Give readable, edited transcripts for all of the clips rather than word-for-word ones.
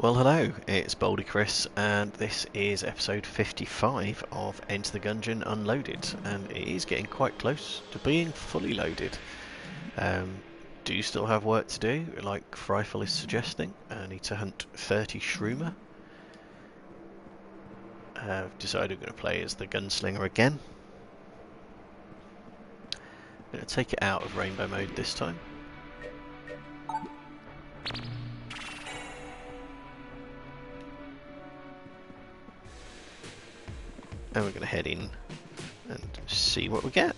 Well, hello, it's Baldy Chris, and this is episode 55 of Enter the Gungeon Unloaded, and it is getting quite close to being fully loaded. Do you still have work to do, like Freifel is suggesting? I need to hunt 30 Shroomer. I've decided I'm going to play as the Gunslinger again. I'm going to take it out of Rainbow mode this time. And we're going to head in and see what we get.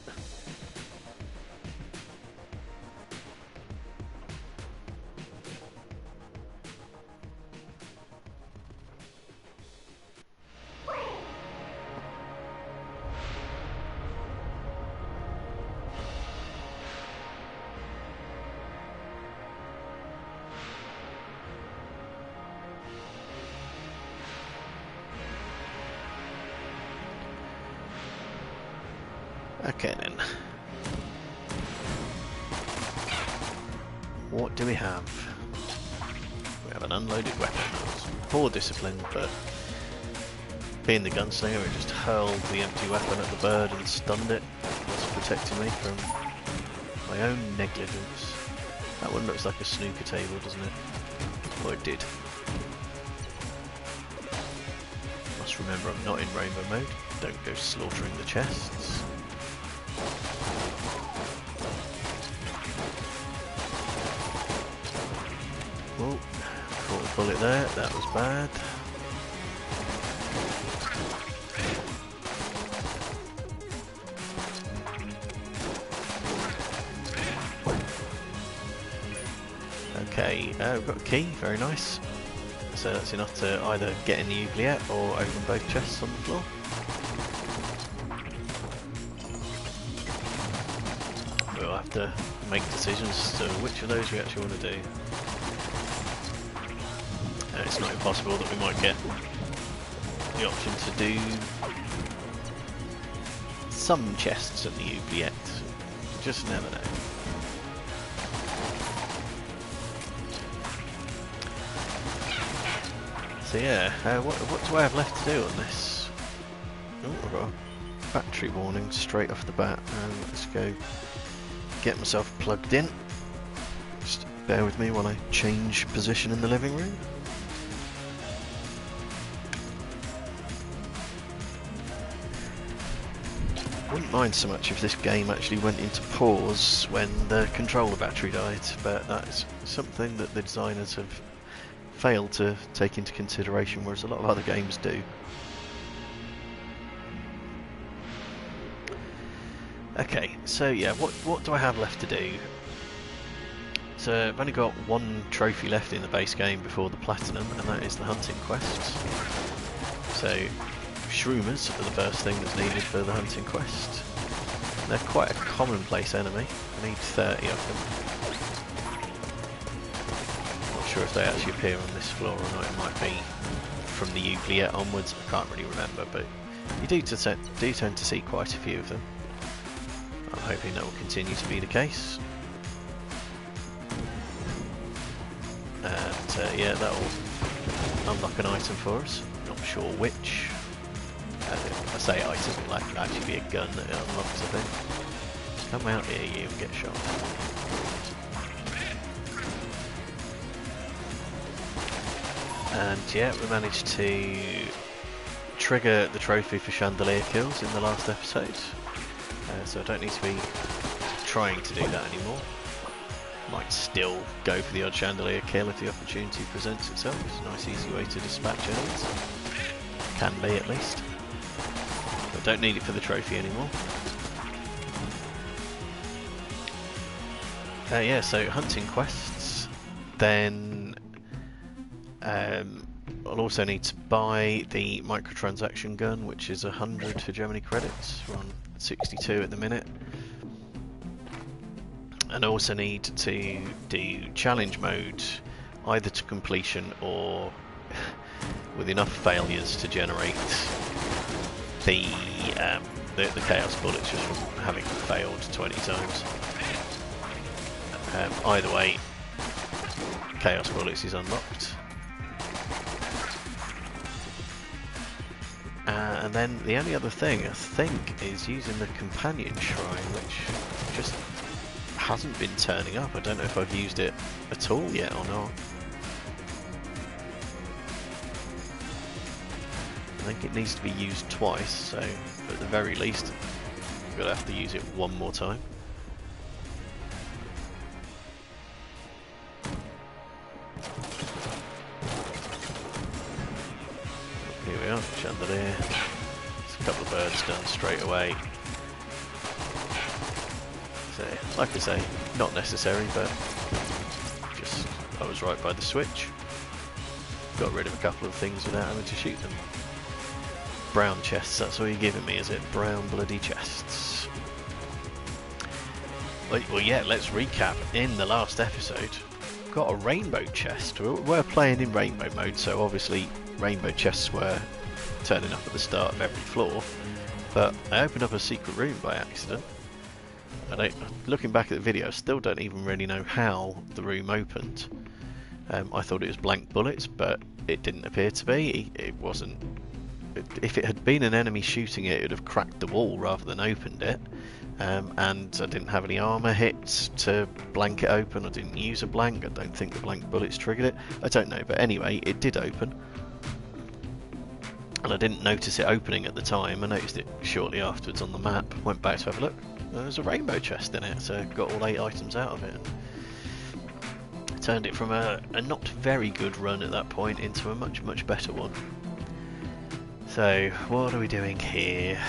Okay then. What do we have? We have an unloaded weapon. Poor discipline, but being the gunslinger, it just hurled the empty weapon at the bird and stunned it. That's protecting me from my own negligence. That one looks like a snooker table, doesn't it? Or it did. Must remember I'm not in rainbow mode. Don't go slaughtering the chests. Oh, caught a bullet there, that was bad. Okay, we've got a key, very nice. So that's enough to either get in the oubliette or open both chests on the floor. We'll have to make decisions as to which of those we actually want to do. It's not impossible that we might get the option to do some chests at the oubliette. You just never know. So yeah, what do I have left to do on this? Oh, I've got a battery warning straight off the bat. Let's go get myself plugged in. Just bear with me while I change position in the living room. Wouldn't mind so much if this game actually went into pause when the controller battery died, but that's something that the designers have failed to take into consideration, whereas a lot of other games do. Okay, so yeah, what do I have left to do? So I've only got one trophy left in the base game before the platinum, and that is the hunting quest. So Shroomers are the first thing that's needed for the hunting quest. They're quite a commonplace enemy. I need 30 of them. Not sure if they actually appear on this floor or not. It might be from the oubliette onwards. I can't really remember, but you do tend to see quite a few of them. I'm hoping that will continue to be the case. And yeah, that will unlock an item for us. Not sure which. I say item, it will actually be a gun that it unlocks, I think. Come out here, you, and get shot. And yeah, we managed to trigger the trophy for chandelier kills in the last episode. So I don't need to be trying to do that anymore. Might still go for the odd chandelier kill if the opportunity presents itself. It's a nice easy way to dispatch enemies. Can be, at least. But don't need it for the trophy anymore. Yeah, so hunting quests. Then I'll also need to buy the microtransaction gun, which is 100 for Germany credits. We're on 62 at the minute. And I also need to do challenge mode, either to completion or with enough failures to generate the chaos bullets just from having failed 20 times. Either way, chaos bullets is unlocked. And then the only other thing, I think, is using the companion shrine, which just hasn't been turning up. I don't know if I've used it at all yet or not. I think it needs to be used twice, so at the very least, I'm going to have to use it one more time. Here we are, chandelier. There's a couple of birds done straight away. So, like I say, not necessary, but just I was right by the switch. Got rid of a couple of things without having to shoot them. Brown chests, that's all you're giving me, is it? Brown bloody chests. Well, yeah, let's recap. In the last episode, got a rainbow chest. We're playing in rainbow mode, so obviously rainbow chests were turning up at the start of every floor. But I opened up a secret room by accident. And looking back at the video, I still don't even really know how the room opened. I thought it was blank bullets, but it didn't appear to be. It wasn't. If it had been an enemy shooting it, it would have cracked the wall rather than opened it. And I didn't have any armor hits to blank it open. I didn't use a blank. I don't think the blank bullets triggered it. I don't know, but anyway, it did open. And I didn't notice it opening at the time. I noticed it shortly afterwards on the map. Went back to have a look. There's a rainbow chest in it, so I got all 8 items out of it. And turned it from a not very good run at that point into a much, much better one. So, what are we doing here?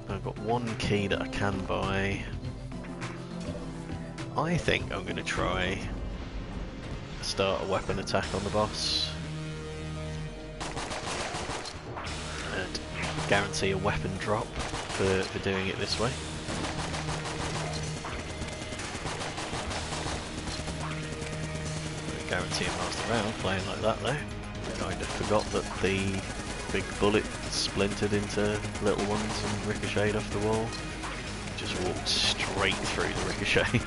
I've got one key that I can buy. I think I'm going to try start a weapon attack on the boss. And guarantee a weapon drop for doing it this way. Guarantee a master round playing like that though. I kind of forgot that the big bullet splintered into little ones and ricocheted off the wall. Just walked straight through the ricochet.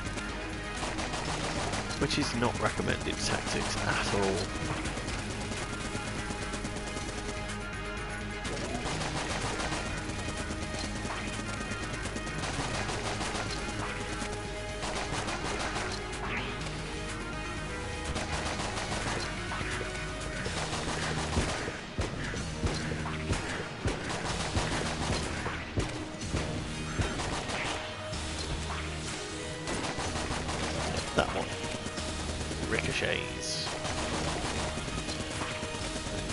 Which is not recommended tactics at all. That one. Ricochets.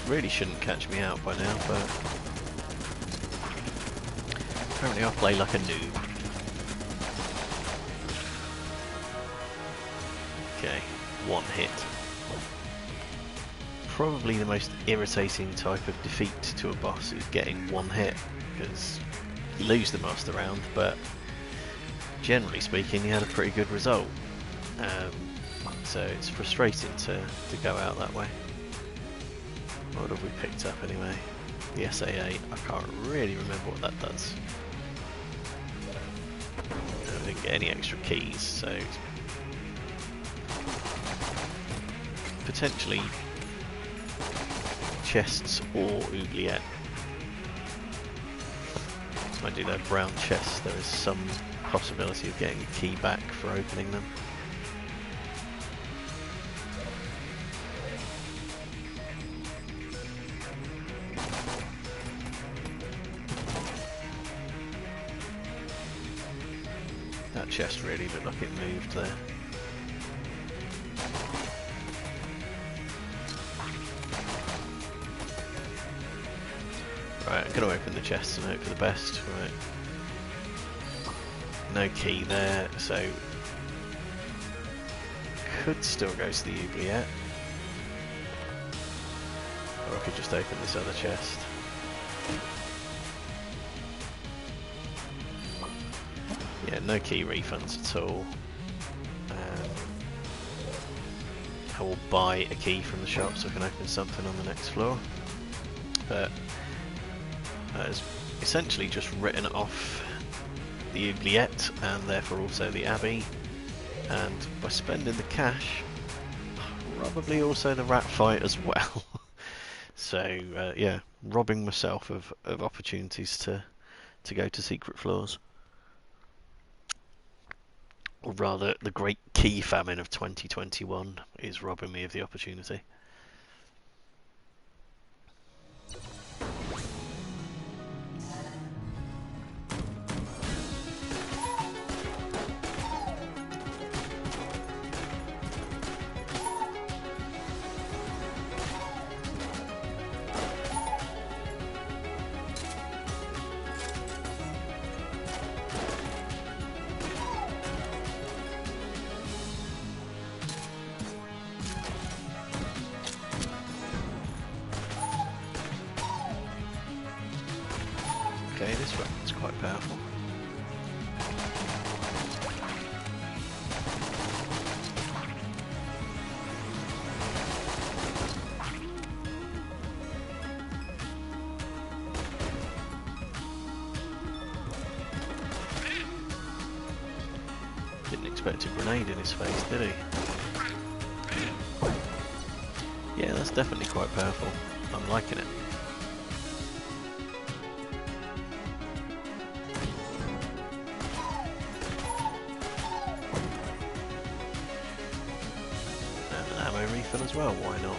Really shouldn't catch me out by now, but apparently I play like a noob. Okay, one hit. Probably the most irritating type of defeat to a boss is getting one hit, because you lose the master round, but generally speaking you had a pretty good result. So it's frustrating to go out that way. What have we picked up anyway? The SA8, I can't really remember what that does. I didn't get any extra keys, so potentially chests or oubliette. If I do those brown chests, there is some possibility of getting a key back for opening them. That chest really looked like it moved there. Right, I'm going to open the chest and hope for the best. Right. No key there, so could still go to the oubliette. Or I could just open this other chest. Yeah, no key refunds at all. I will buy a key from the shop so I can open something on the next floor. But it's essentially just written off the oubliette and therefore also the abbey, and by spending the cash, probably also the rat fight as well. So yeah, robbing myself of opportunities to go to secret floors. Or rather, the great key famine of 2021 is robbing me of the opportunity. Okay, this weapon's quite powerful. Didn't expect a grenade in his face, did he? Yeah, that's definitely quite powerful. I'm liking it. Refill as well, why not?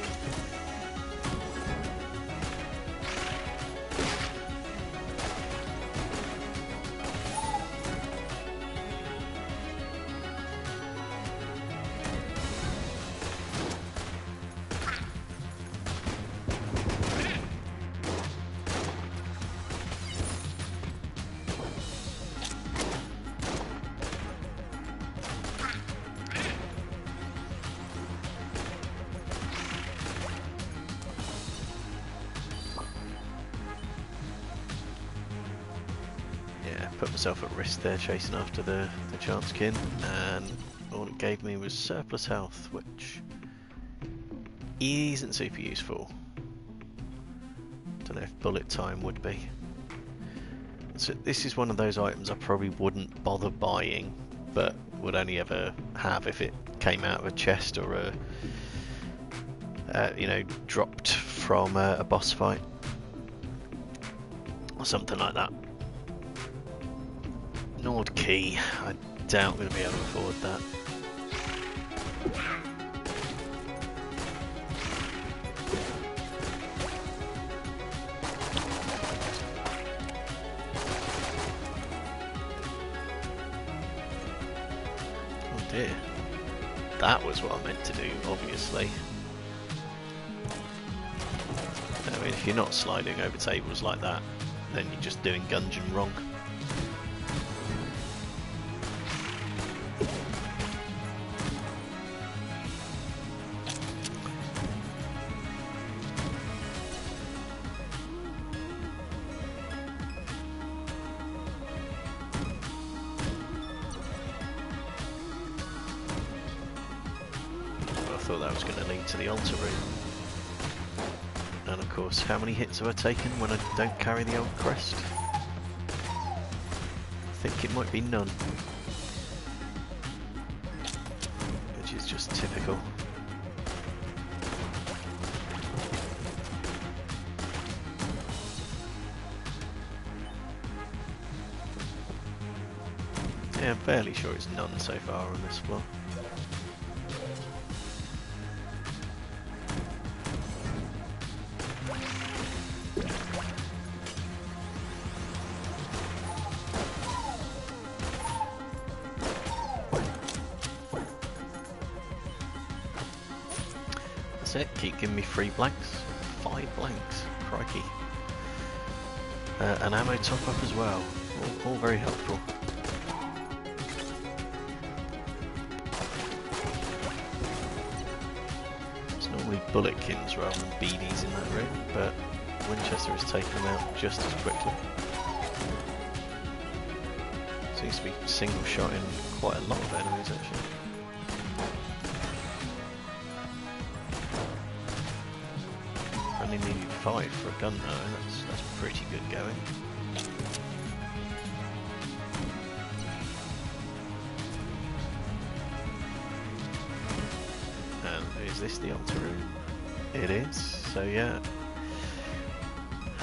Put myself at risk there chasing after the chance kin, and all it gave me was surplus health, which isn't super useful. Don't know if bullet time would be. So this is one of those items I probably wouldn't bother buying, but would only ever have if it came out of a chest or a you know, dropped from a boss fight or something like that. Nord key, I doubt I'm going to be able to afford that. Oh dear. That was what I meant to do, obviously. I mean, if you're not sliding over tables like that, then you're just doing Gungeon wrong. I thought that was going to lead to the altar room. And of course, how many hits have I taken when I don't carry the old crest? I think it might be none. Which is just typical. Yeah, I'm fairly sure it's none so far on this floor. That's it, keep giving me 3 blanks. 5 blanks, crikey. An ammo top up as well, all very helpful. It's normally bulletkins rather than BDs in that room, but Winchester has taken them out just as quickly. Seems to be single shotting quite a lot of enemies actually. Only needed 5 for a gun though, that's pretty good going. And is this the altar room? It is, so yeah.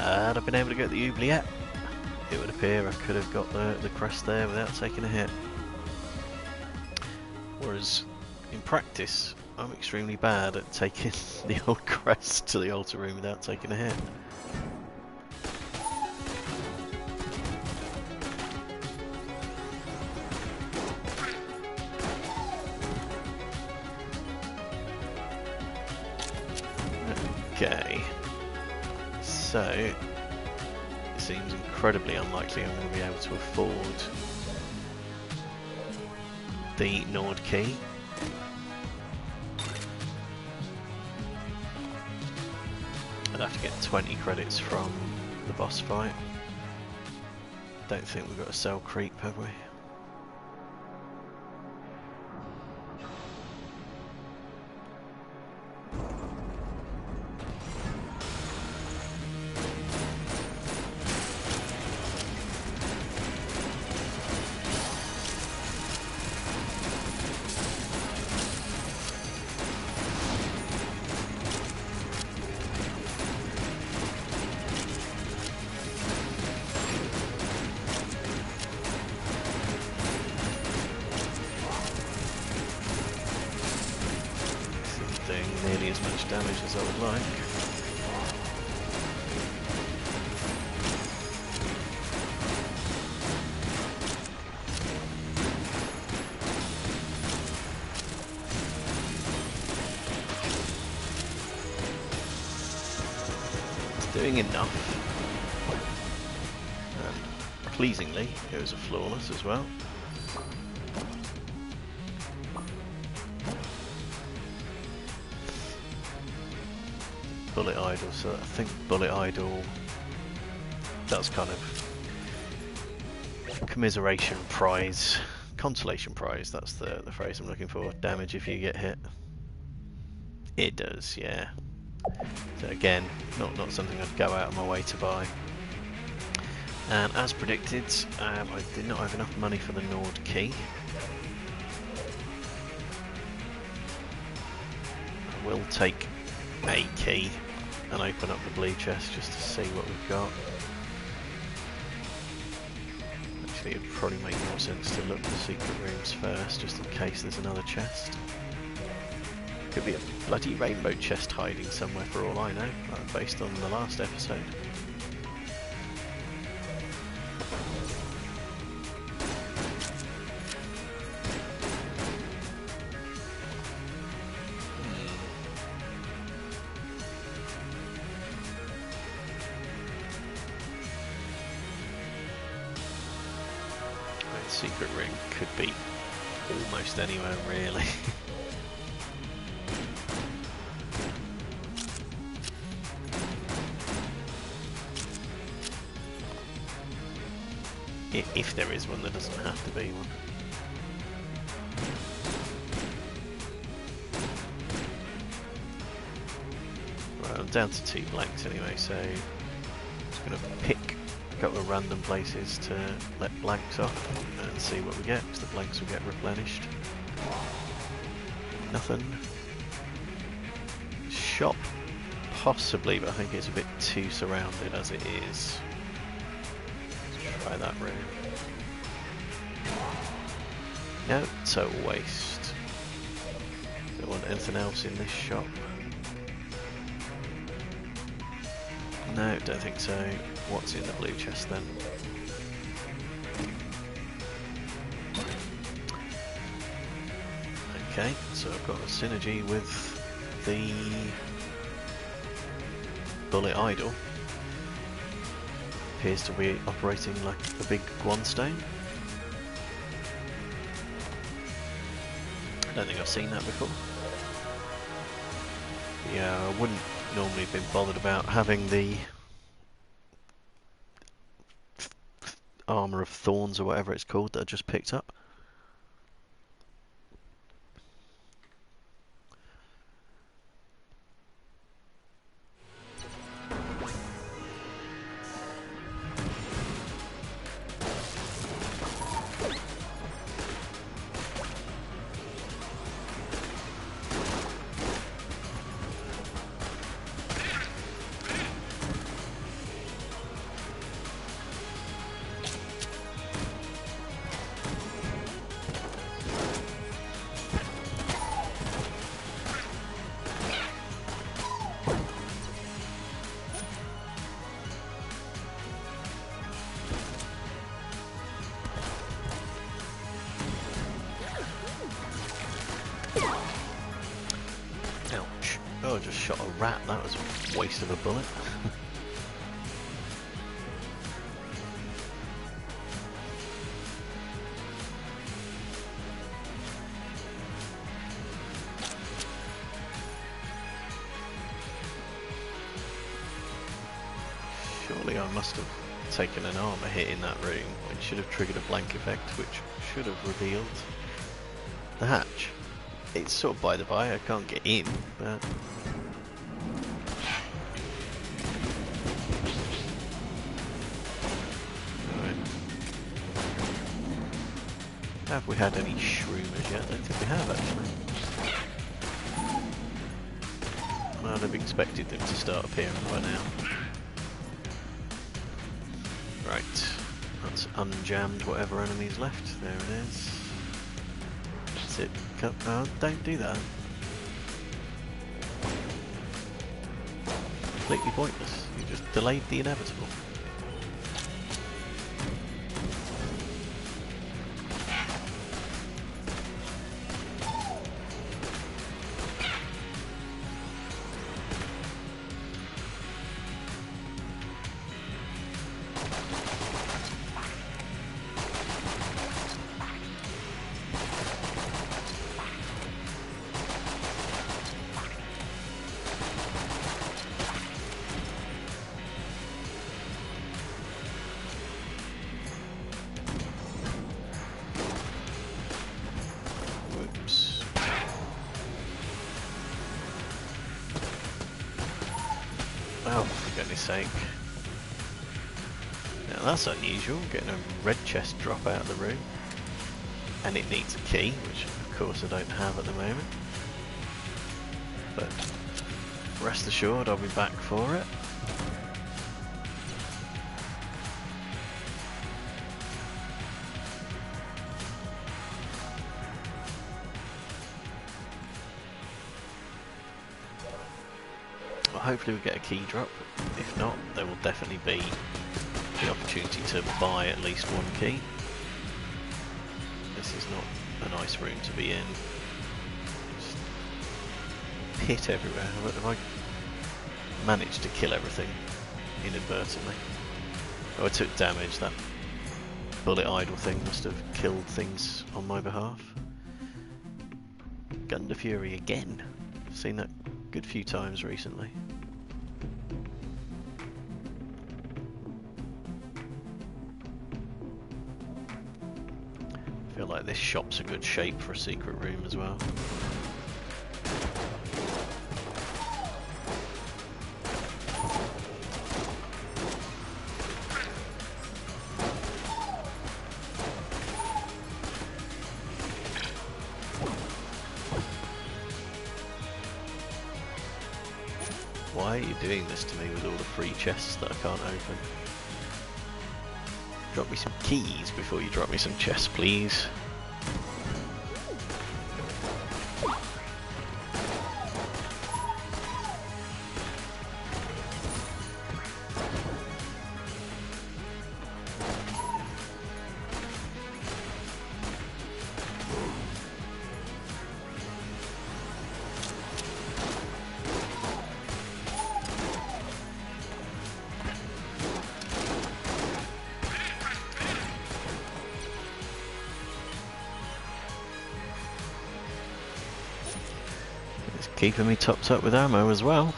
Had I been able to get the oubliette, it would appear I could have got the crest there without taking a hit. Whereas in practice, I'm extremely bad at taking the old crest to the altar room without taking a hit. Okay, so it seems incredibly unlikely I'm going to be able to afford the Nord key. I'd have to get 20 credits from the boss fight. Don't think we've got a cell creep, have we? Nearly as much damage as I would like. It's doing enough. And pleasingly, it was a flawless as well. Bullet Idol, so I think Bullet Idol does kind of commiseration prize, consolation prize, that's the phrase I'm looking for, damage if you get hit. It does, yeah. So again, not something I'd go out of my way to buy. And as predicted, I did not have enough money for the Nord key. I will take a key and open up the blue chest just to see what we've got. Actually, it'd probably make more sense to look at the secret rooms first, just in case there's another chest. Could be a bloody rainbow chest hiding somewhere for all I know, based on the last episode. Secret ring could be almost anywhere, really. If there is one, there doesn't have to be one. Right, I'm down to 2 blanks anyway, so I'm just going to pick a couple of random places to let blanks off and see what we get, because the blanks will get replenished. Nothing. Shop, possibly, but I think it's a bit too surrounded as it is. Let's try that room. No, total waste. Don't want anything else in this shop. No, don't think so. What's in the blue chest then? Okay, so I've got a synergy with the Bullet Idol. Appears to be operating like a big Guanstone. I don't think I've seen that before. Yeah, I wouldn't normally have been bothered about having the Armour of Thorns or whatever it's called that I just picked up. Oh, I just shot a rat. That was a waste of a bullet. Surely I must have taken an armor hit in that room, which should have triggered a blank effect, which should have revealed the hatch. It's sort of by the by, I can't get in, but... Right. Have we had any shroomers yet? I don't think we have, actually. I'd have expected them to start appearing by now. Right, that's unjammed whatever enemy's left. There it is. That's it. Oh, don't do that. Completely pointless. You just delayed the inevitable. Oh, for goodness sake. Now that's unusual, getting a red chest drop out of the room. And it needs a key, which of course I don't have at the moment. But rest assured I'll be back for it. Hopefully we get a key drop. If not, there will definitely be the opportunity to buy at least one key. This is not a nice room to be in. Just pit everywhere. Have I managed to kill everything inadvertently? Oh, I took damage. That bullet idle thing must have killed things on my behalf. Gunda Fury again. I've seen that a good few times recently. I feel like this shop's a good shape for a secret room as well. Why are you doing this to me with all the free chests that I can't open? Drop me some keys before you drop me some chests, please. Keeping me topped up with ammo as well.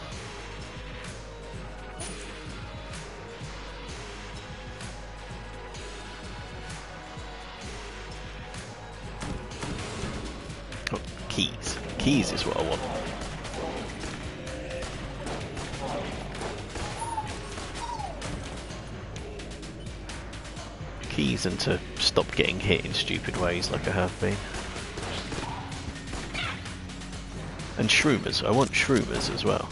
Oh, keys. Keys is what I want. Keys and to stop getting hit in stupid ways like I have been. And shroomers. I want shroomers as well.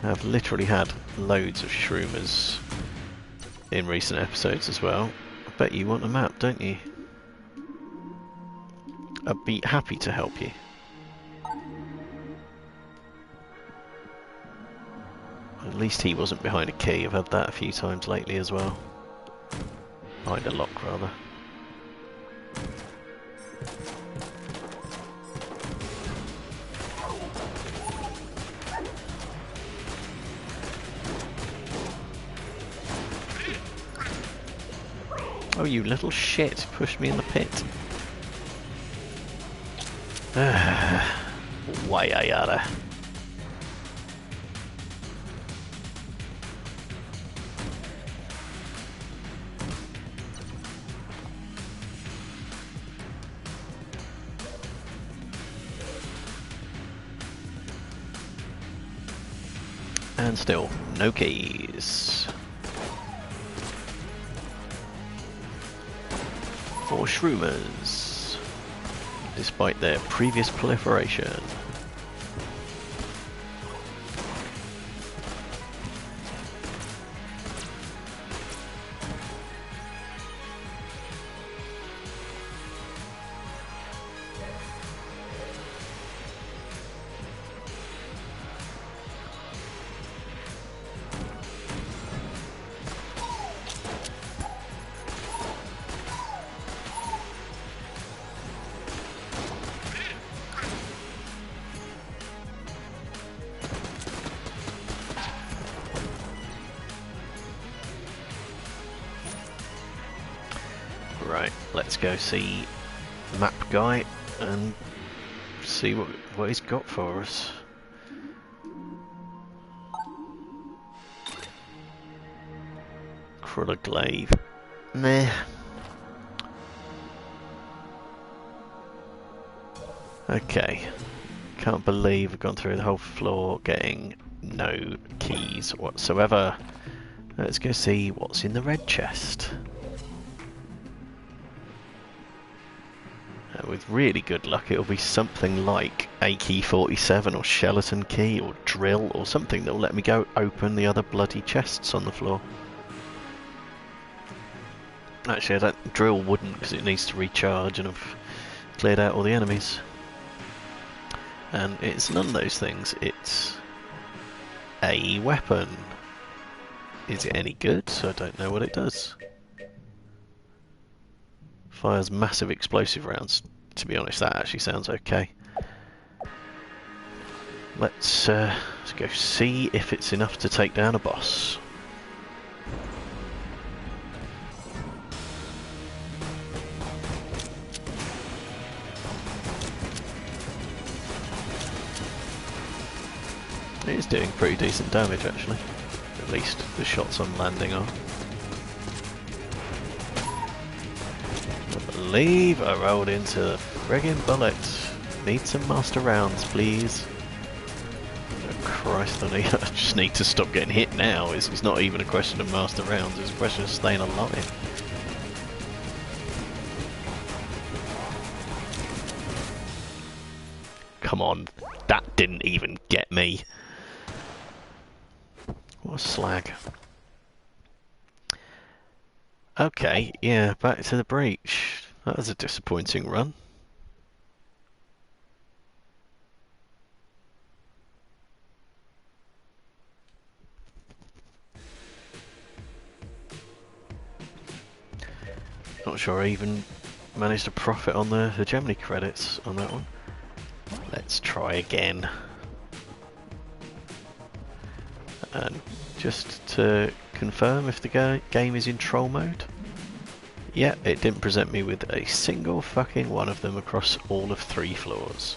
I've literally had loads of shroomers in recent episodes as well. I bet you want a map, don't you? I'd be happy to help you. At least he wasn't behind a key. I've had that a few times lately as well. Behind a lock, rather. Oh, you little shit, pushed me in the pit. Why I oughta. And still, no keys. 4 shroomers, despite their previous proliferation. Right, let's go see map guy and see what he's got for us. Cruller glaive. Meh. Okay. Can't believe we've gone through the whole floor getting no keys whatsoever. Let's go see what's in the red chest. With really good luck it'll be something like AK-47 or Skeleton Key or Drill or something that'll let me go open the other bloody chests on the floor. Actually, Drill wouldn't, because it needs to recharge and I've cleared out all the enemies. And it's none of those things, it's a weapon. Is it any good? I don't know what it does. Fires massive explosive rounds. To be honest, that actually sounds okay. Let's go see if it's enough to take down a boss. It is doing pretty decent damage actually. At least the shots I'm landing are. I believe I rolled into the friggin' bullet. Need some master rounds, please. Oh Christ, I just need to stop getting hit now. It's not even a question of master rounds, it's a question of staying alive. Come on, that didn't even get me. What a slag. Okay, yeah, back to the breach. That was a disappointing run. Not sure I even managed to profit on the Gemini credits on that one. Let's try again. And just to confirm if the game is in troll mode. Yeah, it didn't present me with a single fucking one of them across all of 3 floors.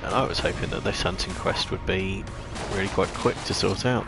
And I was hoping that this hunting quest would be really quite quick to sort out.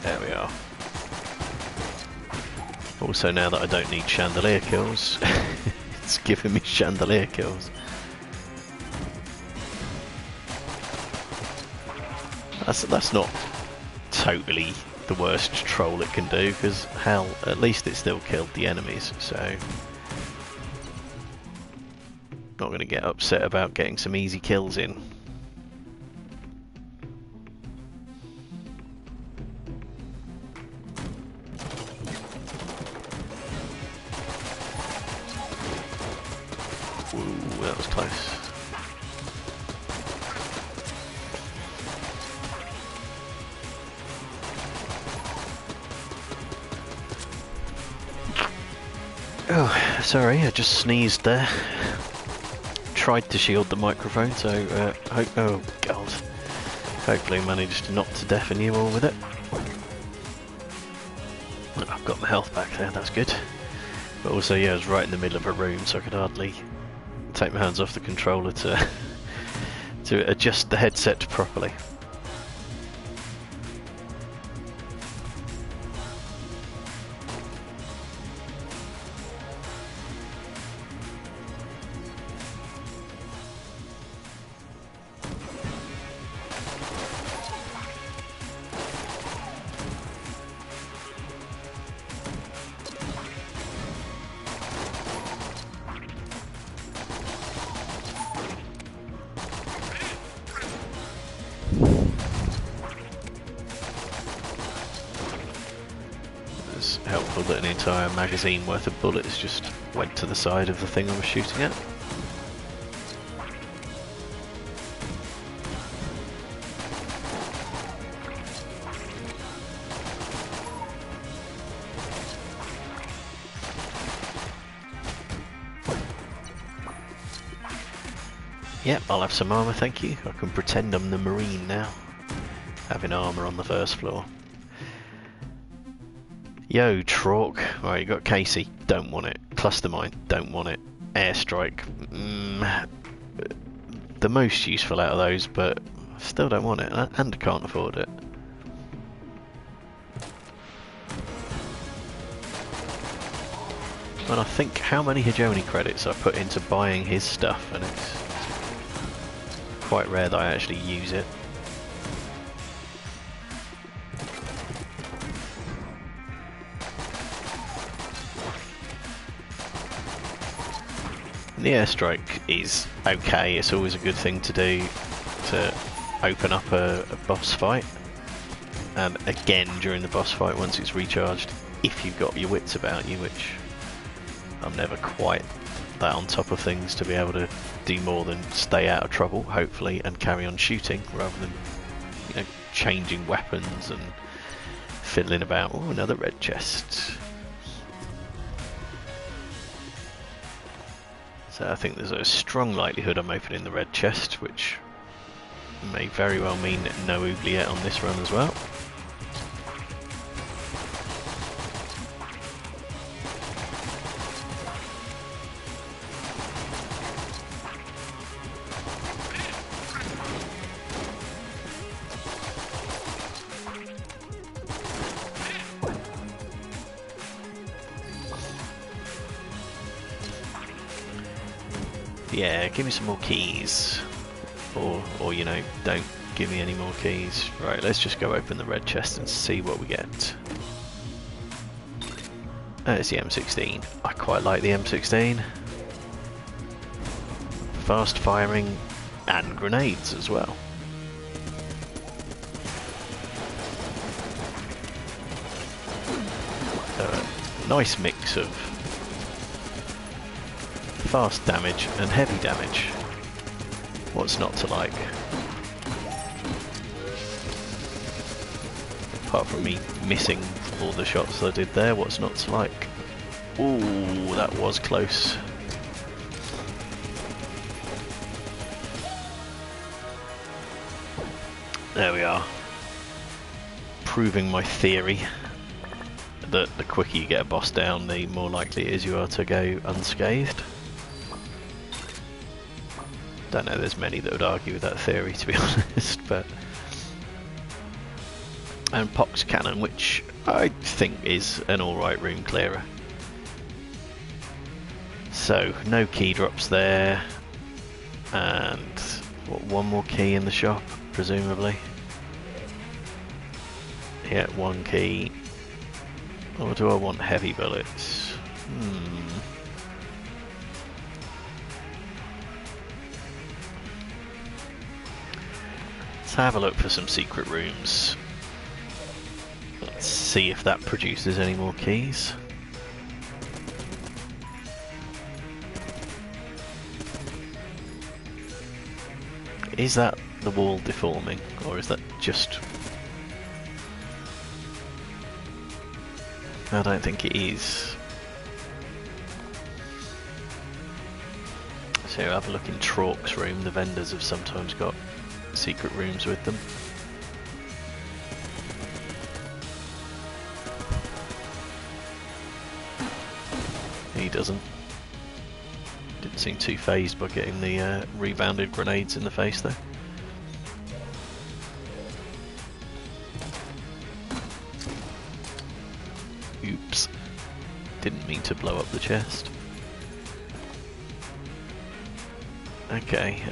There we are. Also, now that I don't need chandelier kills, it's giving me chandelier kills. That's not totally the worst troll it can do, because hell, at least it still killed the enemies, so not going to get upset about getting some easy kills in. Ooh, that was close. Oh, sorry, I just sneezed there. Tried to shield the microphone, so oh god. Hopefully managed not to deafen you all with it. I've got my health back there, that's good. But also, yeah, I was right in the middle of a room, so I could hardly take my hands off the controller to adjust the headset properly. Helpful that an entire magazine worth of bullets just went to the side of the thing I was shooting at. Yep, I'll have some armour, thank you. I can pretend I'm the Marine now, having armour on the first floor. Yo, Trork. Right, you got Casey. Don't want it. Cluster mine. Don't want it. Airstrike. The most useful out of those, but still don't want it, and I can't afford it. And I think how many Hajoni credits I put into buying his stuff, and it's quite rare that I actually use it. The airstrike is okay, it's always a good thing to do to open up a boss fight. And again, during the boss fight, once it's recharged, if you've got your wits about you, which I'm never quite that on top of things to be able to do more than stay out of trouble, hopefully, and carry on shooting, rather than, you know, changing weapons and fiddling about. Oh, another red chest. So I think there's a strong likelihood I'm opening the red chest, which may very well mean no oubliette on this run as well. Yeah, give me some more keys. Or you know, don't give me any more keys. Right, let's just go open the red chest and see what we get. It's the M16. I quite like the M16. Fast firing and grenades as well. So a nice mix of fast damage and heavy damage. What's not to like? Apart from me missing all the shots I did there, what's not to like? Ooh, that was close. There we are. Proving my theory that the quicker you get a boss down, the more likely it is you are to go unscathed. Don't know there's many that would argue with that theory, to be honest, but... And Pox Cannon, which I think is an alright room clearer. So, no key drops there, and what, one more key in the shop, presumably. Yeah, 1 key. Or do I want heavy bullets? Let's have a look for some secret rooms. Let's see if that produces any more keys. Is that the wall deforming, or is that just... I don't think it is. So have a look in Trork's room. The vendors have sometimes got secret rooms with them. He doesn't. Didn't seem too phased by getting the rebounded grenades in the face though. Oops. Didn't mean to blow up the chest. Okay,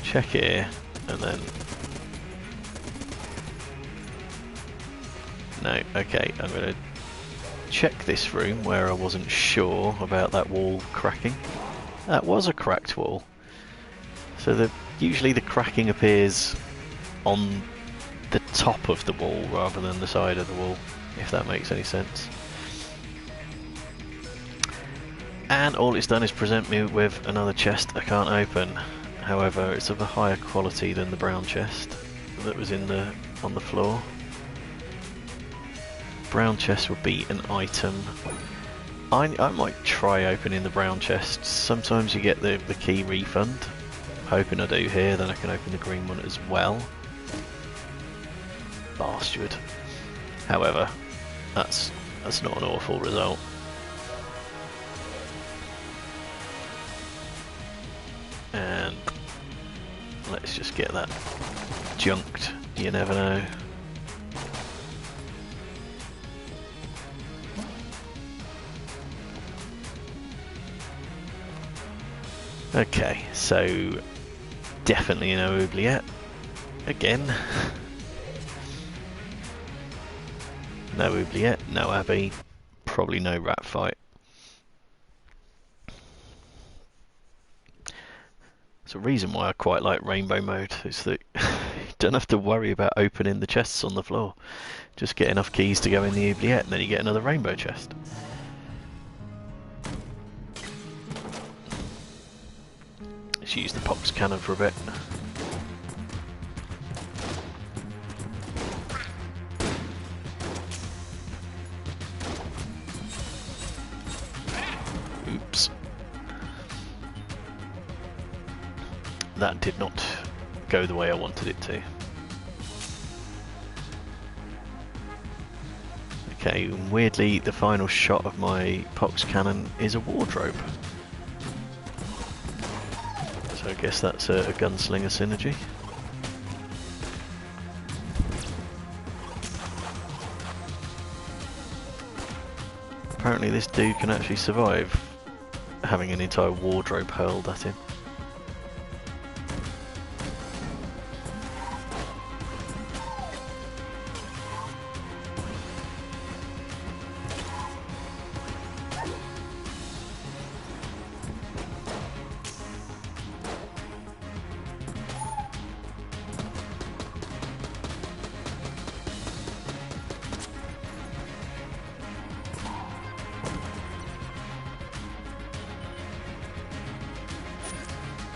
check here, and then... No, okay, I'm going to check this room where I wasn't sure about that wall cracking. That was a cracked wall. So usually the cracking appears on the top of the wall rather than the side of the wall, if that makes any sense. And all it's done is present me with another chest I can't open. However, it's of a higher quality than the brown chest that was on the floor. Brown chest would be an item. I might try opening the brown chest. Sometimes you get the key refund. Hoping I do here, then I can open the green one as well. Bastard. However, that's not an awful result. And let's just get that junked, you never know. Okay, so definitely no oubliette again. No oubliette, no Abbey, probably no rat fight. It's a reason why I quite like rainbow mode, is that you don't have to worry about opening the chests on the floor. Just get enough keys to go in the oubliette and then you get another rainbow chest. Let's use the pox cannon for a bit. Oops. That did not go the way I wanted it to. Okay, and weirdly the final shot of my pox cannon is a wardrobe. So I guess that's a gunslinger synergy. Apparently this dude can actually survive having an entire wardrobe hurled at him.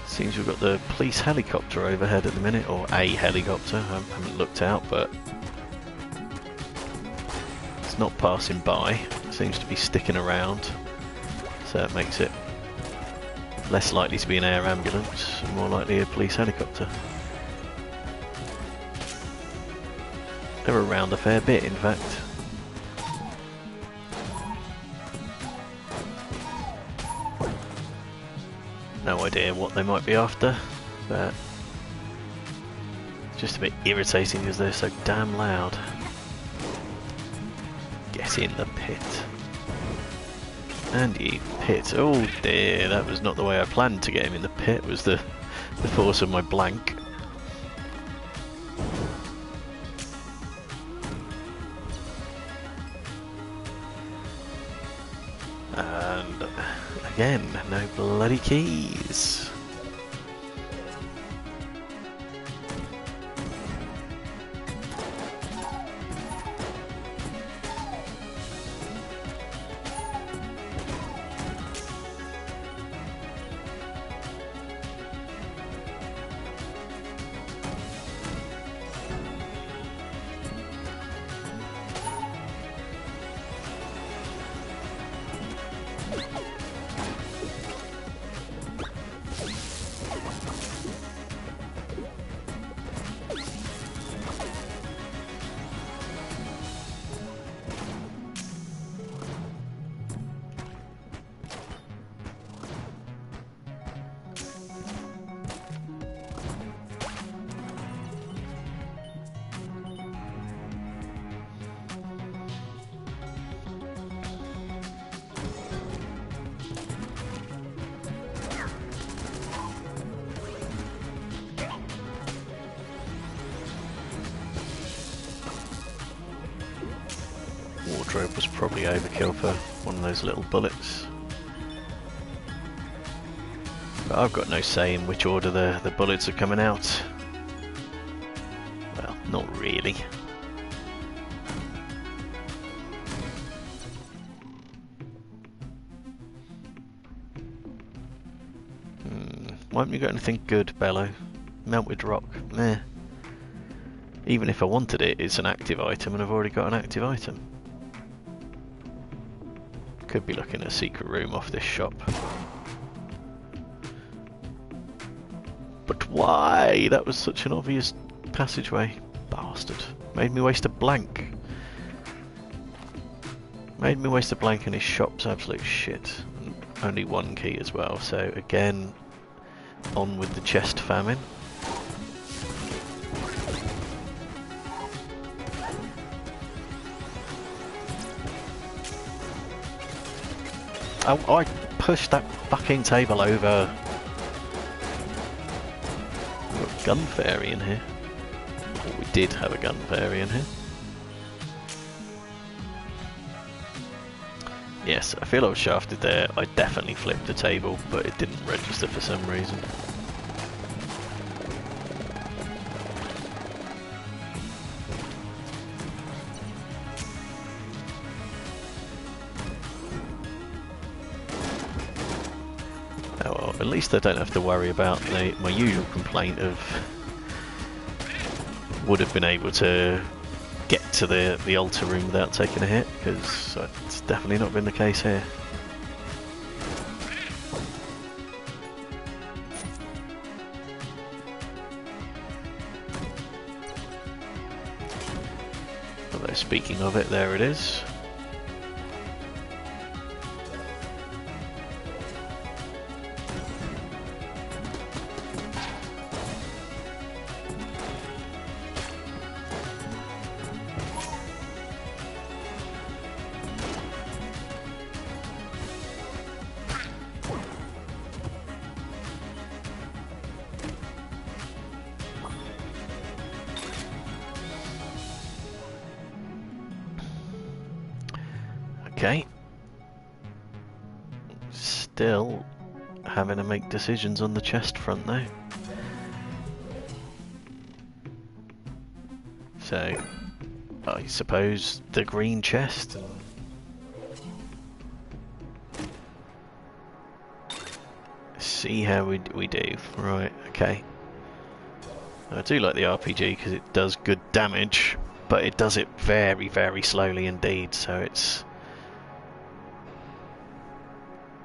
Seems we've got the police helicopter overhead at the minute, or a helicopter. I haven't looked out, but it's not passing by. It seems to be sticking around, so it makes it less likely to be an air ambulance and more likely a police helicopter. They're around a fair bit, in fact. No idea what they might be after, but it's just a bit irritating because they're so damn loud. Get in the pit. And you pit. Oh dear, that was not the way I planned to get him in the pit, was the force of my blank. again. No bloody keys. Wardrobe was probably overkill for one of those little bullets. But I've got no say in which order the bullets are coming out. Well, not really. Why haven't you got anything good, Bellow? Melted rock, meh. Even if I wanted it, it's an active item and I've already got an active item. Could be looking at a secret room off this shop. But why? That was such an obvious passageway. Bastard. Made me waste a blank. Made me waste a blank and his shop's absolute shit. And only one key as well, so again, on with the chest famine. Oh, I pushed that fucking table over. We've got a gun fairy in here. Or we did have a gun fairy in here. Yes, I feel I was shafted there. I definitely flipped the table, but it didn't register for some reason. At least I don't have to worry about my usual complaint of would have been able to get to the altar room without taking a hit, because it's definitely not been the case here. Although speaking of it, there it is. Okay. Still having to make decisions on the chest front though. So, I suppose the green chest. See how we do. Right, okay. I do like the RPG because it does good damage, but it does it very, very slowly indeed, so it's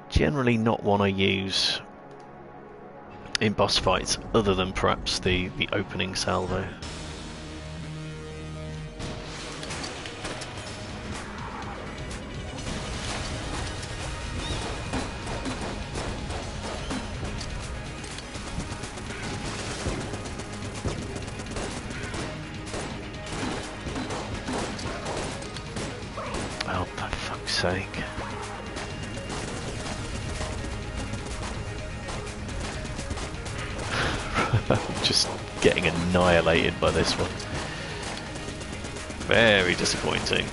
generally not one I use in boss fights, other than perhaps the opening salvo. Oh, for fuck's sake. I'm just getting annihilated by this one. Very disappointing.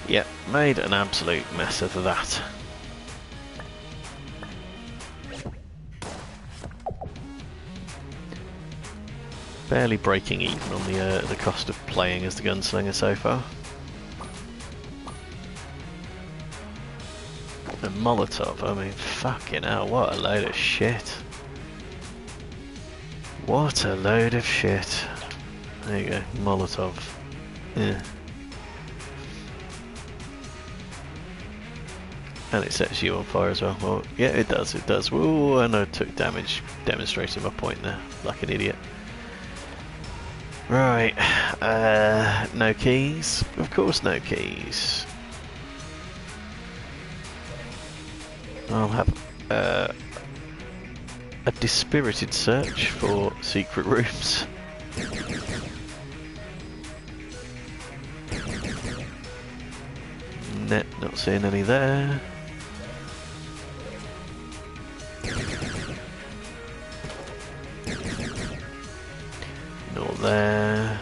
Yep, made an absolute mess of that. Barely breaking even on the cost of playing as the gunslinger so far. And Molotov, I mean, fucking hell, what a load of shit. What a load of shit. There you go, Molotov. Yeah. And it sets you on fire as well. Well, yeah, it does, it does. Ooh, and I took damage demonstrating my point there, like an idiot. Right, no keys. Of course no keys. I'll have a dispirited search for secret rooms. Not seeing any there. Nor there.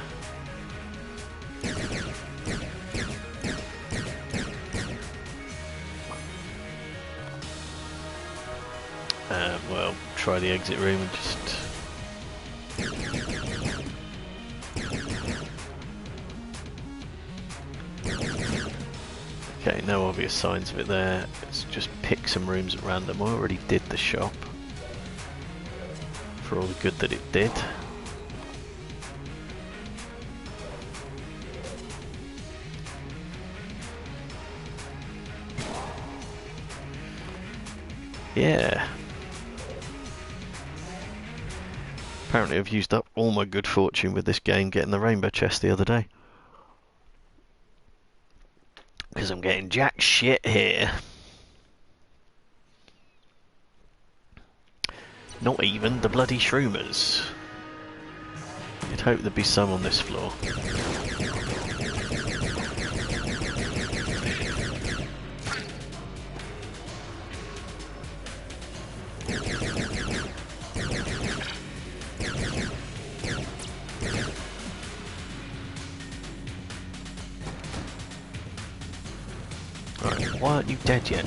Well, try the exit room and just... Okay, no obvious signs of it there. Let's just pick some rooms at random. I already did the shop. For all the good that it did. Yeah. Apparently I've used up all my good fortune with this game getting the rainbow chest the other day. Because I'm getting jack shit here. Not even the bloody shroomers. You'd hope there'd be some on this floor. Right, why aren't you dead yet?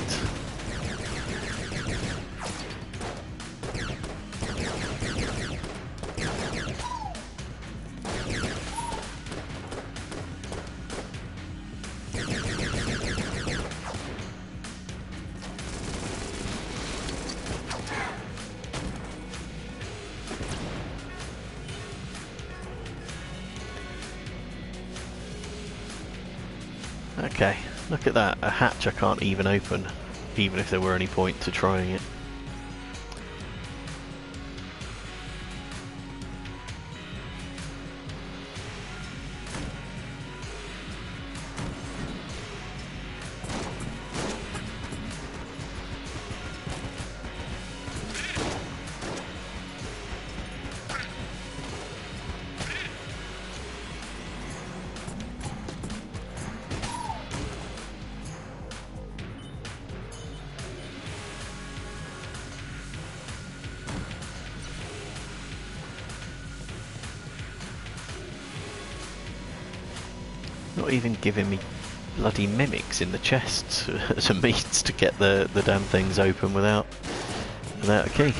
Okay, look at that, a hatch I can't even open, even if there were any point to trying it. Not even giving me bloody mimics in the chests as a means to get the damn things open without a key.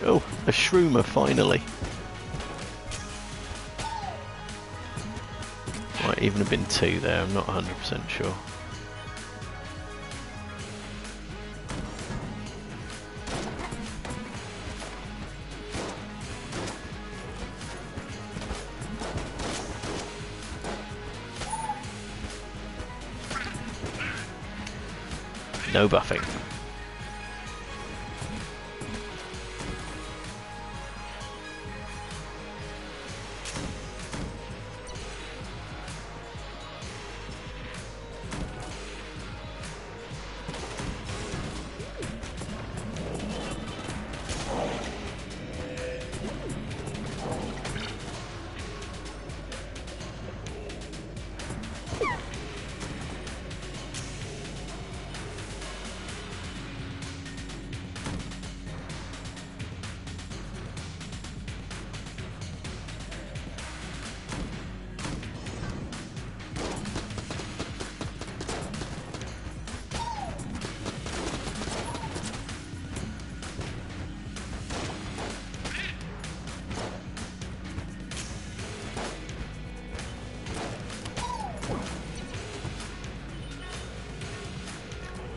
Oh, a shroomer finally. Might even have been two there, I'm not 100% sure. No buffing.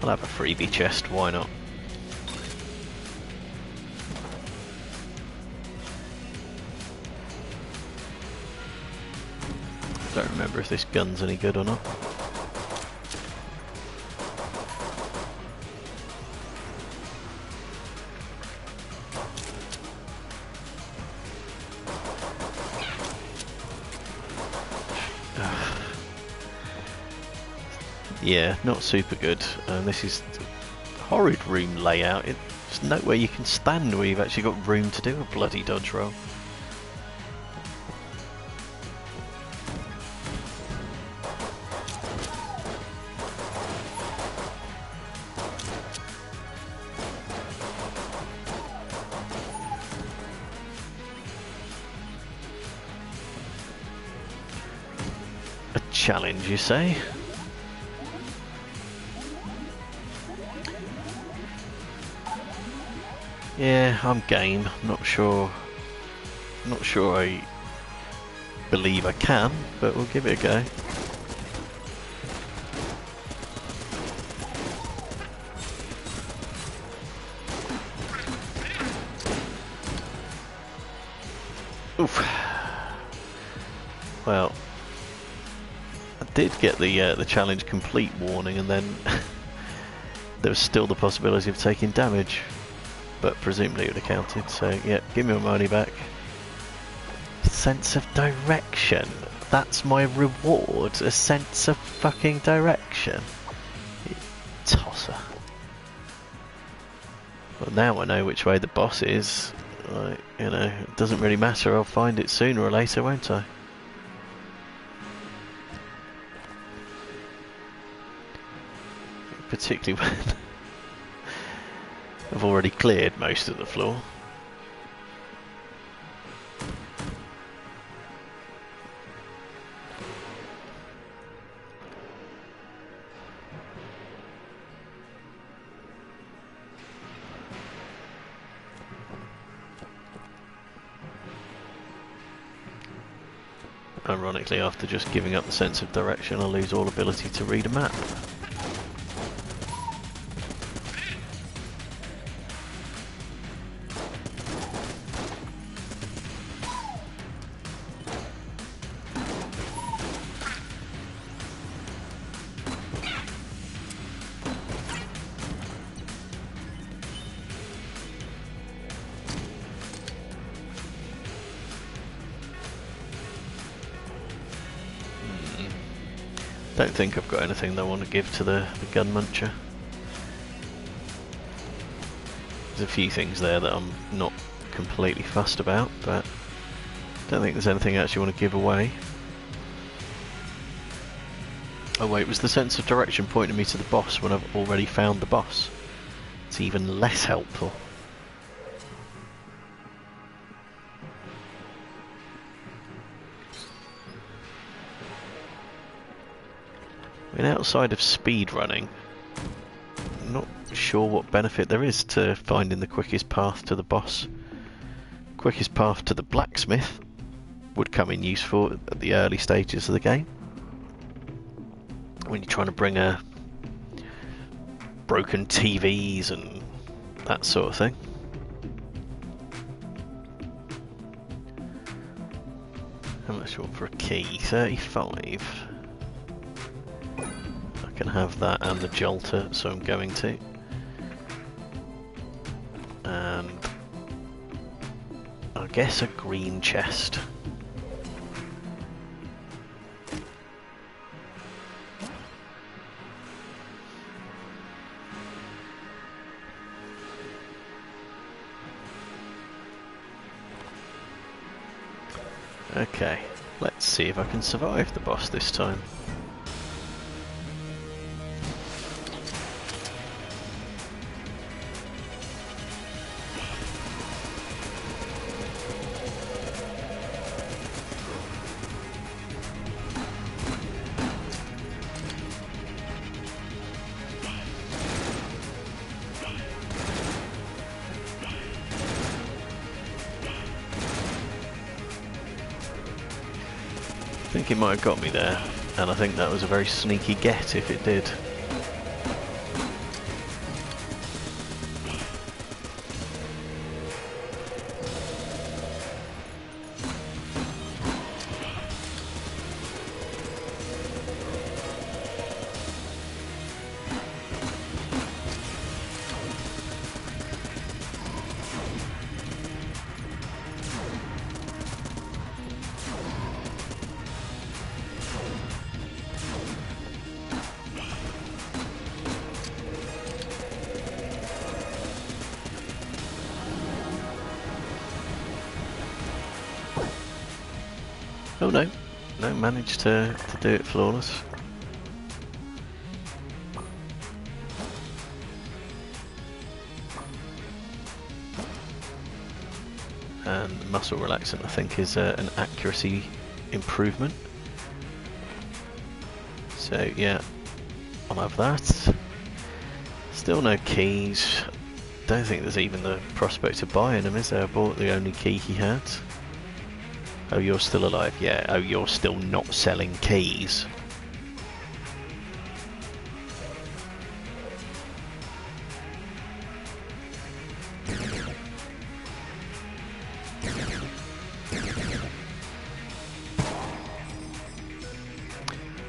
I'll have a freebie chest, why not? Don't remember if this gun's any good or not. Yeah, not super good. This is horrid room layout. There's nowhere you can stand where you've actually got room to do a bloody dodge roll. A challenge, you say? Yeah, I'm game. Not sure I believe I can, but we'll give it a go. Oof. Well, I did get the challenge complete warning, and then there was still the possibility of taking damage. But presumably it would have counted, so yeah, give me my money back. Sense of direction. That's my reward, a sense of fucking direction. You tosser. Well, now I know which way the boss is. You know, it doesn't really matter, I'll find it sooner or later, won't I? Particularly when I've already cleared most of the floor. Ironically, after just giving up the sense of direction, I lose all ability to read a map. Don't think I've got anything that I want to give to the gun muncher. There's a few things there that I'm not completely fussed about, but don't think there's anything I actually want to give away. Oh wait, was the sense of direction pointing me to the boss when I've already found the boss? It's even less helpful. I mean, outside of speed running, I'm not sure what benefit there is to finding the quickest path to the boss. Quickest path to the blacksmith would come in useful at the early stages of the game, when you're trying to bring broken TVs and that sort of thing. How much you want for a key? 35. I can have that and the jolter, so I'm going to. And I guess a green chest. Okay, let's see if I can survive the boss this time. I think it might have got me there, and I think that was a very sneaky get if it did. Oh no, no, managed to do it flawless. And muscle relaxant, I think, is an accuracy improvement. So yeah, I'll have that. Still no keys. Don't think there's even the prospect of buying them, is there? I bought the only key he had. Oh, you're still alive? Yeah. Oh, you're still not selling keys.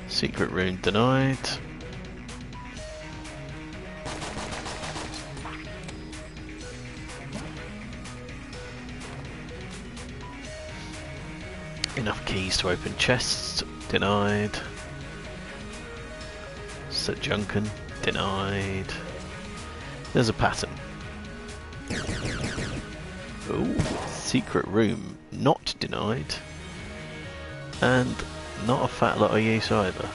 Secret room denied. Enough keys to open chests, denied. Sir Junkin, denied. There's a pattern. Ooh, secret room, not denied. And not a fat lot of use either.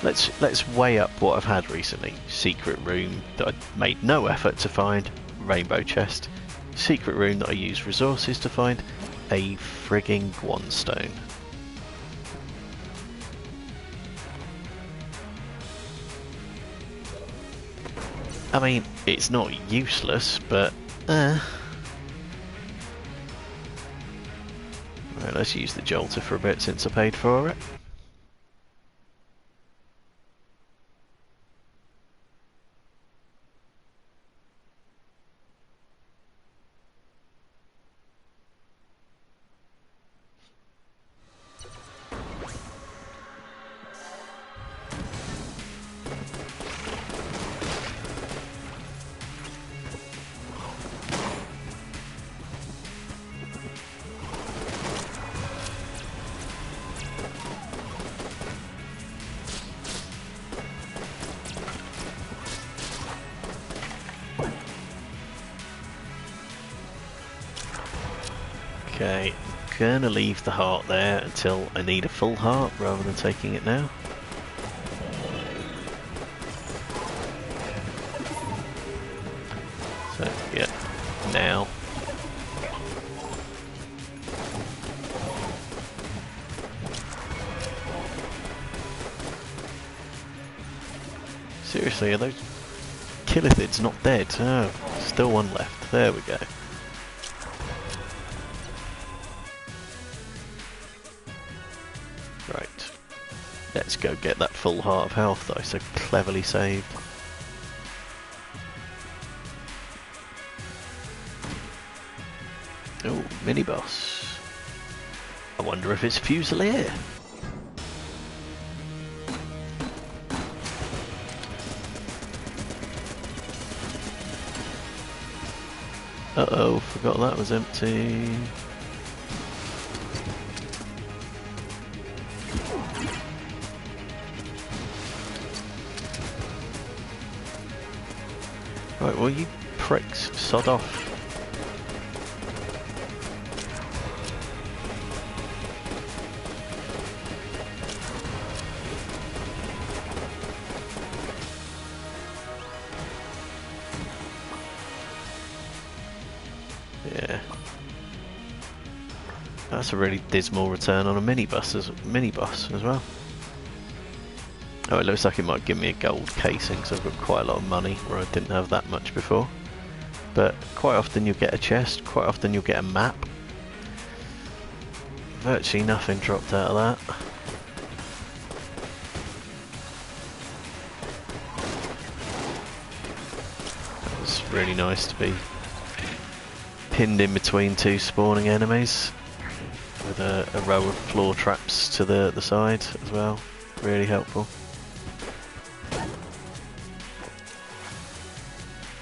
Let's weigh up what I've had recently. Secret room that I made no effort to find, rainbow chest. Secret room that I used resources to find, a frigging Gungeon. I mean, it's not useless, but Right, let's use the Jolter for a bit since I paid for it. Okay, gonna leave the heart there until I need a full heart rather than taking it now. So, yeah, now. Seriously, are those Killithids not dead? Oh, still one left. There we go. Right, let's go get that full heart of health that I so cleverly saved. Oh, mini-boss. I wonder if it's Fusilier. Uh-oh, forgot that was empty. Right, well you pricks, sod off. Yeah. That's a really dismal return on a mini-boss as well. Oh, it looks like it might give me a gold casing because I've got quite a lot of money where I didn't have that much before. But quite often you'll get a chest, quite often you'll get a map. Virtually nothing dropped out of that. It was really nice to be pinned in between two spawning enemies with a row of floor traps to the side as well. Really helpful.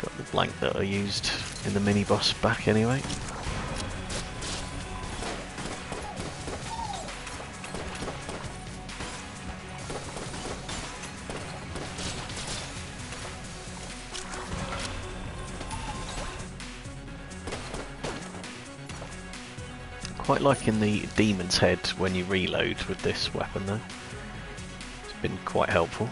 Got the blank that I used in the mini boss back anyway. Quite liking the demon's head when you reload with this weapon though. It's been quite helpful.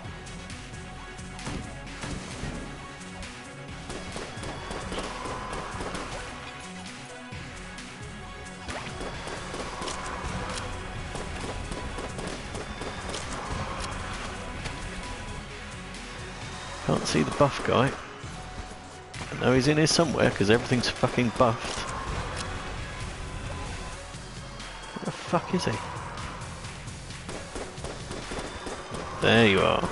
Can't see the buff guy. I know he's in here somewhere because everything's fucking buffed. Where the fuck is he? There you are.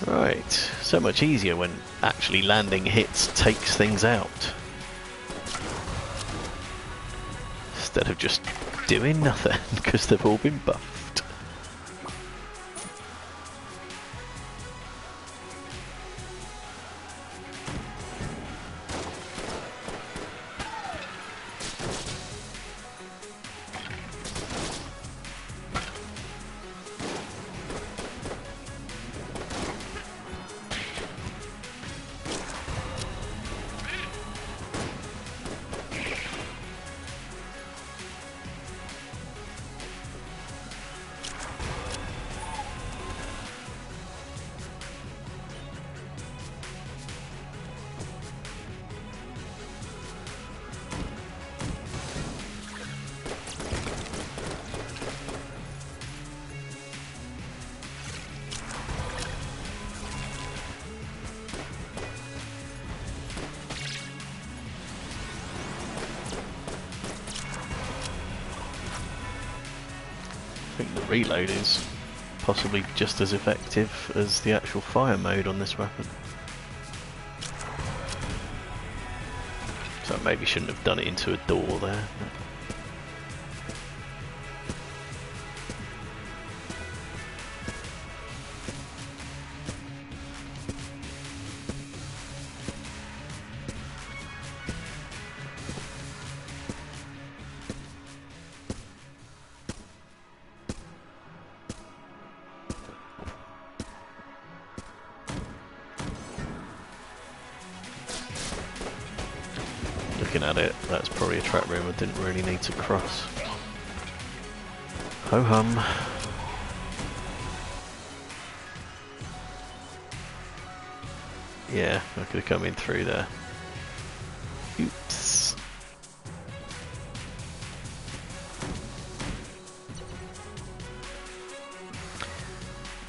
Right, so much easier when actually landing hits takes things out. Instead of just doing nothing because they've all been buffed. I think the reload is possibly just as effective as the actual fire mode on this weapon. So I maybe shouldn't have done it into a door there. Looking at it, that's probably a trap room I didn't really need to cross. Ho hum. Yeah, I could have come in through there. Oops.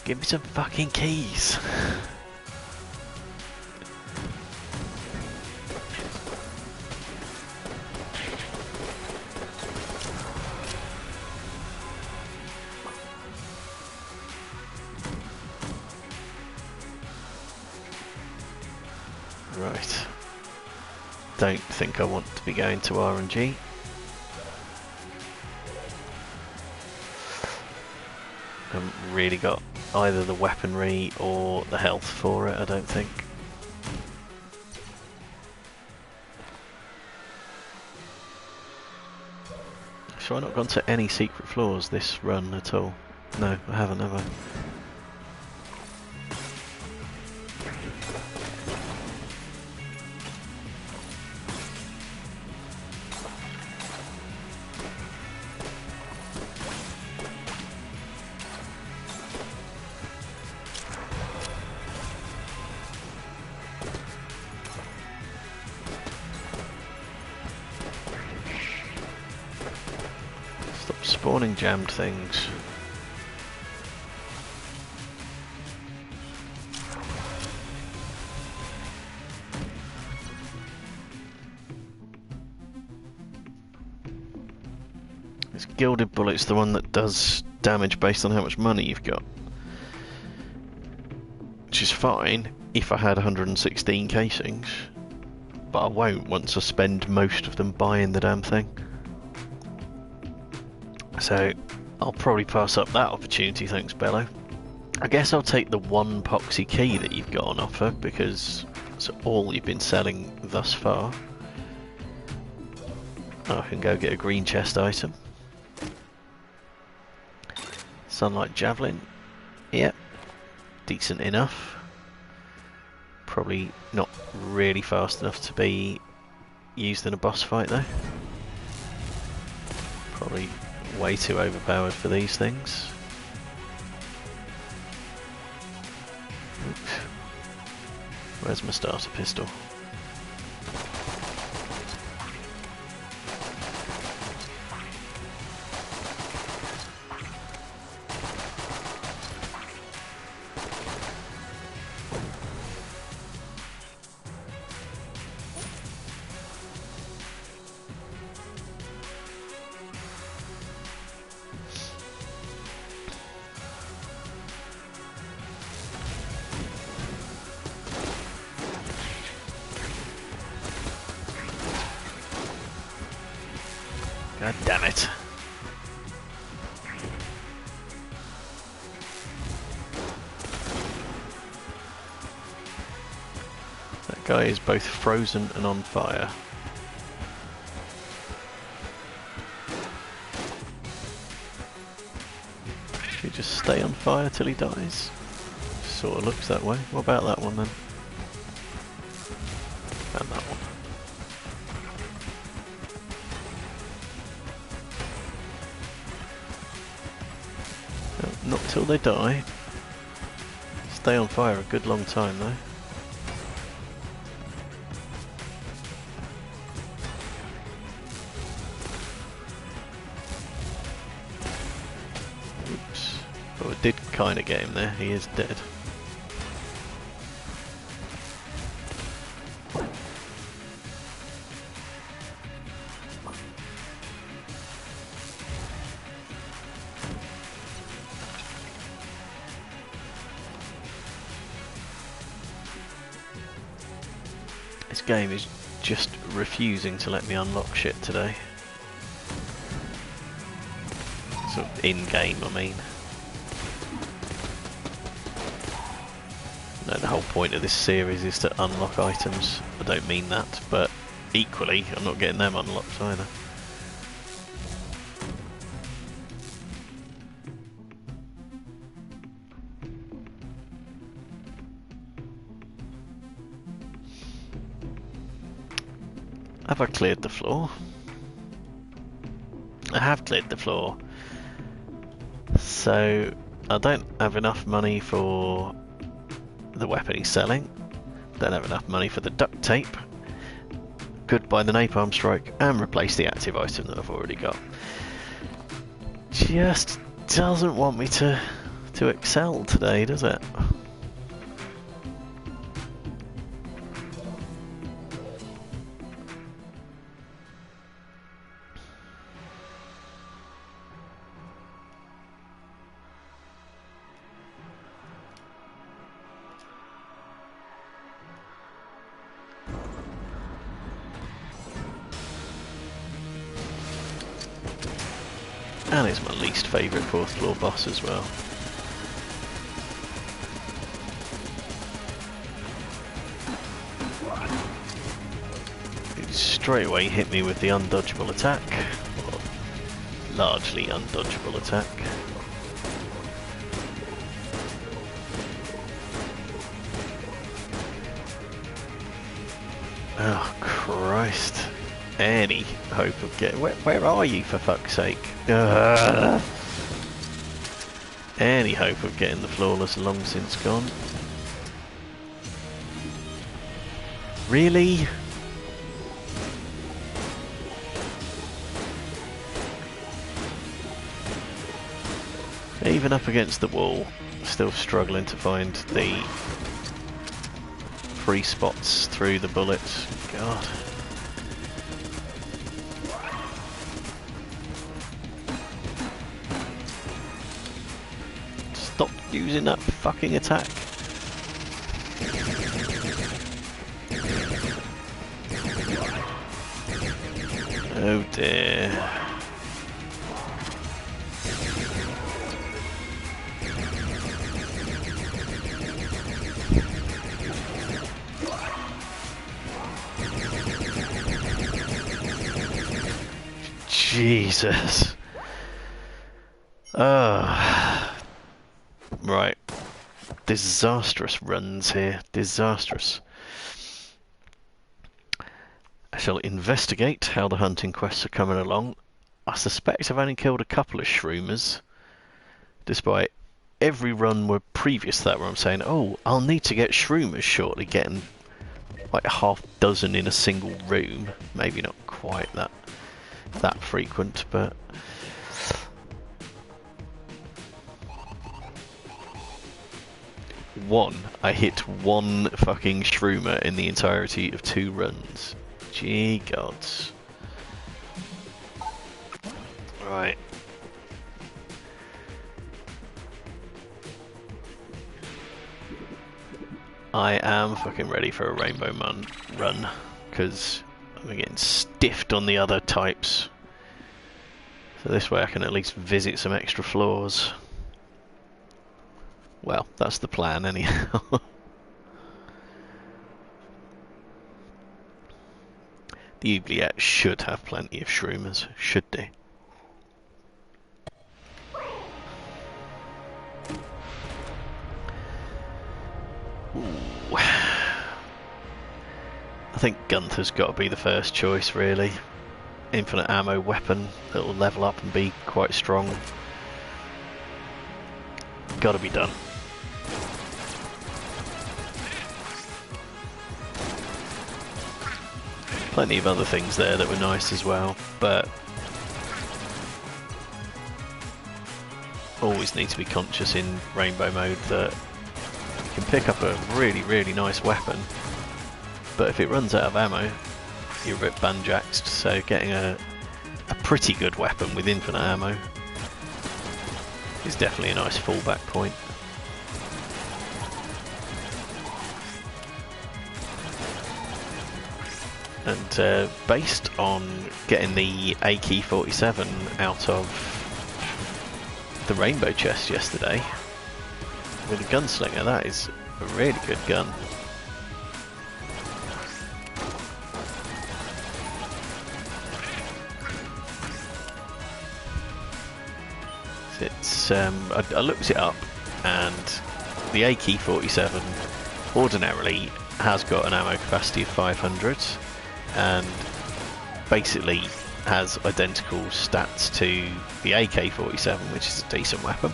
Give me some fucking keys. Right. Don't think I want to be going to RNG. Haven't really got either the weaponry or the health for it, I don't think. So I've not gone to any secret floors this run at all. No, I haven't, have I? Stop spawning jammed things. Is gilded bullets the one that does damage based on how much money you've got? Which is fine if I had 116 casings, but I won't once I spend most of them buying the damn thing. So I'll probably pass up that opportunity, thanks Bello. I guess I'll take the one poxy key that you've got on offer because that's all you've been selling thus far. I can go get a green chest item. Sunlight javelin. Yep. decent enough. Probably not really fast enough to be used in a boss fight though. Probably way too overpowered for these things. Oops. Where's my starter pistol? God damn it. That guy is both frozen and on fire. Should he just stay on fire till he dies? Sort of looks that way. What about that one then? And that one. Not till they die. Stay on fire a good long time though. Oops. Oh, it did kind of get him there. He is dead. This game is just refusing to let me unlock shit today. Sort of in-game, I mean. No, the whole point of this series is to unlock items. I don't mean that, but equally, I'm not getting them unlocked either. Have I cleared the floor? I have cleared the floor. So I don't have enough money for the weapon he's selling. Don't have enough money for the duct tape. Could buy the napalm strike and replace the active item that I've already got. Just doesn't want me to excel today, does it? And it's my least favourite 4th floor boss as well. He straight away hit me with the undodgeable attack. Or largely undodgeable attack. Oh Christ. Any hope of getting... Where are you, for fuck's sake? Any hope of getting the flawless long since gone. Really? Even up against the wall, still struggling to find the free spots through the bullets. God. Stop using that fucking attack. Oh dear. Jesus. Right. disastrous runs here. Disastrous. I shall investigate how the hunting quests are coming along. I suspect I've only killed a couple of shroomers, despite every run were previous to that where I'm saying, oh, I'll need to get shroomers shortly, getting like a half dozen in a single room. Maybe not quite that frequent, but I hit one fucking shroomer in the entirety of 2 runs. Gee gods. Right. I am fucking ready for a Rainbow run, because I'm getting stiffed on the other types. So this way I can at least visit some extra floors. Well, that's the plan anyhow. The oubliette should have plenty of shroomers, should they? Ooh. I think Gunther's got to be the first choice, really. Infinite ammo weapon that'll level up and be quite strong. Got to be done. Plenty of other things there that were nice as well, but always need to be conscious in Rainbow mode that you can pick up a really nice weapon, but if it runs out of ammo, you're a bit banjaxed, so getting a pretty good weapon with infinite ammo is definitely a nice fallback point. And based on getting the AK-47 out of the Rainbow chest yesterday with a gunslinger, that is a really good gun. It's I looked it up, and the AK-47 ordinarily has got an ammo capacity of 500 and basically has identical stats to the AK-47, which is a decent weapon,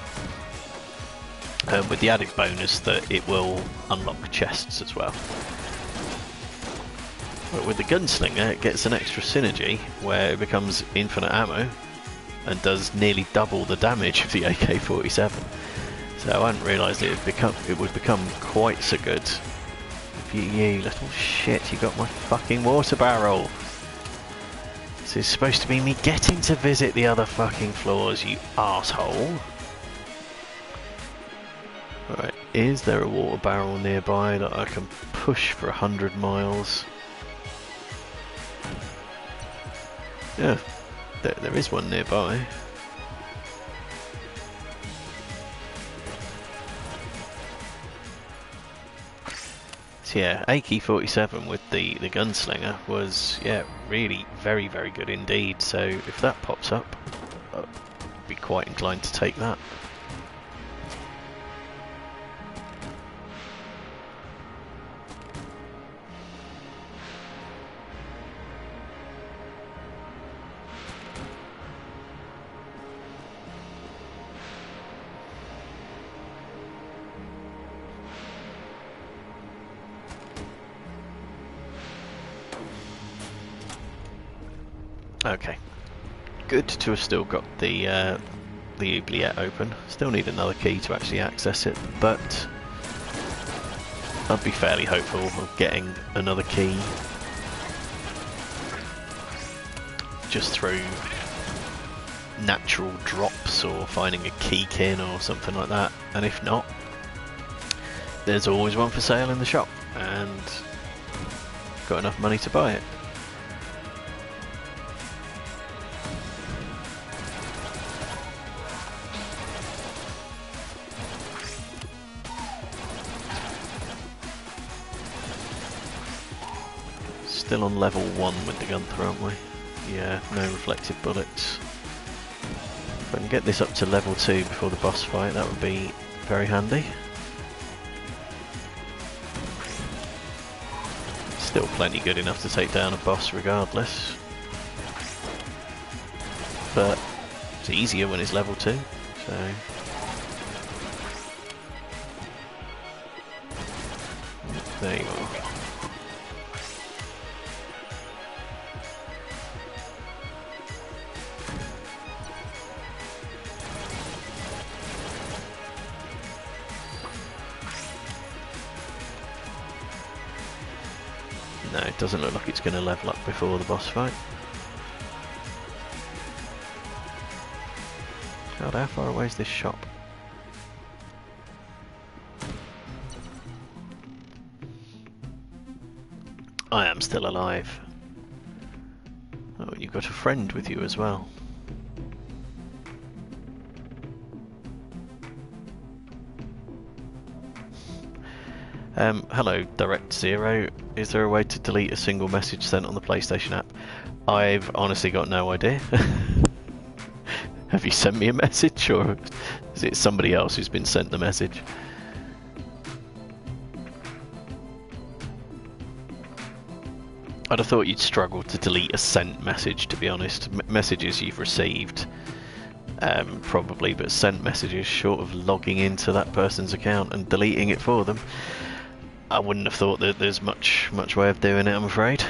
with the added bonus that it will unlock chests as well. But with the gunslinger it gets an extra synergy where it becomes infinite ammo and does nearly double the damage of the AK-47. So I hadn't realised it would become quite so good. You little shit, you got my fucking water barrel. This is supposed to be me getting to visit the other fucking floors, you asshole. Right, is there a water barrel nearby that I can push for 100 miles? Yeah, there is one nearby. So yeah, AK-47 with the gunslinger was, yeah, really very good indeed. So if that pops up, I'd be quite inclined to take that. Okay, good to have still got the oubliette open. Still need another key to actually access it, but I'd be fairly hopeful of getting another key just through natural drops or finding a keykin or something like that. And if not, there's always one for sale in the shop, and got enough money to buy it. Still on level 1 with the Gunther, aren't we? Yeah, no reflective bullets. If I can get this up to level 2 before the boss fight, that would be very handy. Still plenty good enough to take down a boss regardless. But it's easier when it's level 2, so... There you are. No, it doesn't look like it's going to level up before the boss fight. God, how far away is this shop? I am still alive. Oh, and you've got a friend with you as well. Hello, Direct Zero. Is there a way to delete a single message sent on the PlayStation app? I've honestly got no idea. Have you sent me a message, or is it somebody else who's been sent the message? I'd have thought you'd struggle to delete a sent message, to be honest. Messages you've received, probably, but sent messages, short of logging into that person's account and deleting it for them, I wouldn't have thought that there's much way of doing it, I'm afraid.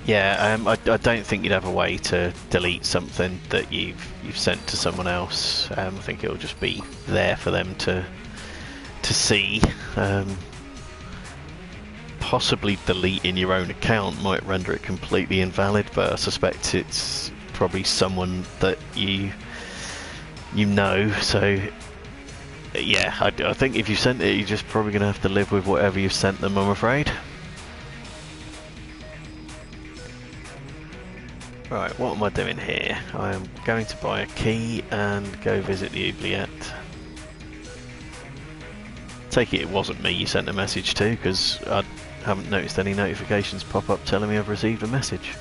Yeah, I don't think you'd have a way to delete something that you've sent to someone else. I think it'll just be there for them to see. Possibly deleting your own account might render it completely invalid, but I suspect it's probably someone that you know. So yeah, I think if you sent it, you're just probably going to have to live with whatever you've sent them, I'm afraid. Right, what am I doing here? I am going to buy a key and go visit the oubliette. Take it wasn't me you sent a message to, because I haven't noticed any notifications pop up telling me I've received a message.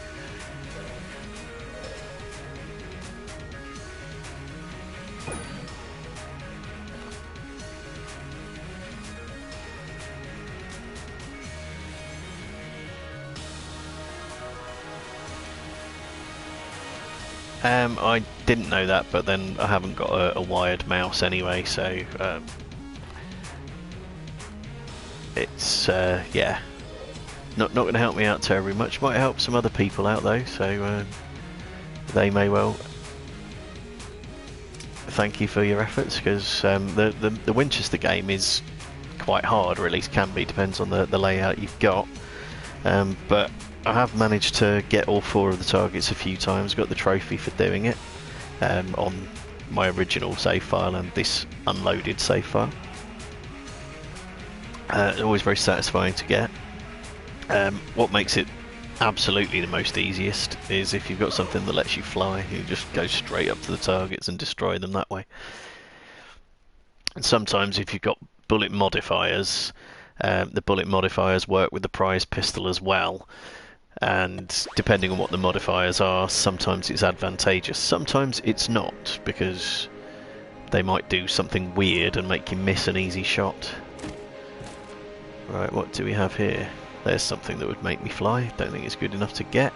I didn't know that, but then I haven't got a wired mouse anyway, so it's yeah, not going to help me out terribly much. Might help some other people out though, so they may well thank you for your efforts, because the Winchester game is quite hard, or at least can be, depends on the layout you've got. But I have managed to get all 4 of the targets a few times, got the trophy for doing it on my original save file and this unloaded save file. Always very satisfying to get. What makes it absolutely the most easiest is if you've got something that lets you fly, you just go straight up to the targets and destroy them that way. And sometimes if you've got bullet modifiers, the bullet modifiers work with the prize pistol as well. And depending on what the modifiers are, sometimes it's advantageous, sometimes it's not, because they might do something weird and make you miss an easy shot. Right, what do we have here? There's something that would make me fly. Don't think it's good enough to get.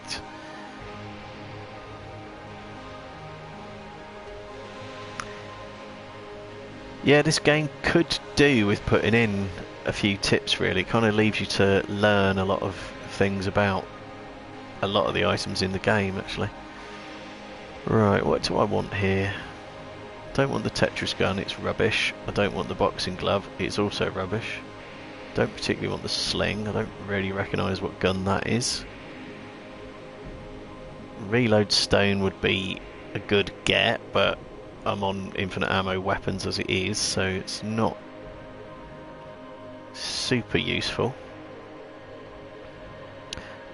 Yeah, this game could do with putting in a few tips, really. It kind of leaves you to learn a lot of things about a lot of the items in the game, actually. Right, what do I want here? Don't want the Tetris gun, it's rubbish. I don't want the boxing glove, it's also rubbish. Don't particularly want the sling, I don't really recognise what gun that is. Reload stone would be a good get, but I'm on infinite ammo weapons as it is, so it's not super useful.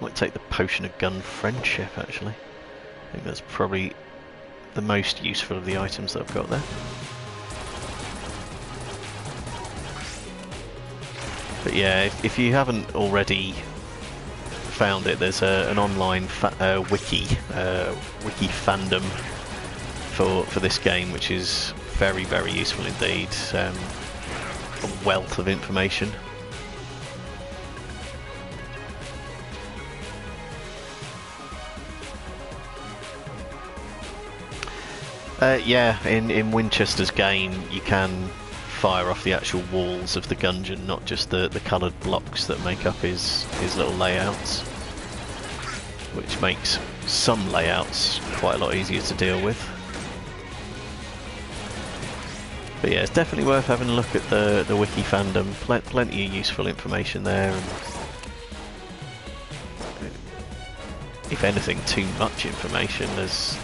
Might take the potion of gun friendship, actually. I think that's probably the most useful of the items that I've got there. But yeah, if you haven't already found it, there's an online wiki fandom for this game, which is very, very useful indeed. A wealth of information. Yeah, in Winchester's game, you can fire off the actual walls of the Gungeon, not just the coloured blocks that make up his little layouts, which makes some layouts quite a lot easier to deal with. But yeah, it's definitely worth having a look at the wiki fandom. Plenty of useful information there, and if anything, too much information. There's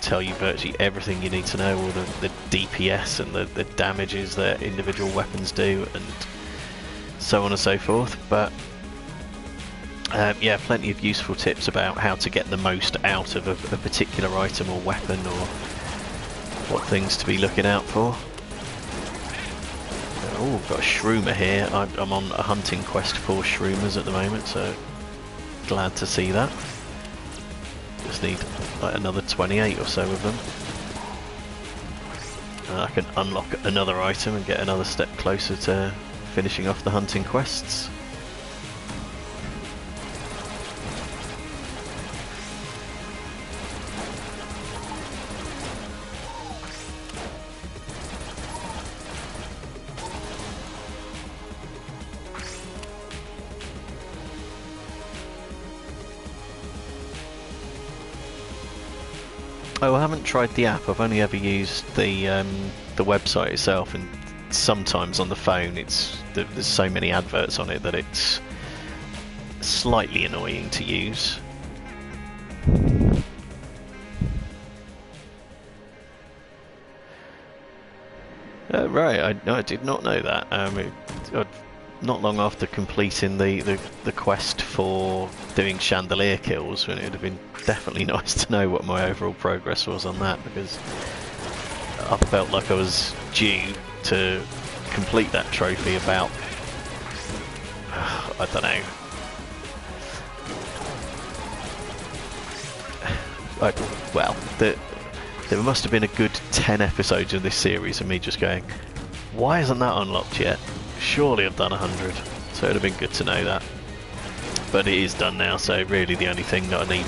tell you virtually everything you need to know, all the DPS and the damages that individual weapons do, and so on and so forth. But yeah, plenty of useful tips about how to get the most out of a particular item or weapon, or what things to be looking out for. Oh, got a shroomer here. I'm on a hunting quest for shroomers at the moment, so glad to see that. Just need like another 28 or so of them. And I can unlock another item and get another step closer to finishing off the hunting quests. Oh, I haven't tried the app. I've only ever used the website itself, and sometimes on the phone there's so many adverts on it that it's slightly annoying to use. Right, I did not know that. Not long after completing the quest for doing chandelier kills, when it would have been definitely nice to know what my overall progress was on that, because I felt like I was due to complete that trophy about, I don't know, well, there must have been a good 10 episodes of this series of me just going, why isn't that unlocked yet? Surely I've done 100, so it would have been good to know that. But it is done now, so really the only thing that I need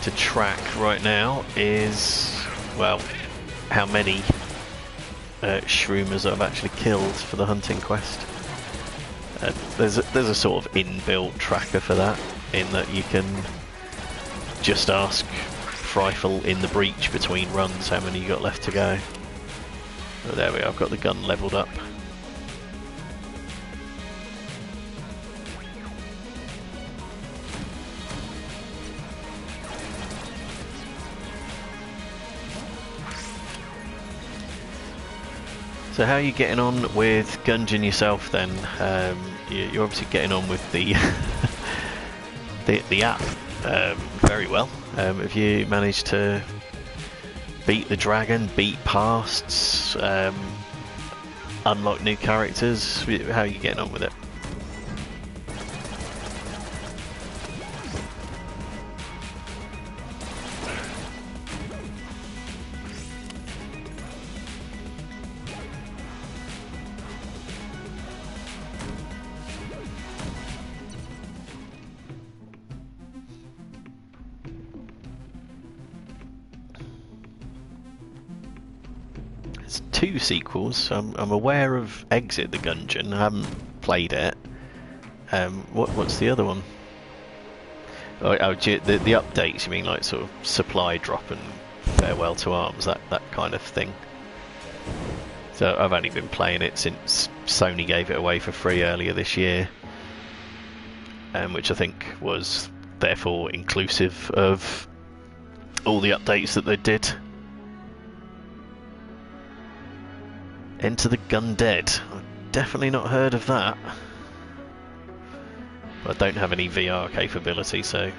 to track right now is, well, how many shroomers I've actually killed for the hunting quest. There's a sort of inbuilt tracker for that, in that you can just ask Frifle in the breach between runs how many you got left to go. Oh, there we are, I've got the gun leveled up. So how are you getting on with Gungeon yourself then? You're obviously getting on with the the app very well. Have you managed to beat the dragon, beat pasts, unlock new characters? How are you getting on with it? two sequels. I'm aware of Exit the Gungeon. I haven't played it. What's the other one? The updates, you mean like sort of Supply Drop and Farewell to Arms, that kind of thing. So I've only been playing it since Sony gave it away for free earlier this year, which I think was therefore inclusive of all the updates that they did. Enter the Gundead. I've definitely not heard of that. I don't have any VR capability, so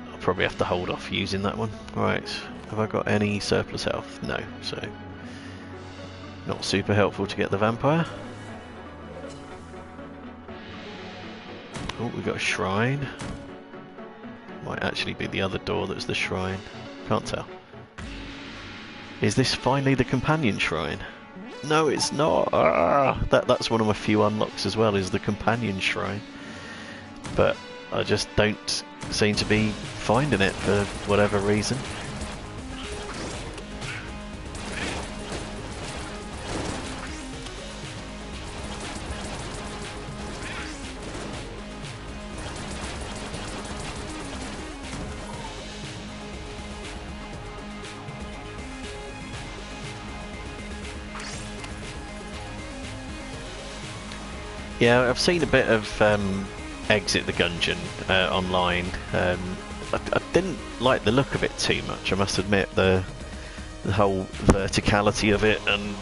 I'll probably have to hold off using that one. Right, have I got any surplus health? No, so not super helpful to get the vampire. Oh, we've got a shrine. Might actually be the other door that's the shrine. Can't tell. Is this finally the companion shrine? No, it's not. That's one of my few unlocks as well, is the companion shrine. But I just don't seem to be finding it for whatever reason. Yeah, I've seen a bit of Exit the Gungeon online. I didn't like the look of it too much, I must admit. The whole verticality of it, and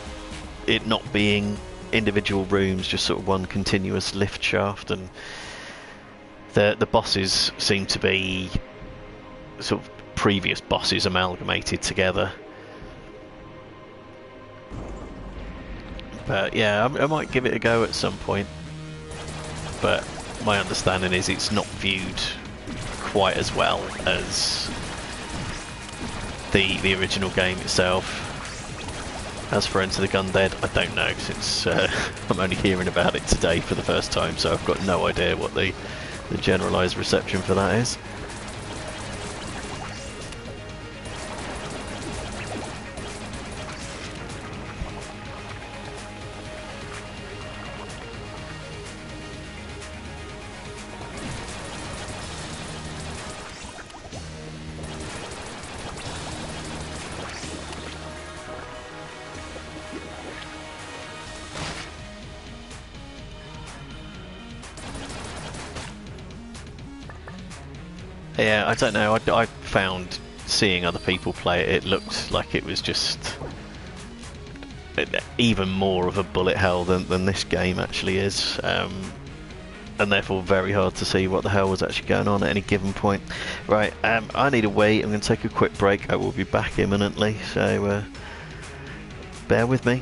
it not being individual rooms, just sort of one continuous lift shaft, and the bosses seem to be sort of previous bosses amalgamated together. But yeah, I might give it a go at some point. But my understanding is it's not viewed quite as well as the original game itself. As for Enter the Gundead, I don't know, since I'm only hearing about it today for the first time, so I've got no idea what the generalised reception for that is. Yeah, I don't know. I found seeing other people play it, it looked like it was just even more of a bullet hell than this game actually is, and therefore very hard to see what the hell was actually going on at any given point. Right, I need to wait. I'm going to take a quick break. I will be back imminently, so bear with me.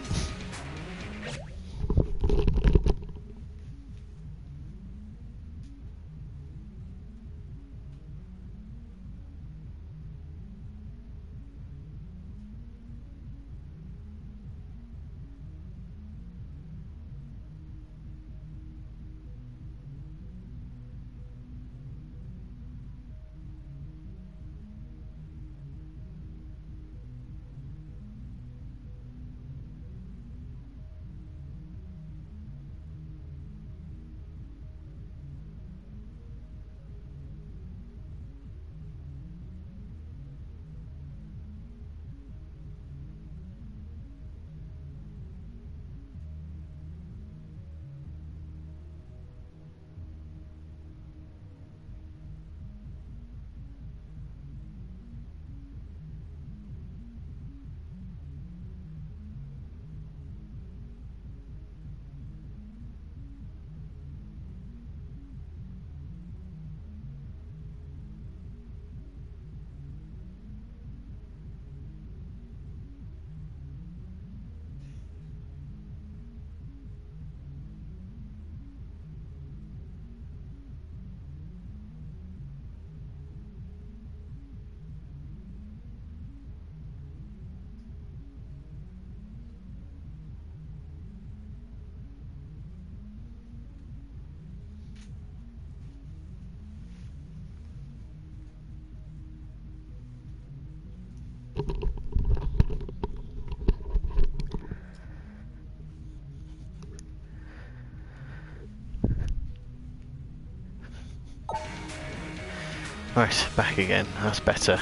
Right, back again. That's better.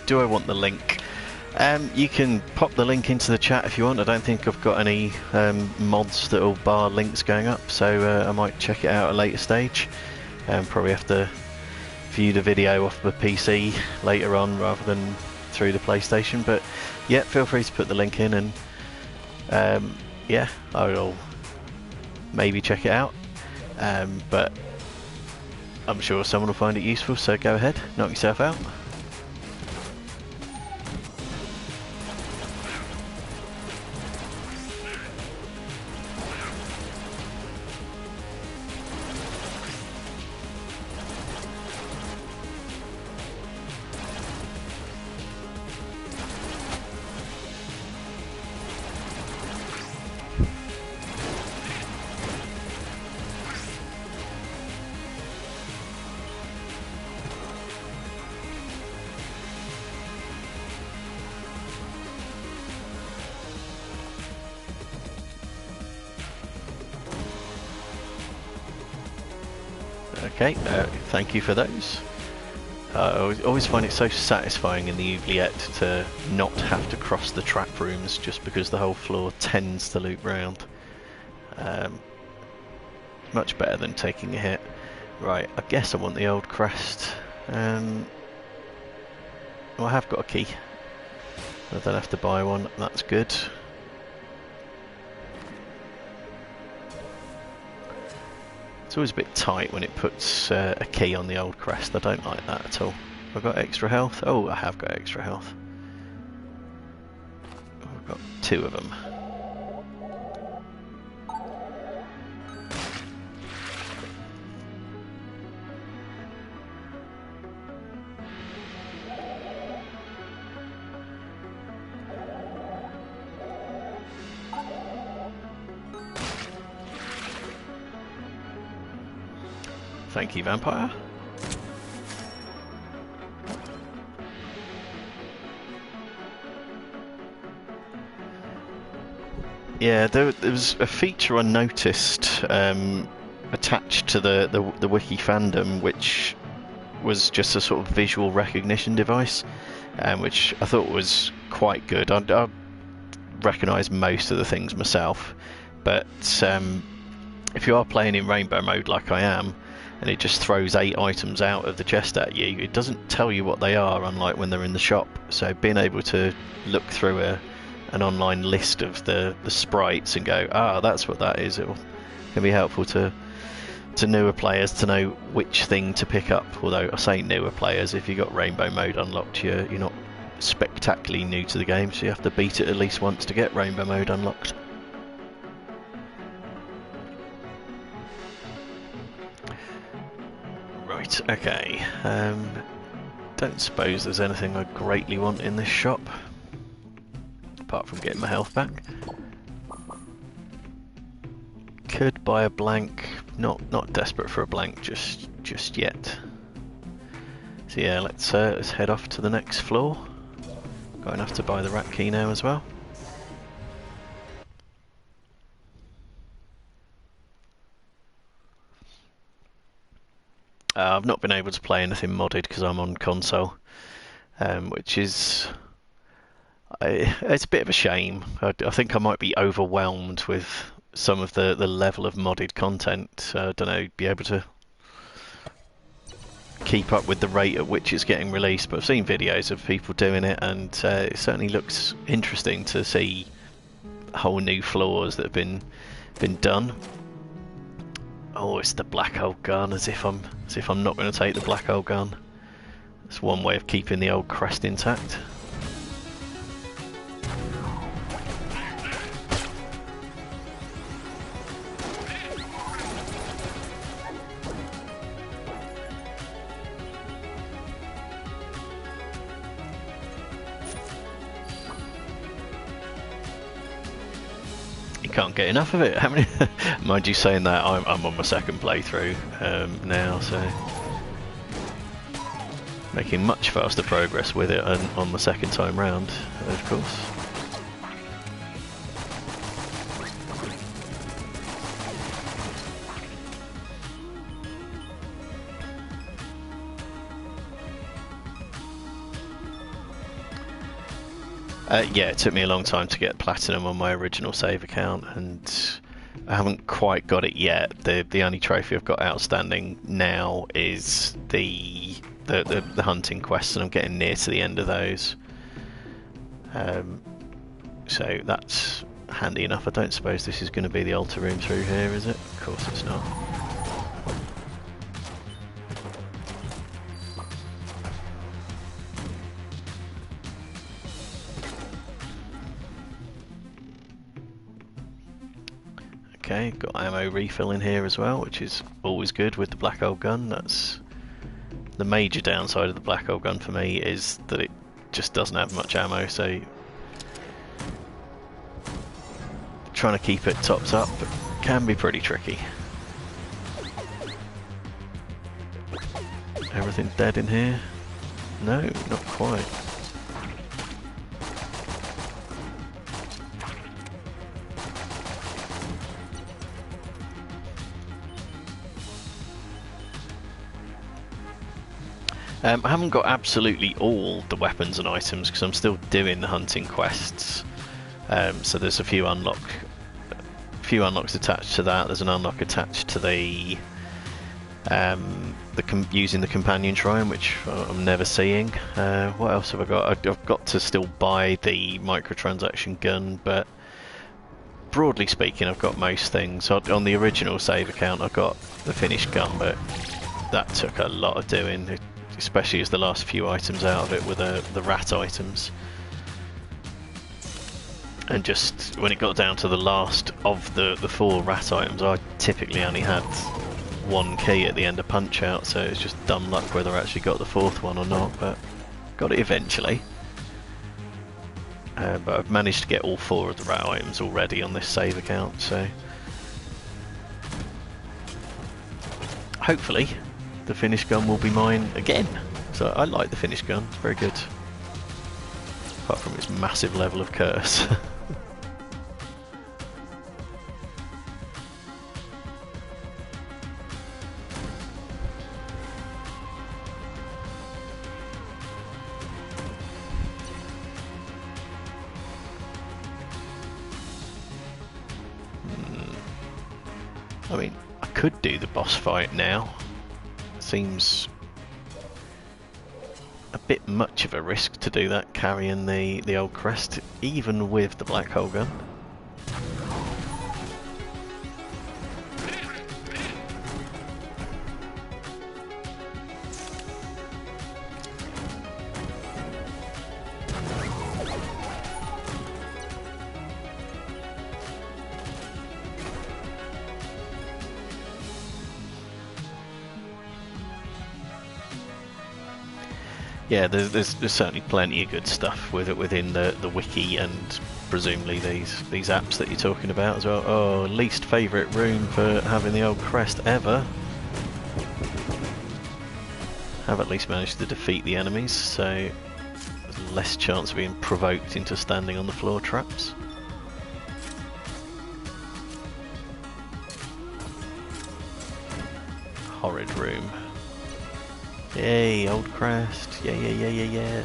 Do I want the link? You can pop the link into the chat if you want. I don't think I've got any mods that will bar links going up, so I might check it out at a later stage. Probably have to view the video off the PC later on rather than through the PlayStation, but yeah, feel free to put the link in, and yeah, I'll maybe check it out, but I'm sure someone will find it useful, so go ahead, knock yourself out. Okay, thank you for those. I always find it so satisfying in the oubliette to not have to cross the trap rooms just because the whole floor tends to loop round. Much better than taking a hit. Right, I guess I want the old crest. Well, I have got a key. I don't have to buy one, that's good. It's always a bit tight when it puts a key on the old crest. I don't like that at all. Have I got extra health? Oh, I have got extra health. I've got 2 of them. Thank you, Vampire. Yeah, there was a feature I noticed attached to the wiki fandom, which was just a sort of visual recognition device, which I thought was quite good. I recognise most of the things myself, but if you are playing in rainbow mode like I am, and it just throws 8 items out of the chest at you, it doesn't tell you what they are, unlike when they're in the shop. So being able to look through an online list of the sprites and go, ah, that's what that is, can be helpful to newer players to know which thing to pick up. Although I say newer players, if you've got rainbow mode unlocked, you're not spectacularly new to the game, so you have to beat it at least once to get rainbow mode unlocked. Right, okay. Don't suppose there's anything I greatly want in this shop, apart from getting my health back. Could buy a blank. Not desperate for a blank just yet. So yeah, let's head off to the next floor. Got enough to buy the rat key now as well. I've not been able to play anything modded because I'm on console, which is it's a bit of a shame. I think I might be overwhelmed with some of the level of modded content. I don't know, be able to keep up with the rate at which it's getting released, but I've seen videos of people doing it, and it certainly looks interesting to see whole new floors that have been done. Oh, it's the black hole gun, as if I'm not going to take the black hole gun. That's one way of keeping the old crest intact. Can't get enough of it. How many? Mind you, saying that, I'm on my second playthrough now, so making much faster progress with it on the second time round, of course. Yeah, it took me a long time to get platinum on my original save account, and I haven't quite got it yet. The only trophy I've got outstanding now is the hunting quests, and I'm getting near to the end of those. So that's handy enough. I don't suppose this is going to be the altar room through here, is it? Of course it's not. Okay, got ammo refill in here as well, which is always good with the black hole gun. That's the major downside of the black hole gun for me, is that it just doesn't have much ammo, so trying to keep it topped up can be pretty tricky. Everything dead in here? No, not quite. I haven't got absolutely all the weapons and items because I'm still doing the hunting quests. So there's a few unlocks attached to that. There's an unlock attached to the using the companion shrine, which I'm never seeing. What else have I got? I've got to still buy the microtransaction gun, but broadly speaking, I've got most things. On the original save account, I got the finished gun, but that took a lot of doing, especially as the last few items out of it were the rat items. And just when it got down to the last of the 4 rat items, I typically only had 1 key at the end of Punch Out, so it's just dumb luck whether I actually got the 4th one or not, but got it eventually. But I've managed to get all 4 of the rat items already on this save account, so hopefully the finished gun will be mine again. So I like the finished gun, it's very good. Apart from its massive level of curse. I mean, I could do the boss fight now. Seems a bit much of a risk to do that carrying the old crest, even with the black hole gun. Yeah, there's certainly plenty of good stuff with it within the wiki, and presumably these apps that you're talking about as well. Oh, least favourite room for having the old crest ever. Have at least managed to defeat the enemies, so there's less chance of being provoked into standing on the floor traps. Horrid room. Yay, old crest. Yeah, yeah, yeah, yeah, yeah.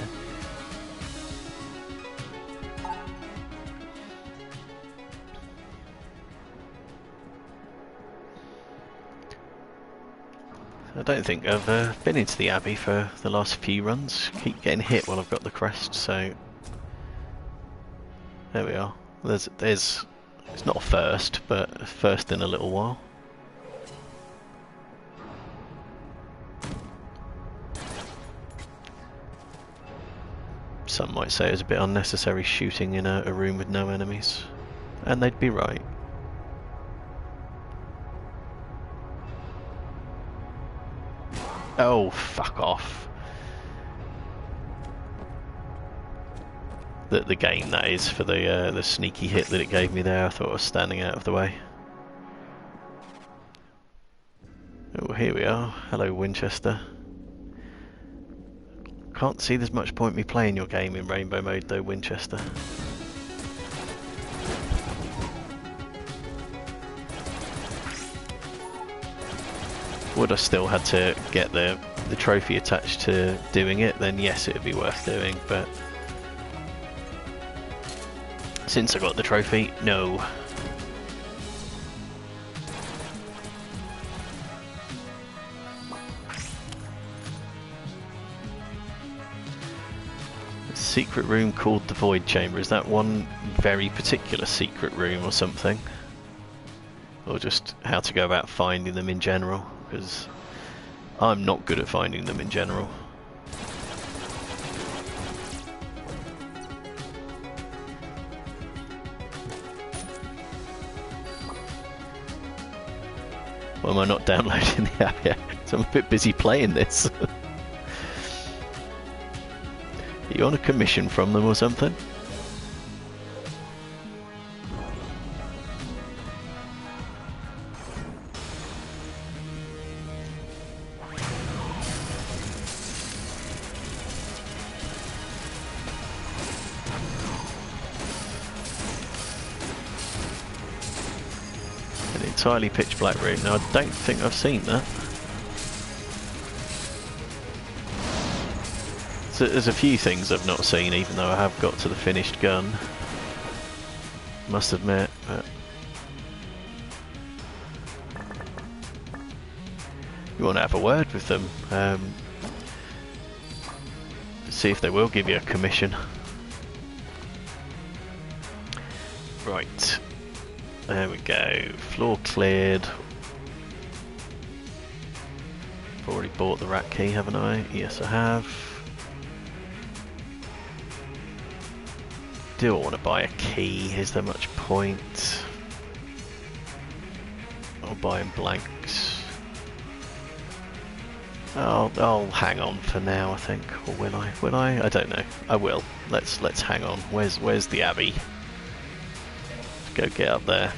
I don't think I've been into the Abbey for the last few runs. Keep getting hit while I've got the crest, so there we are. There's it's not a first, but a first in a little while. Some might say it was a bit unnecessary shooting in a room with no enemies, and they'd be right. Oh, fuck off. The game, that is, for the sneaky hit that it gave me there. I thought I was standing out of the way. Oh, here we are. Hello, Winchester. Can't see there's much point me playing your game in rainbow mode though, Winchester. Would I still had to get the trophy attached to doing it, then yes, it would be worth doing, but Since I got the trophy, no. Secret room called the Void Chamber. Is that one very particular secret room or something? Or just how to go about finding them in general? Because I'm not good at finding them in general. Why am I not downloading the app yet? So I'm a bit busy playing this. Are you on a commission from them or something? An entirely pitch black room. Now I don't think I've seen that. So there's a few things I've not seen, even though I have got to the finished gun. Must admit, but you want to have a word with them. See if they will give you a commission. Right, there we go. Floor cleared. I've already bought the rat key, haven't I? Yes, I have. Do I want to buy a key? Is there much point? I'll buy in blanks. I'll hang on for now, I think. Or will I? Will I? I don't know. I will. Let's hang on. Where's the Abbey? Let's go get up there.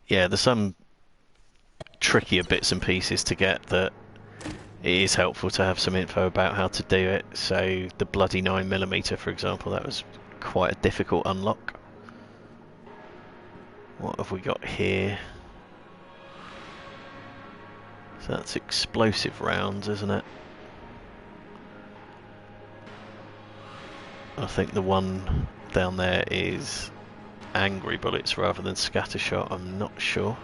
Yeah, there's some trickier bits and pieces to get that it is helpful to have some info about how to do it. So the bloody 9mm, for example, that was quite a difficult unlock. What have we got here? So that's explosive rounds, isn't it? I think the one down there is angry bullets rather than scatter shot. I'm not sure.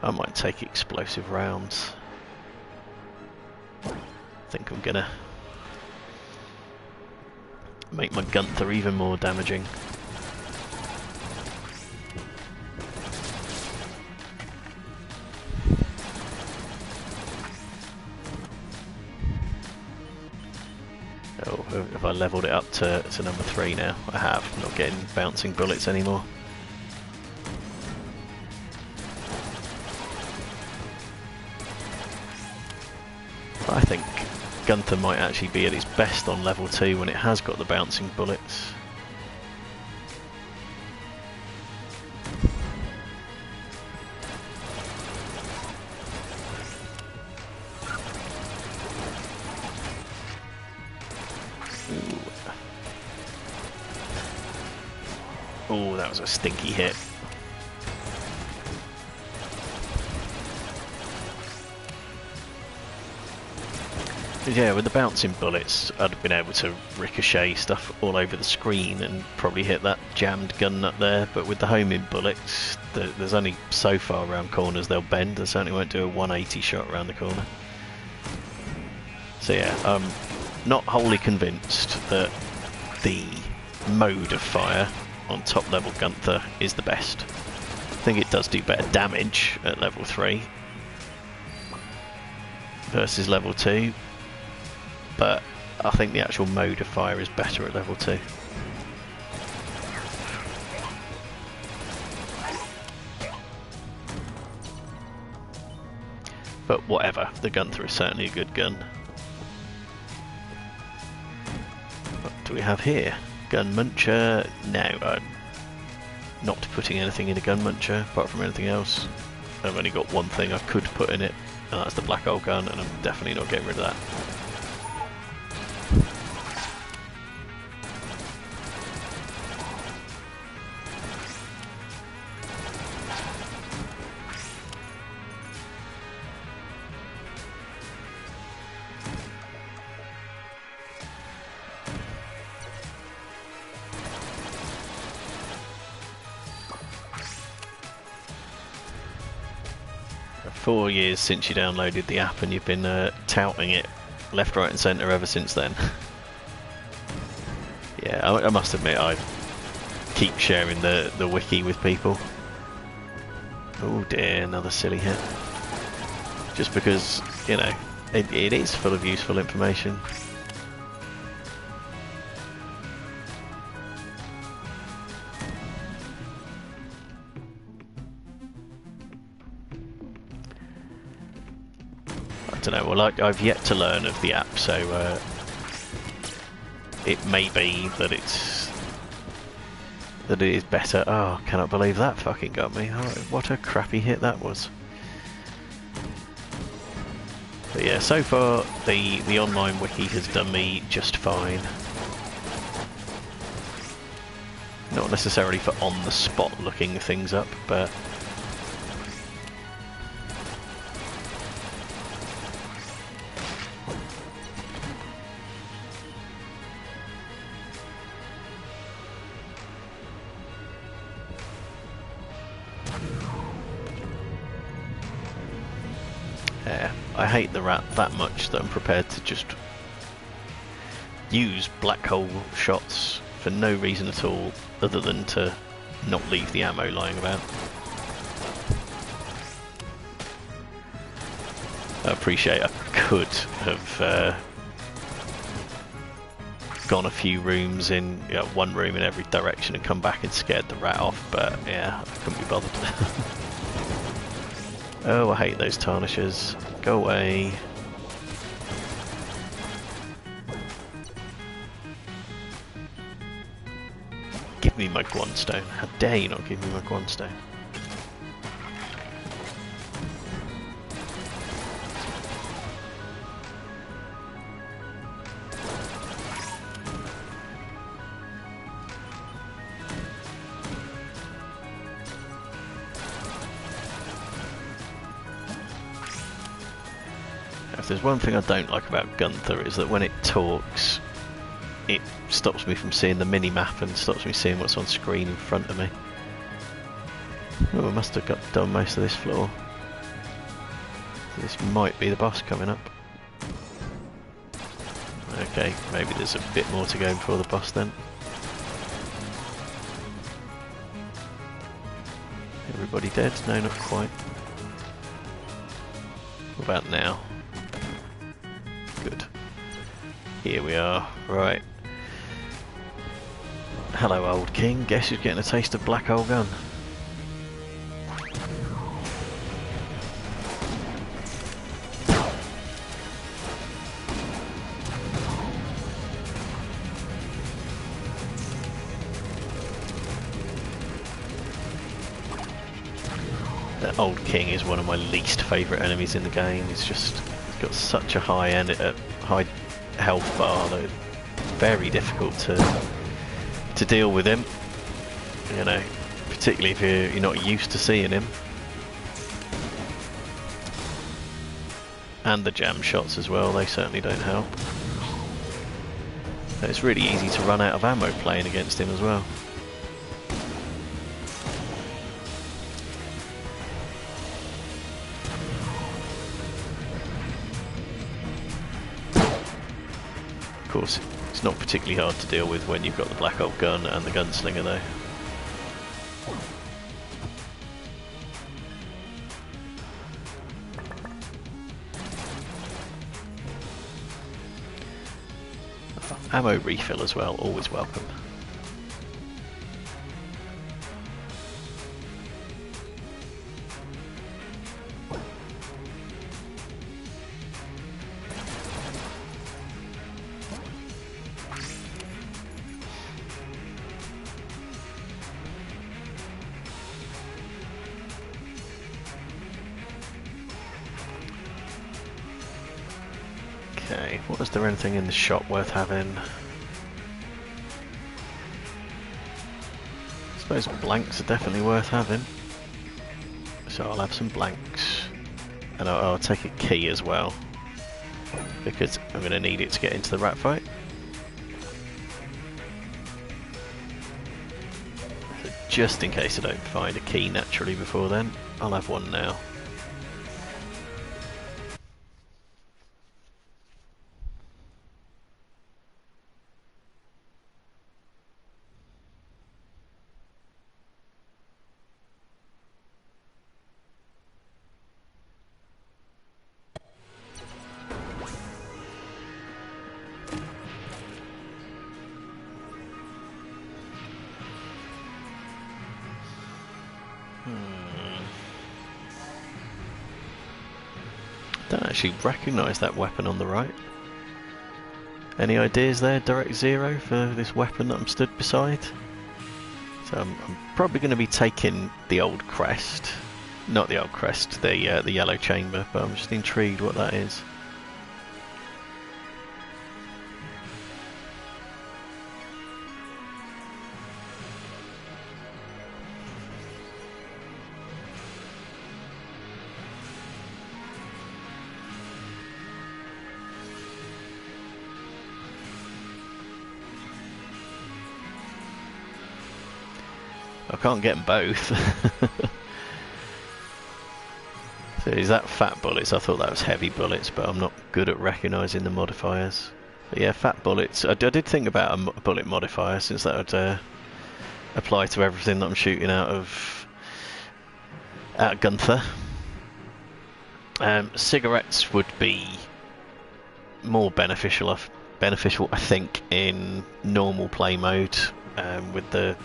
I might take explosive rounds. I think I'm gonna make my Gunther even more damaging. Oh, have I leveled it up to number 3 now? I have. I'm not getting bouncing bullets anymore. I think Gunther might actually be at its best on level 2 when it has got the bouncing bullets. Oh, that was a stinky hit. Yeah, with the bouncing bullets, I'd have been able to ricochet stuff all over the screen and probably hit that jammed gun nut there. But with the homing bullets, there's only so far around corners they'll bend. They certainly won't do a 180 shot around the corner. So yeah, I'm not wholly convinced that the mode of fire on top level Gunther is the best. I think it does do better damage at level 3 versus level 2. But I think the actual mode of fire is better at level 2. But whatever, the Gunther is certainly a good gun. What do we have here? Gun Muncher? No, I'm not putting anything in a Gun Muncher apart from anything else. I've only got one thing I could put in it, and that's the black hole gun, and I'm definitely not getting rid of that. 4 years since you downloaded the app and you've been touting it left, right and centre ever since then. Yeah, I must admit I keep sharing the wiki with people. Oh dear, another silly hit. Just because, you know, it is full of useful information. I don't know, well I've yet to learn of the app, so it may be that it is better. Oh, cannot believe that fucking got me. Oh, what a crappy hit that was. But yeah, so far the online wiki has done me just fine. Not necessarily for on the spot looking things up, but yeah, I hate the rat that much that I'm prepared to just use black hole shots for no reason at all other than to not leave the ammo lying about. I appreciate I could have gone a few rooms in, you know, one room in every direction and come back and scared the rat off, but yeah, I couldn't be bothered. Oh, I hate those tarnishers. Go away. Give me my Gunstone. How dare you not give me my Gunstone? If there's one thing I don't like about Gunther is that when it talks, it stops me from seeing the mini-map and stops me seeing what's on screen in front of me. Oh, I must have done most of this floor. This might be the boss coming up. Okay, maybe there's a bit more to go before the boss then. Everybody dead? No, not quite. What about now? Good. Here we are. Right. Hello, old king. Guess who's getting a taste of black hole gun? The old king is one of my least favourite enemies in the game. He's got such a high health bar that it's very difficult to deal with him. You know, particularly if you're not used to seeing him. And the jam shots as well, they certainly don't help. And it's really easy to run out of ammo playing against him as well. Of course, it's not particularly hard to deal with when you've got the black hole gun and the gunslinger though. Ammo refill as well, always welcome. Okay, was there anything in the shop worth having? I suppose blanks are definitely worth having. So I'll have some blanks. And I'll take a key as well, because I'm going to need it to get into the rat fight. So just in case I don't find a key naturally before then, I'll have one now. Don't actually recognise that weapon on the right. Any ideas there, Direct Zero, for this weapon that I'm stood beside? So I'm probably going to be taking the old crest. Not the old crest, the yellow chamber, but I'm just intrigued what that is. I can't get them both. So is that fat bullets? I thought that was heavy bullets, but I'm not good at recognising the modifiers. But yeah, fat bullets. I did think about a bullet modifier, since that would apply to everything that I'm shooting out of Gunther. Cigarettes would be more beneficial, I think, in normal play mode, with the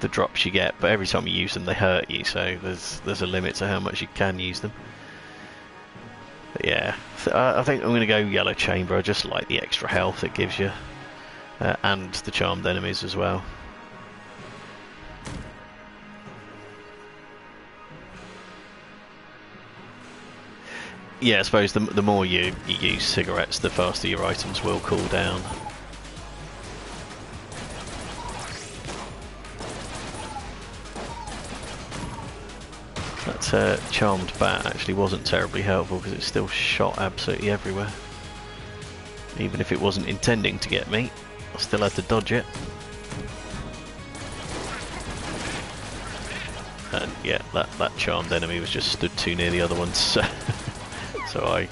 drops you get, but every time you use them they hurt you, so there's a limit to how much you can use them. But yeah, I think I'm going to go yellow chamber. I just like the extra health it gives you, and the charmed enemies as well. Yeah, I suppose the more you use cigarettes, the faster your items will cool down. That charmed bat actually wasn't terribly helpful, because it still shot absolutely everywhere. Even if it wasn't intending to get me, I still had to dodge it. And yeah, that charmed enemy was just stood too near the other ones, so, so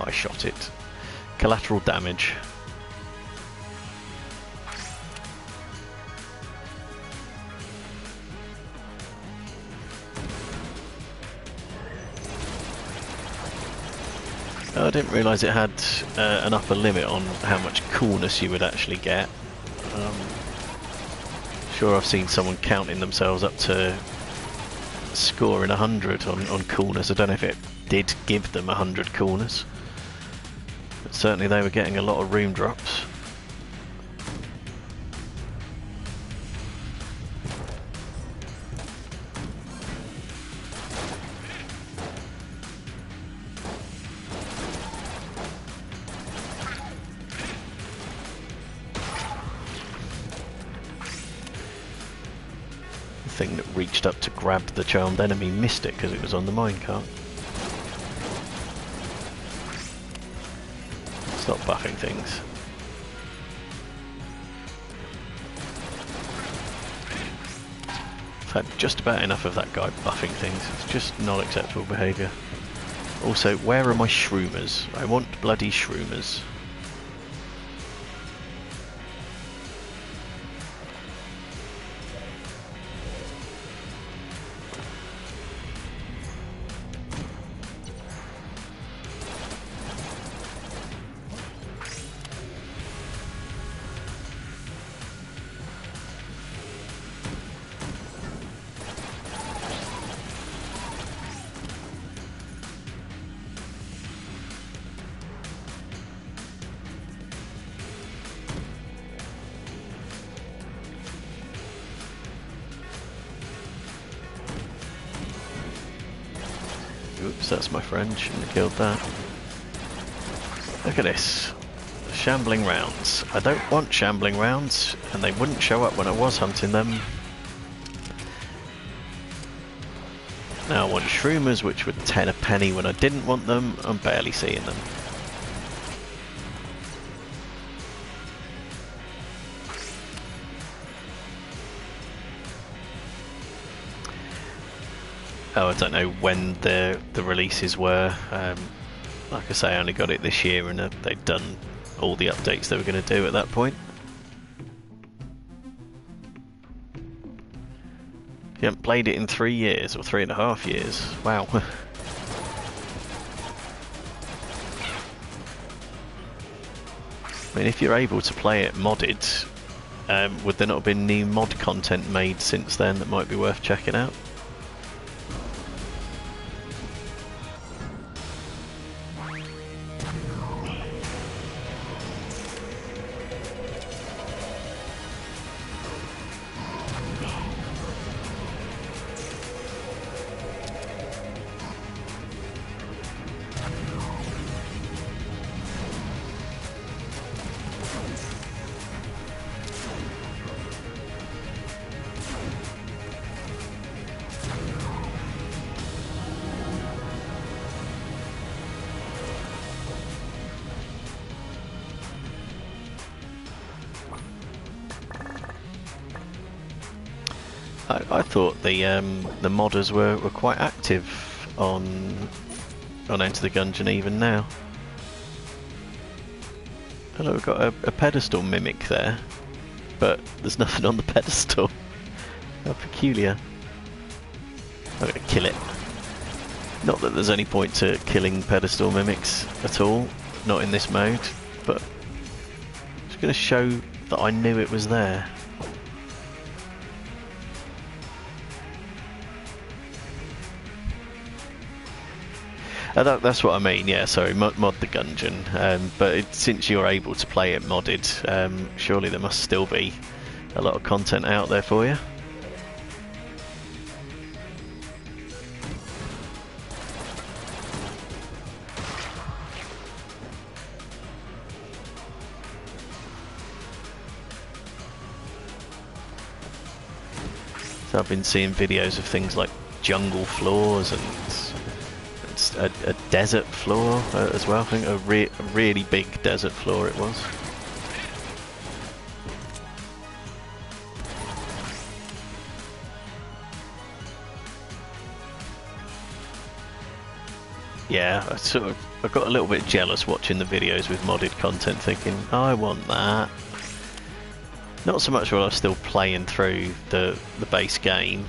I shot it. Collateral damage. I didn't realise it had an upper limit on how much coolness you would actually get. Sure, I've seen someone counting themselves up to scoring 100 on coolness. I don't know if it did give them 100 coolness, but certainly they were getting a lot of room drops. Thing that reached up to grab the charmed enemy missed it because it was on the minecart. Stop buffing things. I've had just about enough of that guy buffing things. It's just not acceptable behaviour. Also, where are my shroomers? I want bloody shroomers. Oops, that's my friend. Shouldn't have killed that. Look at this. Shambling rounds. I don't want shambling rounds, and they wouldn't show up when I was hunting them. Now I want shroomers, which were 10 a penny when I didn't want them. I'm barely seeing them. Oh, I don't know when the releases were. Like I say, I only got it this year, and they'd done all the updates they were going to do at that point. You haven't played it in 3 years, or 3.5 years. Wow. I mean, if you're able to play it modded, would there not have been new mod content made since then that might be worth checking out? I thought the modders were quite active on Enter the Gungeon even now. Hello, we've got a pedestal mimic there, but there's nothing on the pedestal. How peculiar. I'm gonna kill it. Not that there's any point to killing pedestal mimics at all, not in this mode, but I'm just gonna show that I knew it was there. That's what I mean, yeah, sorry, mod the Gungeon, but since you're able to play it modded, surely there must still be a lot of content out there for you. So I've been seeing videos of things like jungle floors and a desert floor as well. I think a really big desert floor it was. Yeah, I got a little bit jealous watching the videos with modded content, thinking, I want that. Not so much while I was still playing through the base game,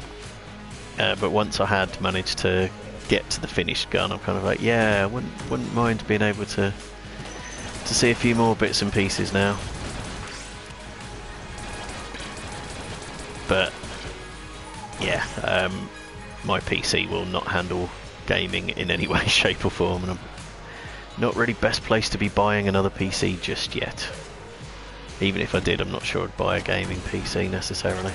but once I had managed to get to the finished gun, I'm kind of like, yeah, I wouldn't mind being able to see a few more bits and pieces now. But yeah, my PC will not handle gaming in any way, shape or form, and I'm not really best placed to be buying another PC just yet. Even if I did, I'm not sure I'd buy a gaming PC necessarily.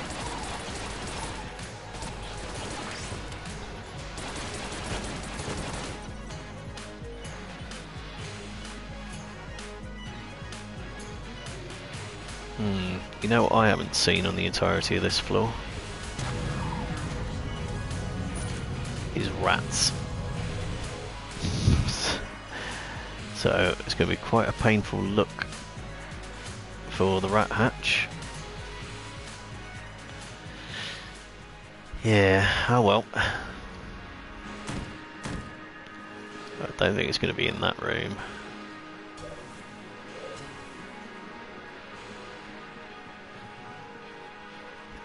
You know what I haven't seen on the entirety of this floor? Is rats. So it's going to be quite a painful look for the rat hatch. Yeah, oh well. I don't think it's going to be in that room.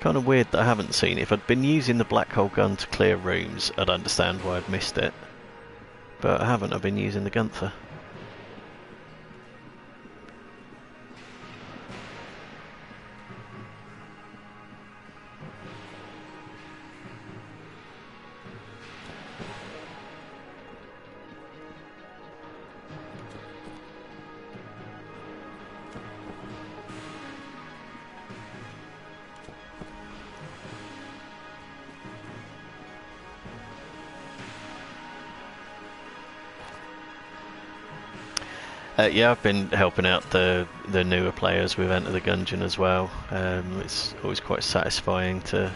Kind of weird that I haven't seen it. If I'd been using the black hole gun to clear rooms, I'd understand why I'd missed it. But I haven't, I've been using the Gunther. Yeah, I've been helping out the newer players with Enter the Gungeon as well. It's always quite satisfying to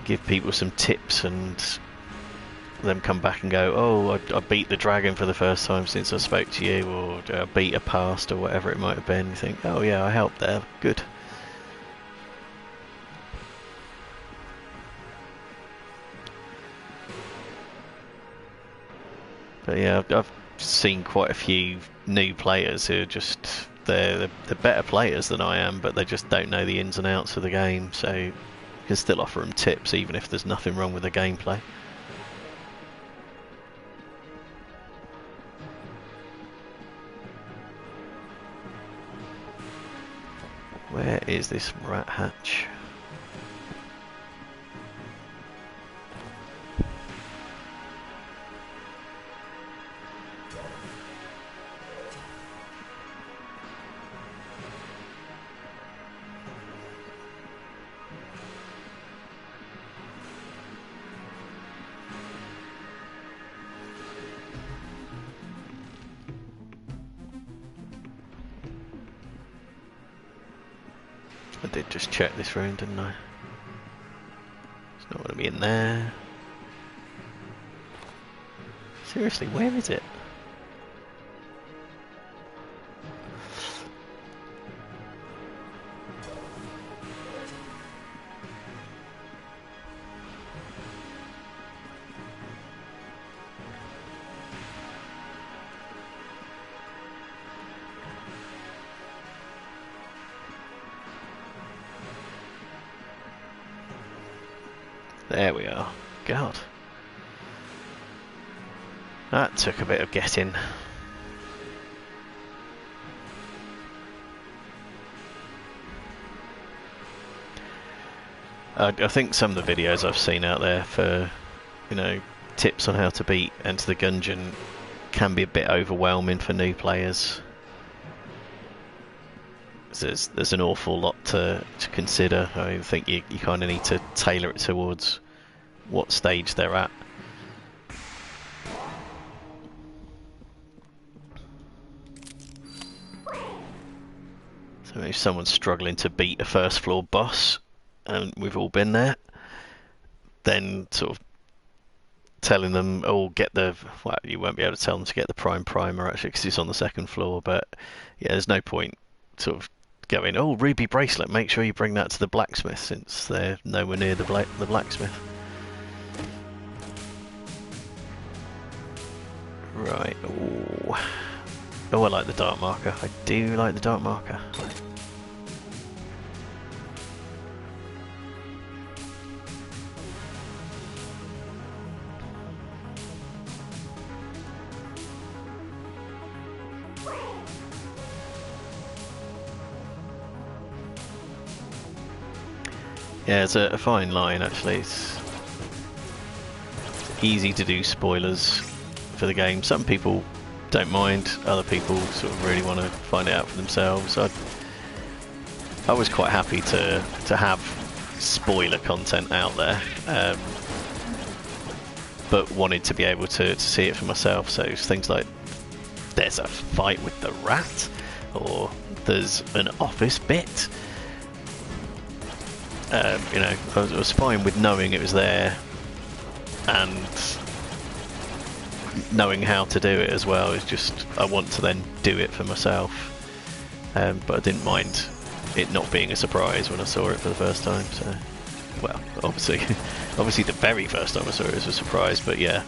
give people some tips and them come back and go, oh, I beat the dragon for the first time since I spoke to you, or I beat a past, or whatever it might have been. You think, oh yeah, I helped there, good. But yeah, I've seen quite a few new players who are just they're better players than I am, but they just don't know the ins and outs of the game, so you can still offer them tips even if there's nothing wrong with the gameplay. Where is this rat hatch? I did just check this room, didn't I? It's not going to be in there. Seriously, where is it? There we are. God. That took a bit of getting. I think some of the videos I've seen out there for, you know, tips on how to beat Enter the Gungeon can be a bit overwhelming for new players. There's an awful lot to consider. I think you kind of need to tailor it towards what stage they're at. So if someone's struggling to beat a first floor boss, and we've all been there, then sort of telling them, oh, get the, well, you won't be able to tell them to get the prime primer actually because it's on the second floor, but yeah, there's no point sort of going, oh, ruby bracelet, make sure you bring that to the blacksmith, since they're nowhere near the blacksmith. Right, oh, I like the dark marker. I do like the dark marker. Yeah, it's a fine line actually. It's easy to do spoilers for the game. Some people don't mind, other people sort of really want to find it out for themselves. I was quite happy to have spoiler content out there, but wanted to be able to see it for myself. So things like there's a fight with the rat, or there's an office bit. You know, I was fine with knowing it was there and knowing how to do it as well. It's just I want to then do it for myself, but I didn't mind it not being a surprise when I saw it for the first time. So, well, obviously the very first time I saw it was a surprise, but yeah,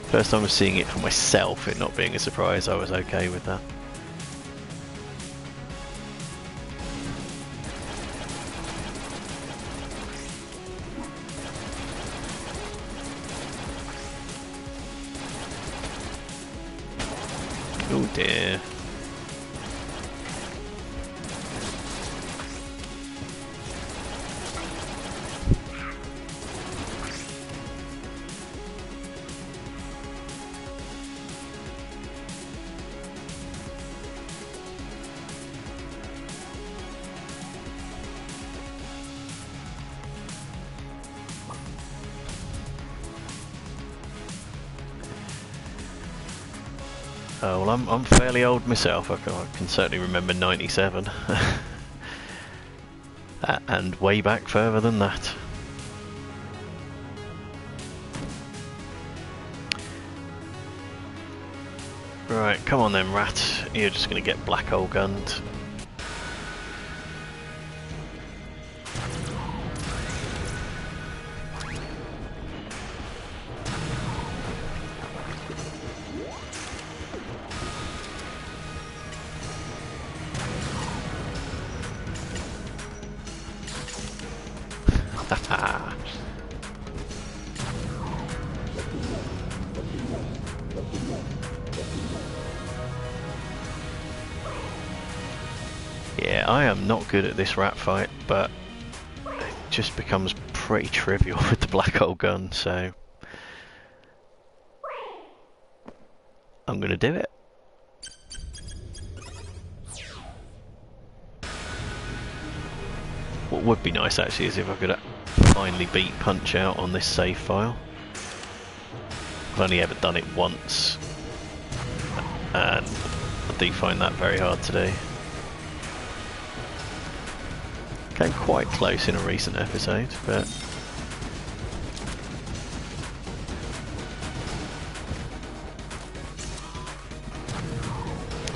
first time I was seeing it for myself, it not being a surprise, I was okay with that. Oh dear. Oh, well, I'm fairly old myself. I can certainly remember 97. And way back further than that. Right, come on then, rat. You're just going to get black hole gunned. Yeah, I am not good at this rat fight, but it just becomes pretty trivial with the black hole gun, so I'm gonna do it. What would be nice actually is if I could finally beat Punch Out on this save file. I've only ever done it once, and I do find that very hard to do. Came quite close in a recent episode, but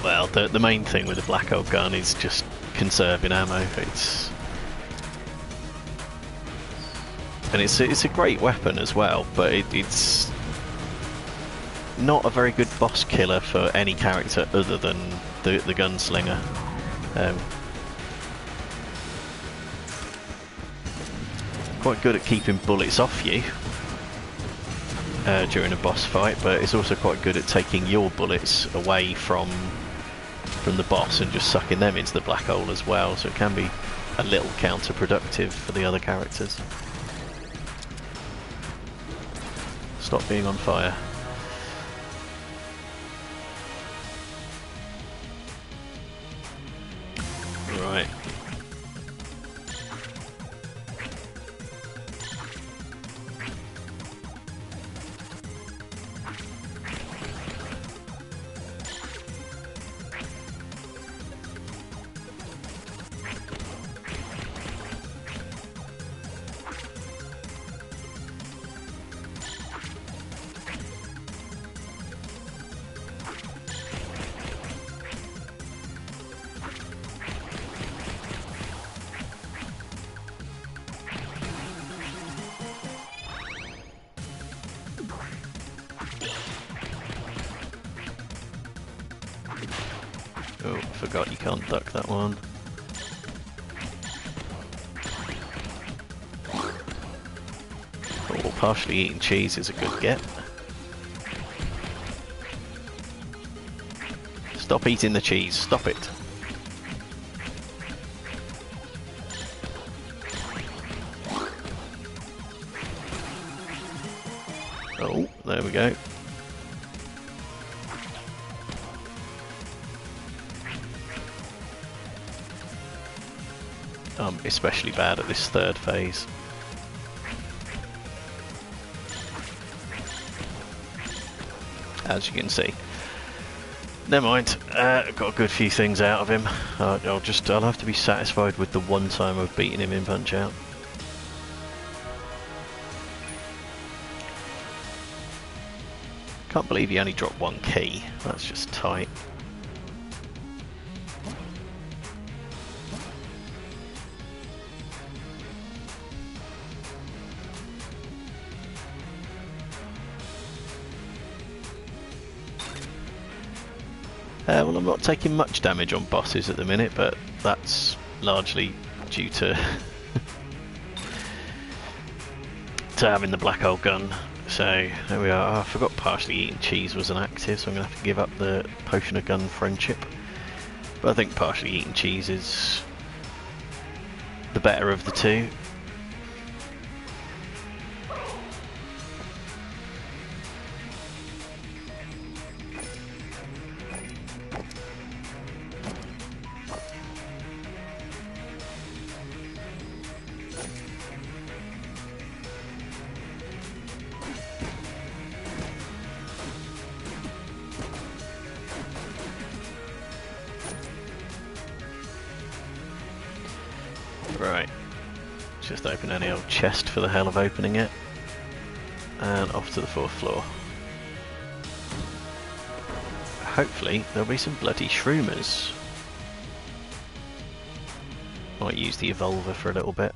well, the main thing with the black hole gun is just conserving ammo. It's a great weapon as well, but it's not a very good boss killer for any character other than the gunslinger. quite good at keeping bullets off you during a boss fight, but it's also quite good at taking your bullets away from the boss and just sucking them into the black hole as well, so it can be a little counterproductive for the other characters. Stop being on fire. Right. Oh, forgot you can't duck that one. Oh, partially eating cheese is a good get. Stop eating the cheese, stop it. Oh, there we go. Especially bad at this third phase. As you can see. Never mind, got a good few things out of him. I'll have to be satisfied with the one time I've beaten him in Punch-Out. Can't believe he only dropped one key, that's just tight. Well, I'm not taking much damage on bosses at the minute, but that's largely due to to having the black hole gun. So there we are. Oh, I forgot partially eating cheese was an active, so I'm going to have to give up the potion of gun friendship. But I think partially eating cheese is the better of the two. Right, just open any old chest for the hell of opening it, and off to the 4th floor. Hopefully there'll be some bloody shroomers. Might use the evolver for a little bit.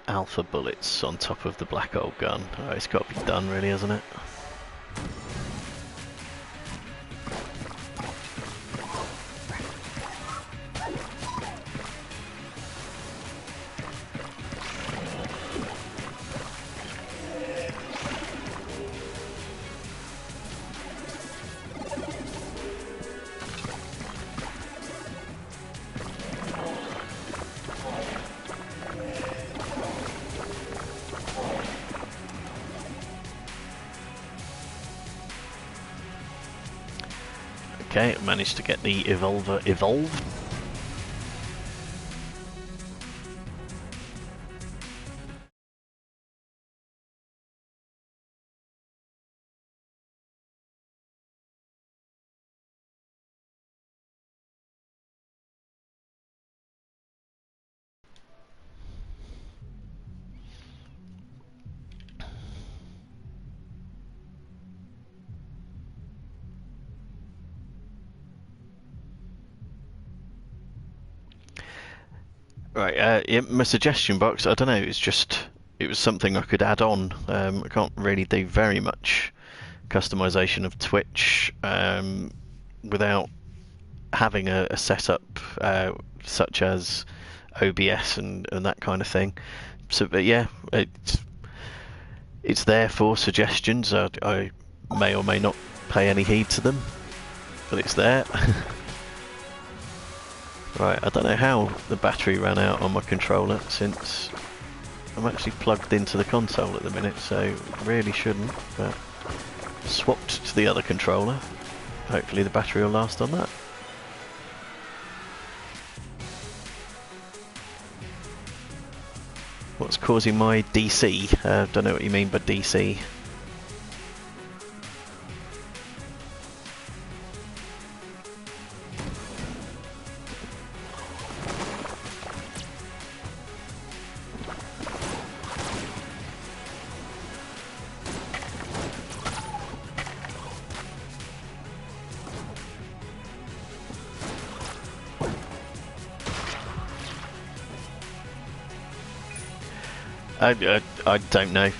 Alpha bullets on top of the black hole gun. Oh, it's got to be done really, hasn't it? Okay, managed to get the evolver evolved. Right, yeah, my suggestion box, I don't know, it was something I could add on. I can't really do very much customization of Twitch without having a setup such as OBS and that kind of thing. So, but yeah, it's there for suggestions. I may or may not pay any heed to them, but it's there. Right, I don't know how the battery ran out on my controller, since I'm actually plugged into the console at the minute, so really shouldn't, but swapped to the other controller. Hopefully the battery will last on that. What's causing my DC? Don't know what you mean by DC. I don't know.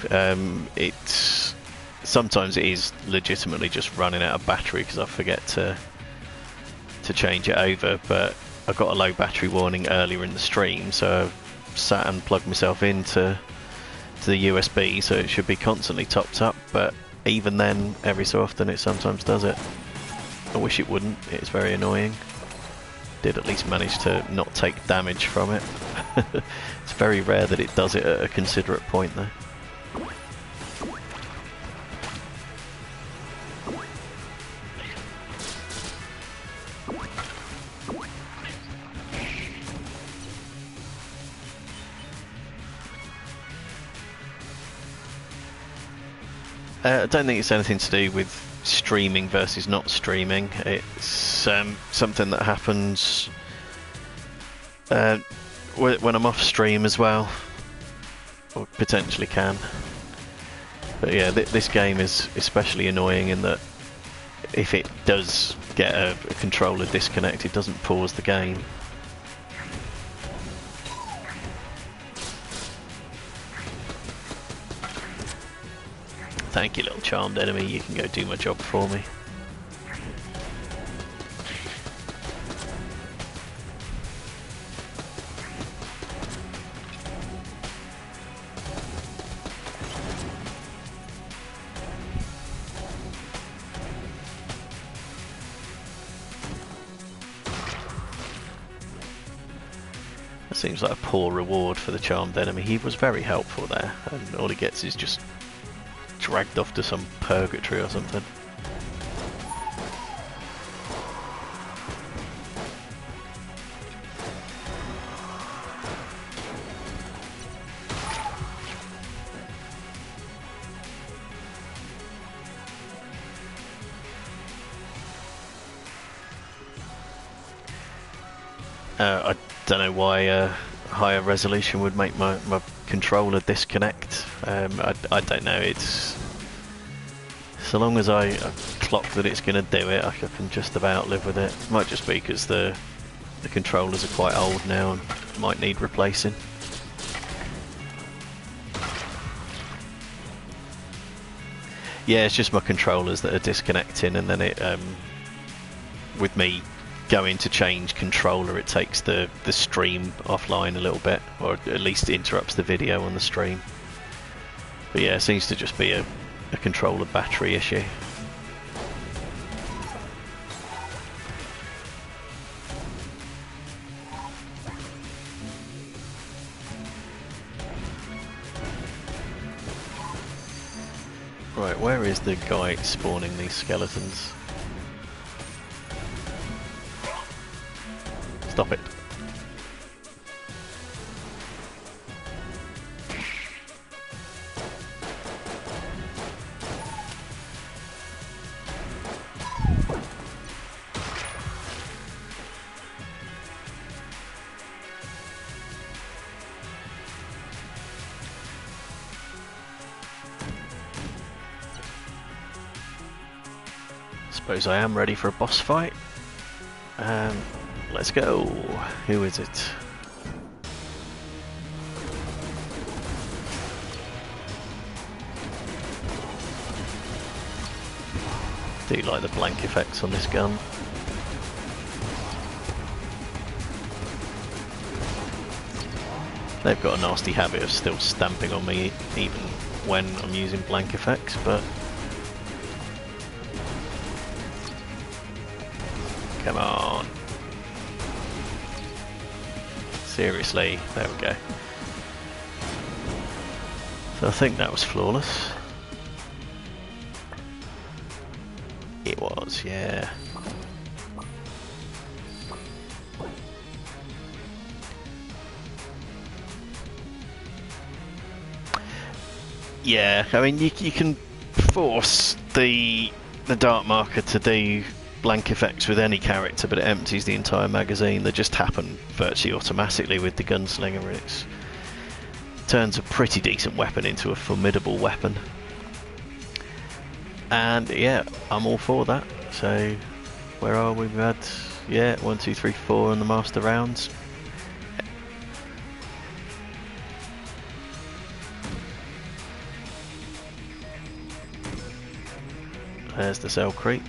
It's sometimes it is legitimately just running out of battery because I forget to change it over. But I got a low battery warning earlier in the stream, so I sat and plugged myself into the USB, so it should be constantly topped up. But even then, every so often, it sometimes does it. I wish it wouldn't. It's very annoying. Did at least manage to not take damage from it. It's very rare that it does it at a considerate point though. I don't think it's anything to do with streaming versus not streaming. It's something that happens when I'm off stream as well, or potentially can. But yeah, this game is especially annoying in that if it does get a controller disconnect, it doesn't pause the game. Thank you, little charmed enemy, you can go do my job for me. Seems like a poor reward for the charmed enemy. He was very helpful there, and all he gets is just dragged off to some purgatory or something. I don't know why higher resolution would make my controller disconnect. I don't know. It's so long as I clock that it's going to do it, I can just about live with it. Might just be because the controllers are quite old now and might need replacing. Yeah, it's just my controllers that are disconnecting, and then it with me going to change controller, it takes the stream offline a little bit, or at least interrupts the video on the stream. But yeah, it seems to just be a controller battery issue. Right, where is the guy spawning these skeletons? Stop it. Suppose I am ready for a boss fight. Let's go. Who is it? Do like the blank effects on this gun. They've got a nasty habit of still stamping on me even when I'm using blank effects, but... Come on. Seriously, there we go. So I think that was flawless. It was, yeah. Yeah, I mean, you can force the dart marker to do blank effects with any character, but it empties the entire magazine. They just happen virtually automatically with the gunslinger. It turns a pretty decent weapon into a formidable weapon. And yeah, I'm all for that. So, where are we? We've had, yeah, 1, 2, 3, 4 on the master rounds. There's the cell creep.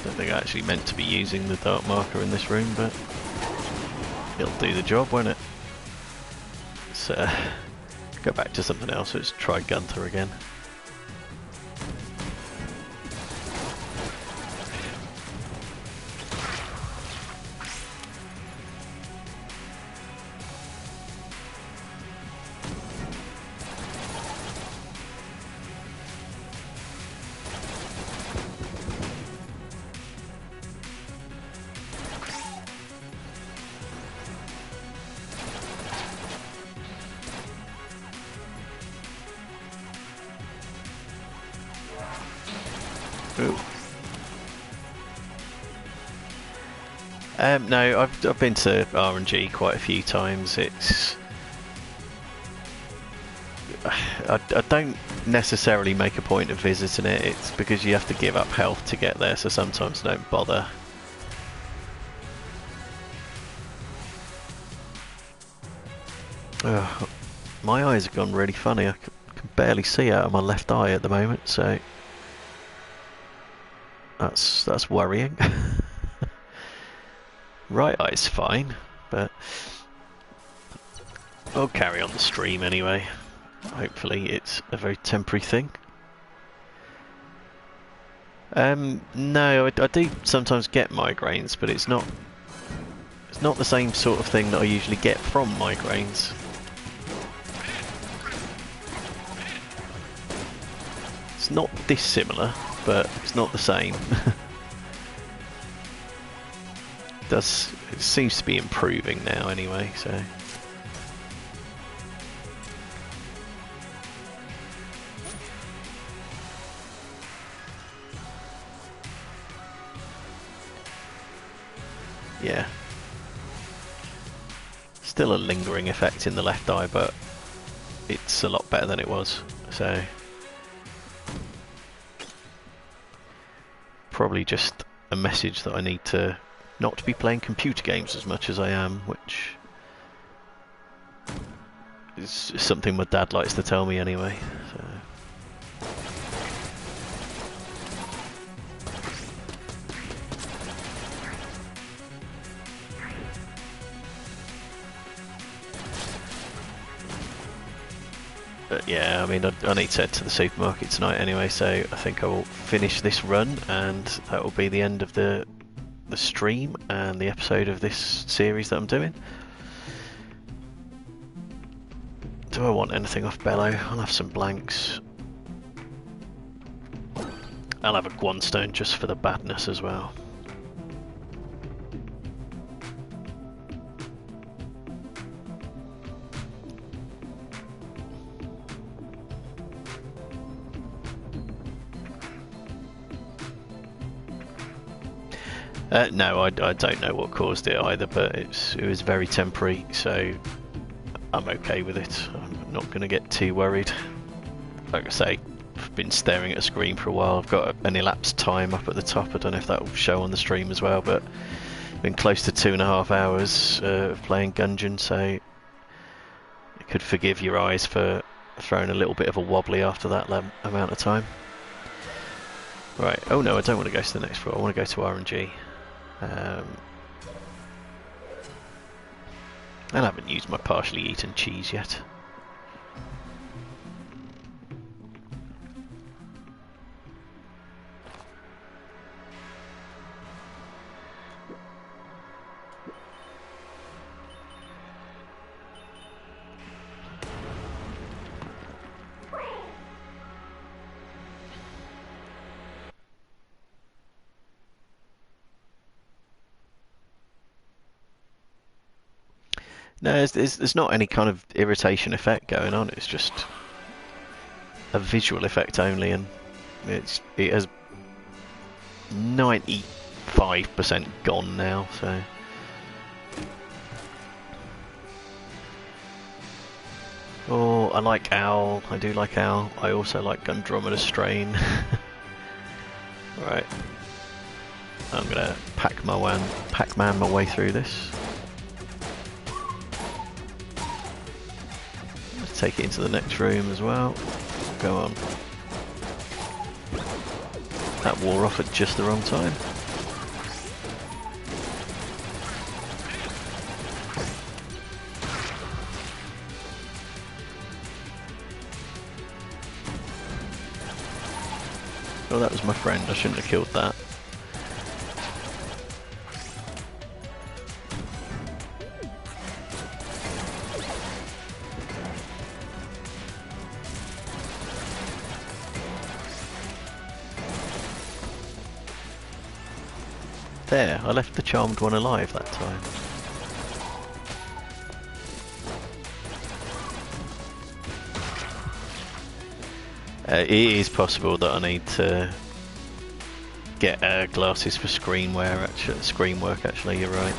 Don't think I actually meant to be using the dart marker in this room, but it'll do the job, won't it? So, go back to something else. Let's try Gunther again. Ooh. No, I've been to RNG quite a few times. It's I don't necessarily make a point of visiting it. It's because you have to give up health to get there, so sometimes I don't bother. Ugh, my eyes have gone really funny. I can barely see out of my left eye at the moment, so that's worrying. Right eye's fine, but I'll carry on the stream anyway. Hopefully it's a very temporary thing. No, I do sometimes get migraines, but it's not the same sort of thing that I usually get from migraines. It's not dissimilar, but it's not the same. It seems to be improving now anyway, so. Yeah. Still a lingering effect in the left eye, but it's a lot better than it was, so. Probably just a message that I need to not be playing computer games as much as I am, which is something my dad likes to tell me anyway. So. But yeah, I mean, I need to head to the supermarket tonight anyway, so I think I will finish this run, and that will be the end of the stream and the episode of this series that I'm doing. Do I want anything off Bellow? I'll have some blanks. I'll have a Guanstone just for the badness as well. No, I don't know what caused it either, but it was very temporary, so I'm okay with it. I'm not going to get too worried. Like I say, I've been staring at a screen for a while. I've got an elapsed time up at the top. I don't know if that will show on the stream as well, but been close to 2.5 hours of playing Gungeon, so you could forgive your eyes for throwing a little bit of a wobbly after that amount of time. Right, oh no, I don't want to go to the next floor, I want to go to RNG. And I haven't used my partially eaten cheese yet. No, there's not any kind of irritation effect going on. It's just a visual effect only, and it has 95% gone now. So, oh, I like Owl. I do like Owl. I also like Andromeda Strain. Right, I'm gonna Pac-Man my way through this. Take it into the next room as well. Go on. That wore off at just the wrong time. Oh, that was my friend. I shouldn't have killed that. There, I left the charmed one alive that time. It is possible that I need to get glasses for screen work. Actually, you're right.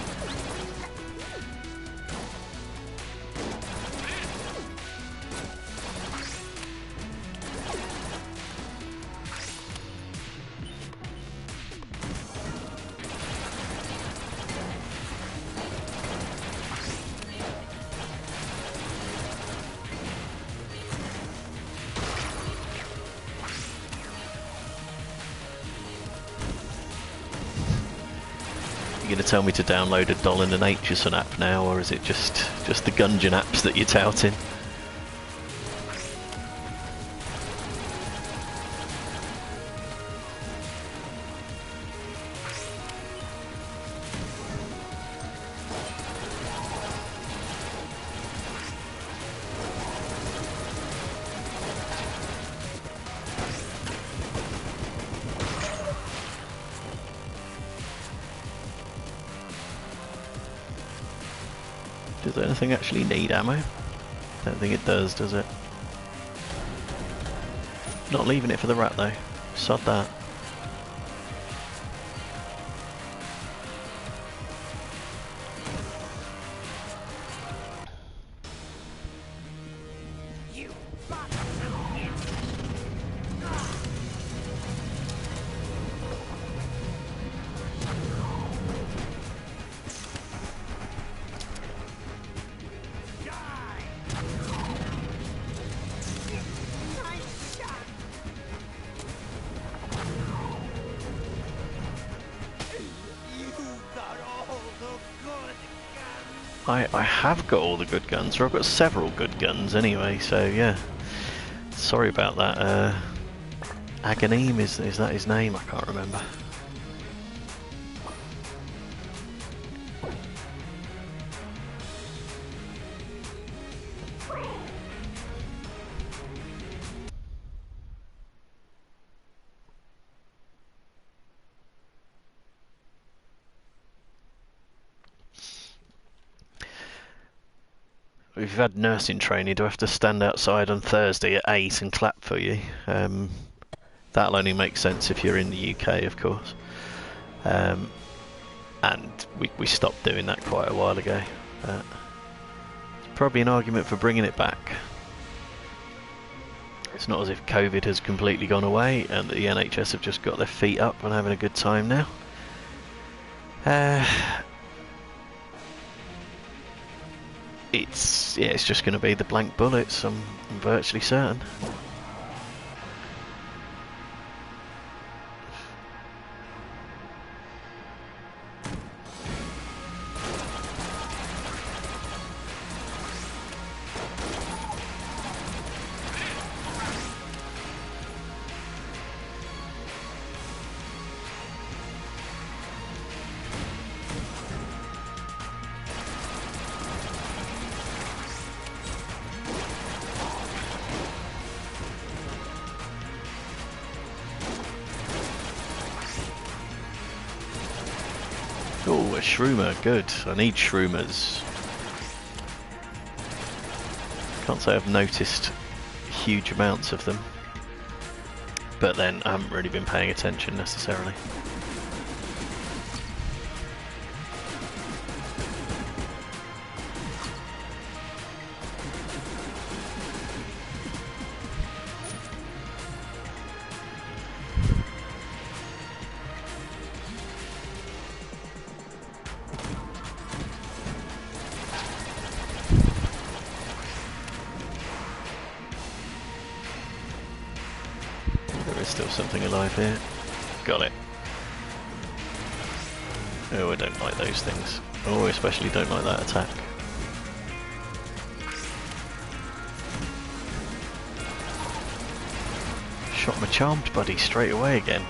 Tell me to download a Doll in the Natureson app now, or is it just the Gungeon apps that you're touting? Does anything actually need ammo? Don't think it does it? Not leaving it for the rat though. Sod that. I have got all the good guns, or I've got several good guns anyway, so yeah. Sorry about that. Aghanim, is that his name? I can't remember. If you've had nursing training, do I have to stand outside on Thursday at 8 and clap for you? That'll only make sense if you're in the UK, of course. And we stopped doing that quite a while ago. It's probably an argument for bringing it back. It's not as if COVID has completely gone away and the NHS have just got their feet up and having a good time now. It's just going to be the blank bullets, I'm virtually certain. Oh, a shroomer, good. I need shroomers. Can't say I've noticed huge amounts of them, but then I haven't really been paying attention necessarily. Still something alive here. Got it. Oh, I don't like those things. Oh, I especially don't like that attack. Shot my charmed buddy straight away again.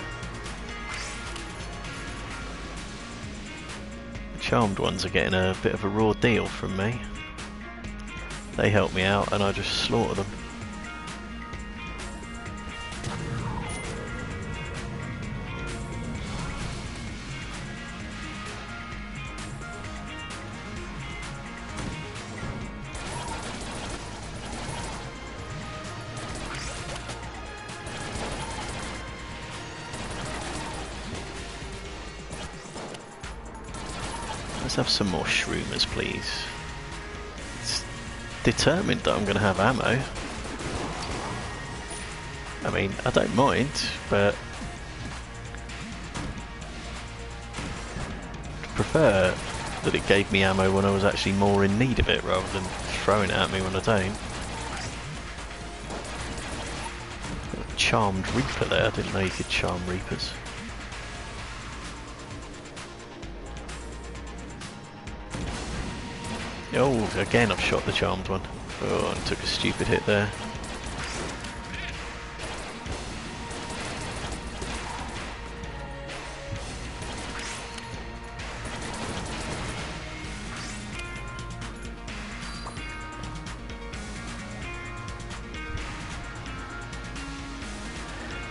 The charmed ones are getting a bit of a raw deal from me. They help me out and I just slaughter them. Let's have some more shroomers, please. It's determined that I'm going to have ammo. I mean, I don't mind, but I'd prefer that it gave me ammo when I was actually more in need of it, rather than throwing it at me when I don't. Got a charmed reaper there, I didn't know you could charm reapers. Oh, again I've shot the charmed one. Oh, and took a stupid hit there.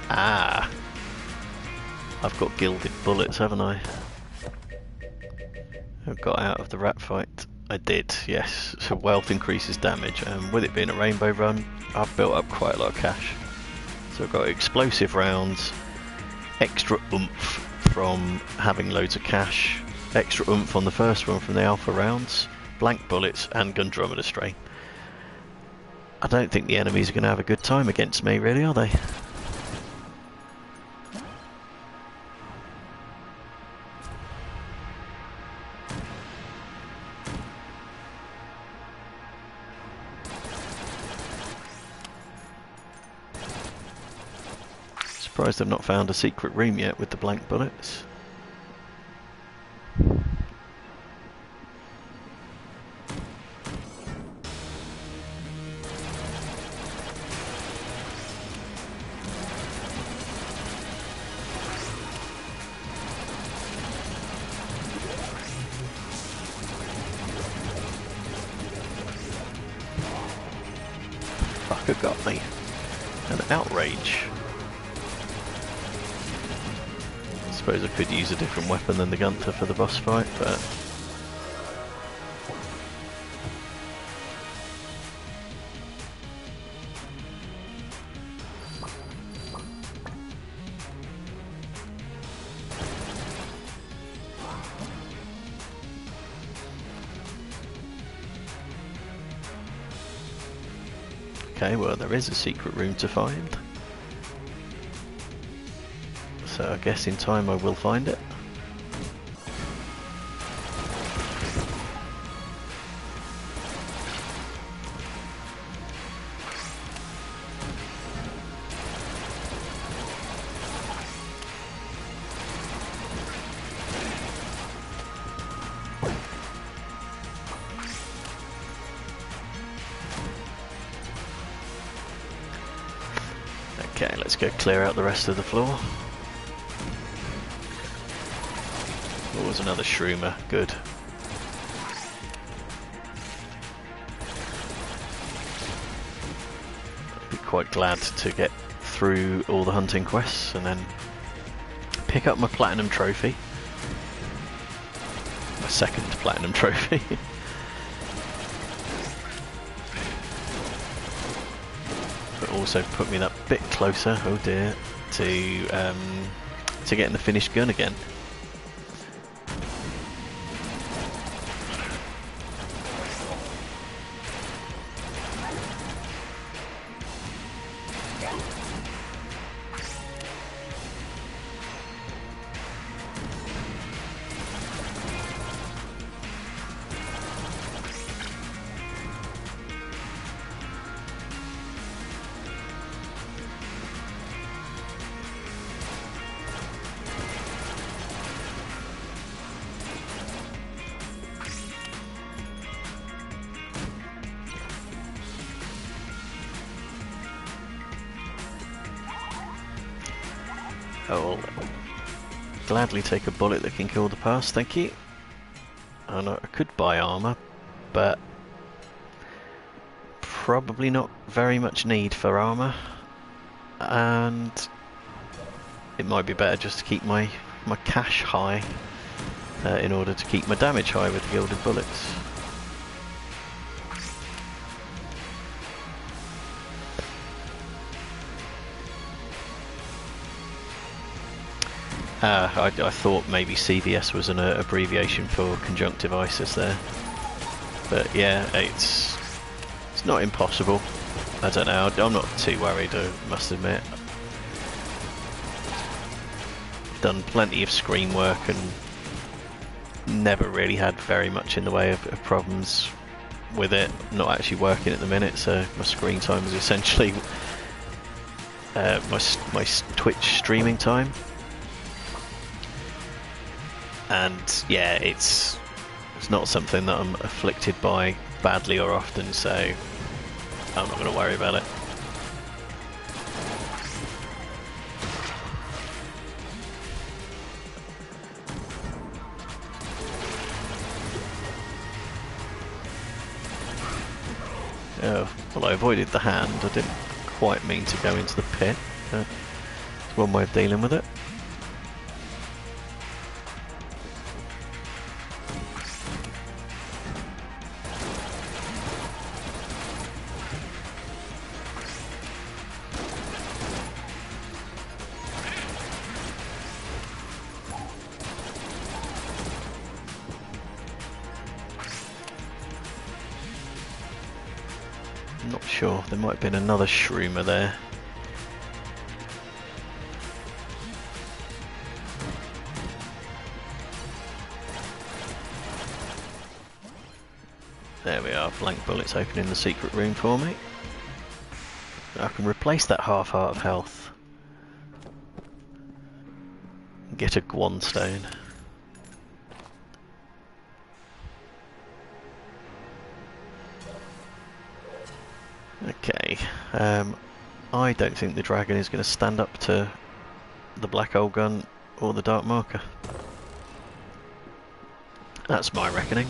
Ah! I've got gilded bullets, haven't I? I've got out of the rat fight. I did, yes. So wealth increases damage, and with it being a rainbow run, I've built up quite a lot of cash. So I've got explosive rounds, extra oomph from having loads of cash, extra oomph on the first one from the alpha rounds, blank bullets, and Gundromeda strain. I don't think the enemies are going to have a good time against me, really, are they? Surprised I've not found a secret room yet with the blank bullets. Fucker got me. An outrage. I suppose I could use a different weapon than the Gunter for the boss fight, but Okay, well there is a secret room to find. So I guess in time I will find it. Okay, let's go clear out the rest of the floor. Oh, there's another shroomer. Good. I'd be quite glad to get through all the hunting quests and then pick up my platinum trophy. My second platinum trophy. But also put me that bit closer, oh dear, to getting the finished gun again. I'll gladly take a bullet that can kill the past, thank you. I know I could buy armour, but probably not very much need for armour, and it might be better just to keep my cash high in order to keep my damage high with the gilded bullets. I thought maybe CVS was an abbreviation for conjunctivitis there, but yeah, it's not impossible. I don't know, I'm not too worried, I must admit. Done plenty of screen work and never really had very much in the way of problems with it. Not actually working at the minute, so my screen time is essentially my Twitch streaming time. And yeah, it's not something that I'm afflicted by badly or often, so I'm not going to worry about it. Well, I avoided the hand. I didn't quite mean to go into the pit. It's one way of dealing with it. Not sure, there might have been another shroomer there. There we are, blank bullets opening the secret room for me. I can replace that half heart of health. Get a Guan stone. Okay, I don't think the dragon is going to stand up to the black hole gun or the dark marker. That's my reckoning.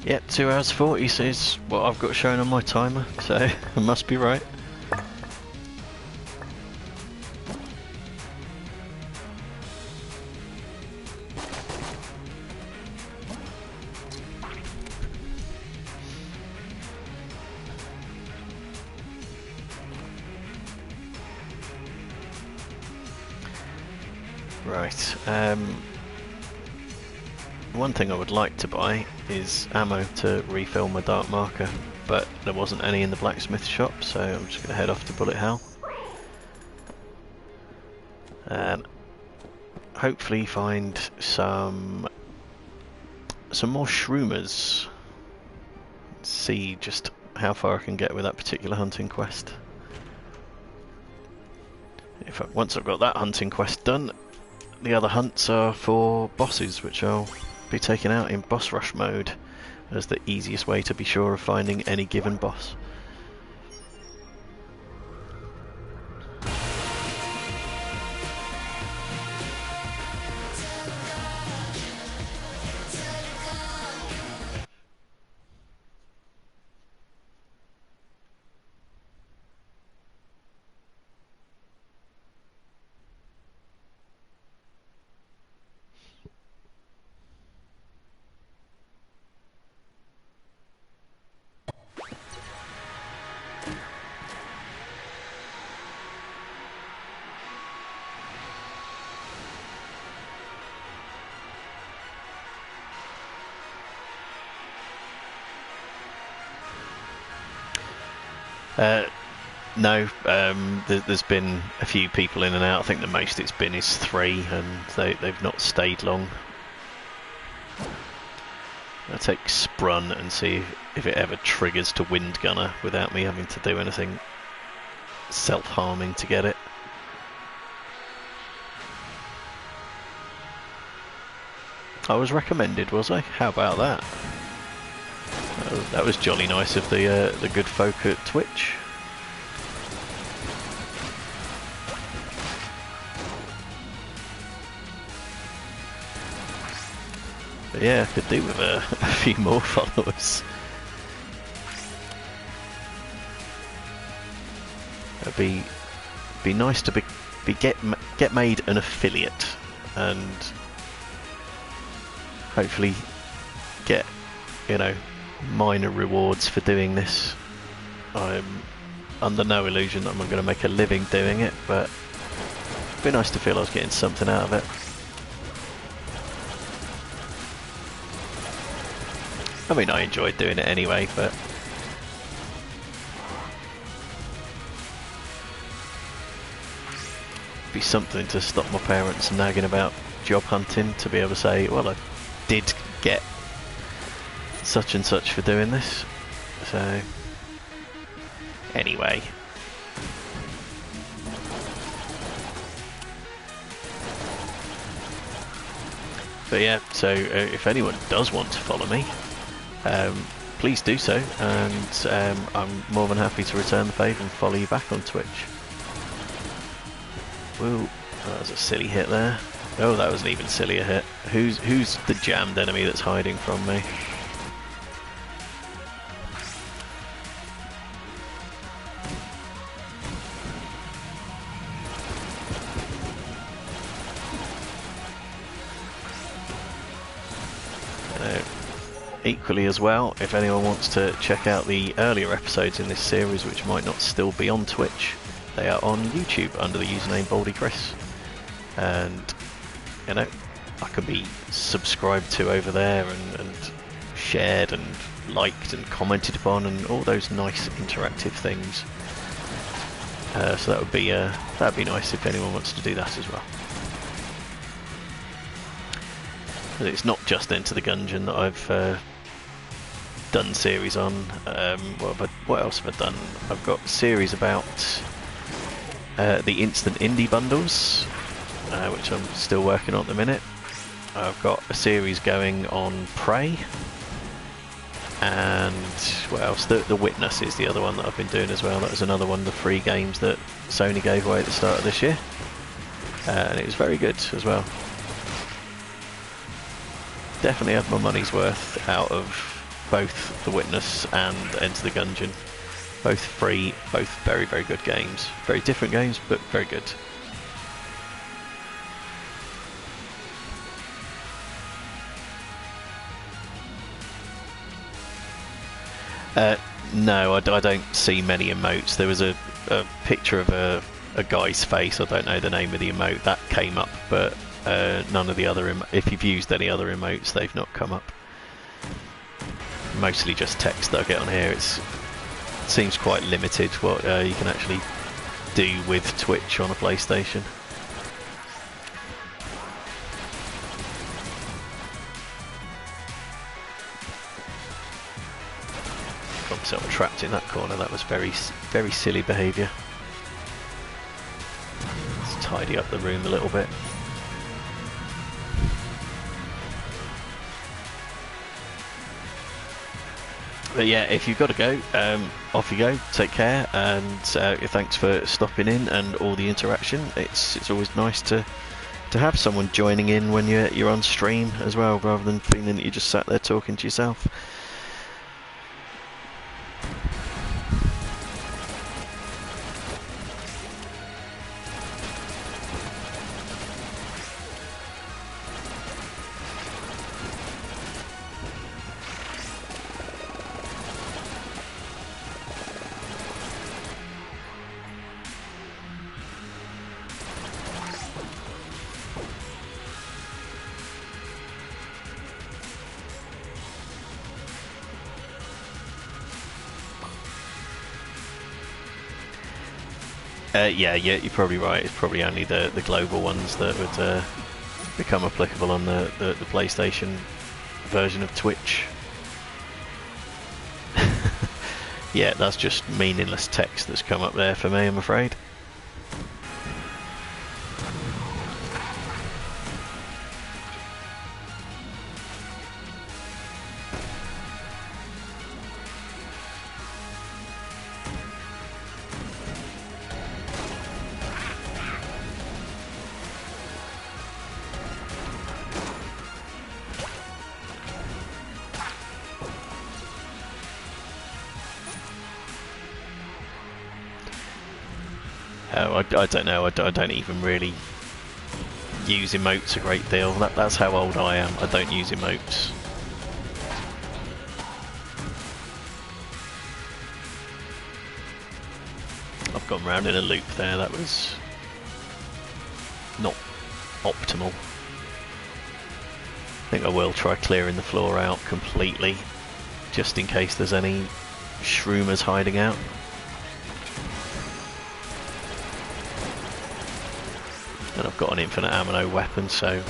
Yep, 2 hours 40 is what I've got shown on my timer, so I must be right. Right, one thing I would like to buy is ammo to refill my dark marker, but there wasn't any in the blacksmith shop, so I'm just going to head off to Bullet Hell and hopefully find some more shroomers. See just how far I can get with that particular hunting quest. Once I've got that hunting quest done, the other hunts are for bosses, which I'll be taking out in boss rush mode as the easiest way to be sure of finding any given boss. No, there's been a few people in and out. I think the most it's been is 3, and they've not stayed long. I'll take Sprun and see if it ever triggers to Wind Gunner without me having to do anything self-harming to get it. I was recommended, was I? How about that? That was jolly nice of the good folk at Twitch. But yeah, I could do with a few more followers. It'd be nice to get made an affiliate and hopefully get, you know, minor rewards for doing this. I'm under no illusion that I'm going to make a living doing it, but it'd be nice to feel I was getting something out of it. I mean, I enjoyed doing it anyway, but it'd be something to stop my parents nagging about job hunting, to be able to say, well, I did get such and such for doing this. So anyway, but yeah, so if anyone does want to follow me, please do so, and I'm more than happy to return the favour and follow you back on Twitch. Woo, that was a silly hit there. Oh, that was an even sillier hit. Who's the jammed enemy that's hiding from me? Equally as well, if anyone wants to check out the earlier episodes in this series which might not still be on Twitch, they are on YouTube under the username BaldyChris, and you know, I can be subscribed to over there and shared and liked and commented upon and all those nice interactive things. So that'd be nice if anyone wants to do that as well. But it's not just Enter the Gungeon that I've done series on. What else have I done? I've got series about the instant indie bundles, which I'm still working on at the minute. I've got a series going on Prey, and what else? The Witness is the other one that I've been doing as well. That was another one of the free games that Sony gave away at the start of this year, and it was very good as well. Definitely had my money's worth out of both The Witness and Enter the Gungeon. Both free, both very, very good games. Very different games, but very good. No, I don't see many emotes. There was a picture of a guy's face, I don't know the name of the emote, that came up, but none of the other, if you've used any other emotes, they've not come up. Mostly just text that I get on here. It seems quite limited what you can actually do with Twitch on a PlayStation. Got myself trapped in that corner. That was very, very silly behaviour. Let's tidy up the room a little bit. But yeah, if you've got to go, off you go. Take care, and thanks for stopping in and all the interaction. It's always nice to have someone joining in when you're on stream as well, rather than feeling that you just sat there talking to yourself. Yeah, you're probably right. It's probably only the global ones that would become applicable on the PlayStation version of Twitch. Yeah, that's just meaningless text that's come up there for me, I'm afraid. I don't know, I don't even really use emotes a great deal. That's how old I am. I don't use emotes. I've gone round in a loop there, that was not optimal. I think I will try clearing the floor out completely, just in case there's any shroomers hiding out. And I've got an infinite ammo weapon, so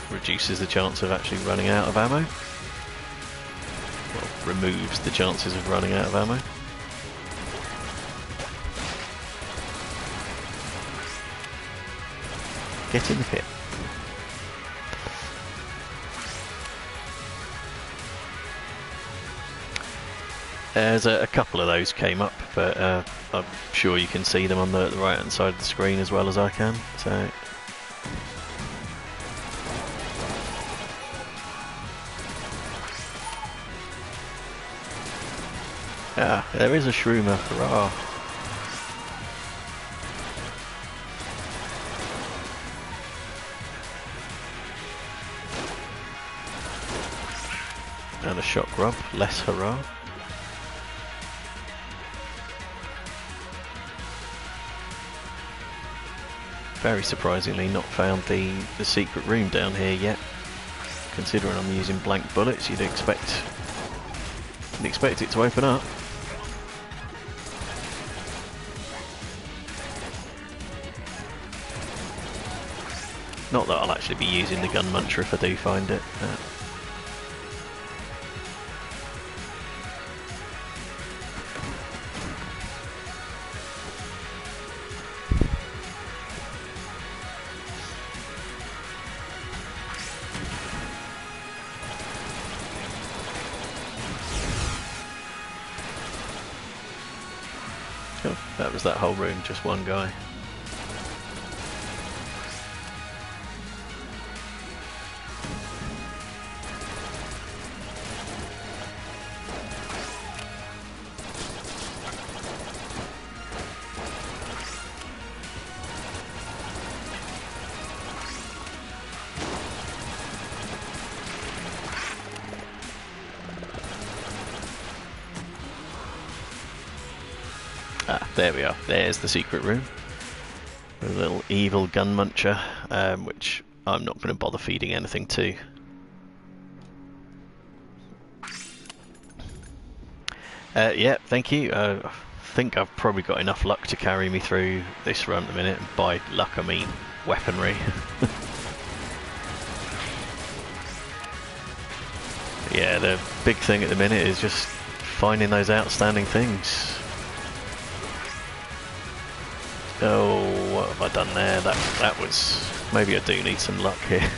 reduces the chance of actually running out of ammo. Well, removes the chances of running out of ammo. Get in the pit. There's a couple of those came up, but I'm sure you can see them on the right hand side of the screen as well as I can. So ah, there is a shroomer, hurrah! And a shock grub, less hurrah. Very surprisingly not found the secret room down here yet. Considering I'm using blank bullets, you'd expect it to open up. Not that I'll actually be using the gun muncher if I do find it. That was that whole room, just one guy. There we are. There's the secret room. A little evil gun muncher, which I'm not going to bother feeding anything to. Yeah, thank you. I think I've probably got enough luck to carry me through this run at the minute. By luck I mean weaponry. Yeah, the big thing at the minute is just finding those outstanding things. Oh, what have I done there? That was... Maybe I do need some luck here.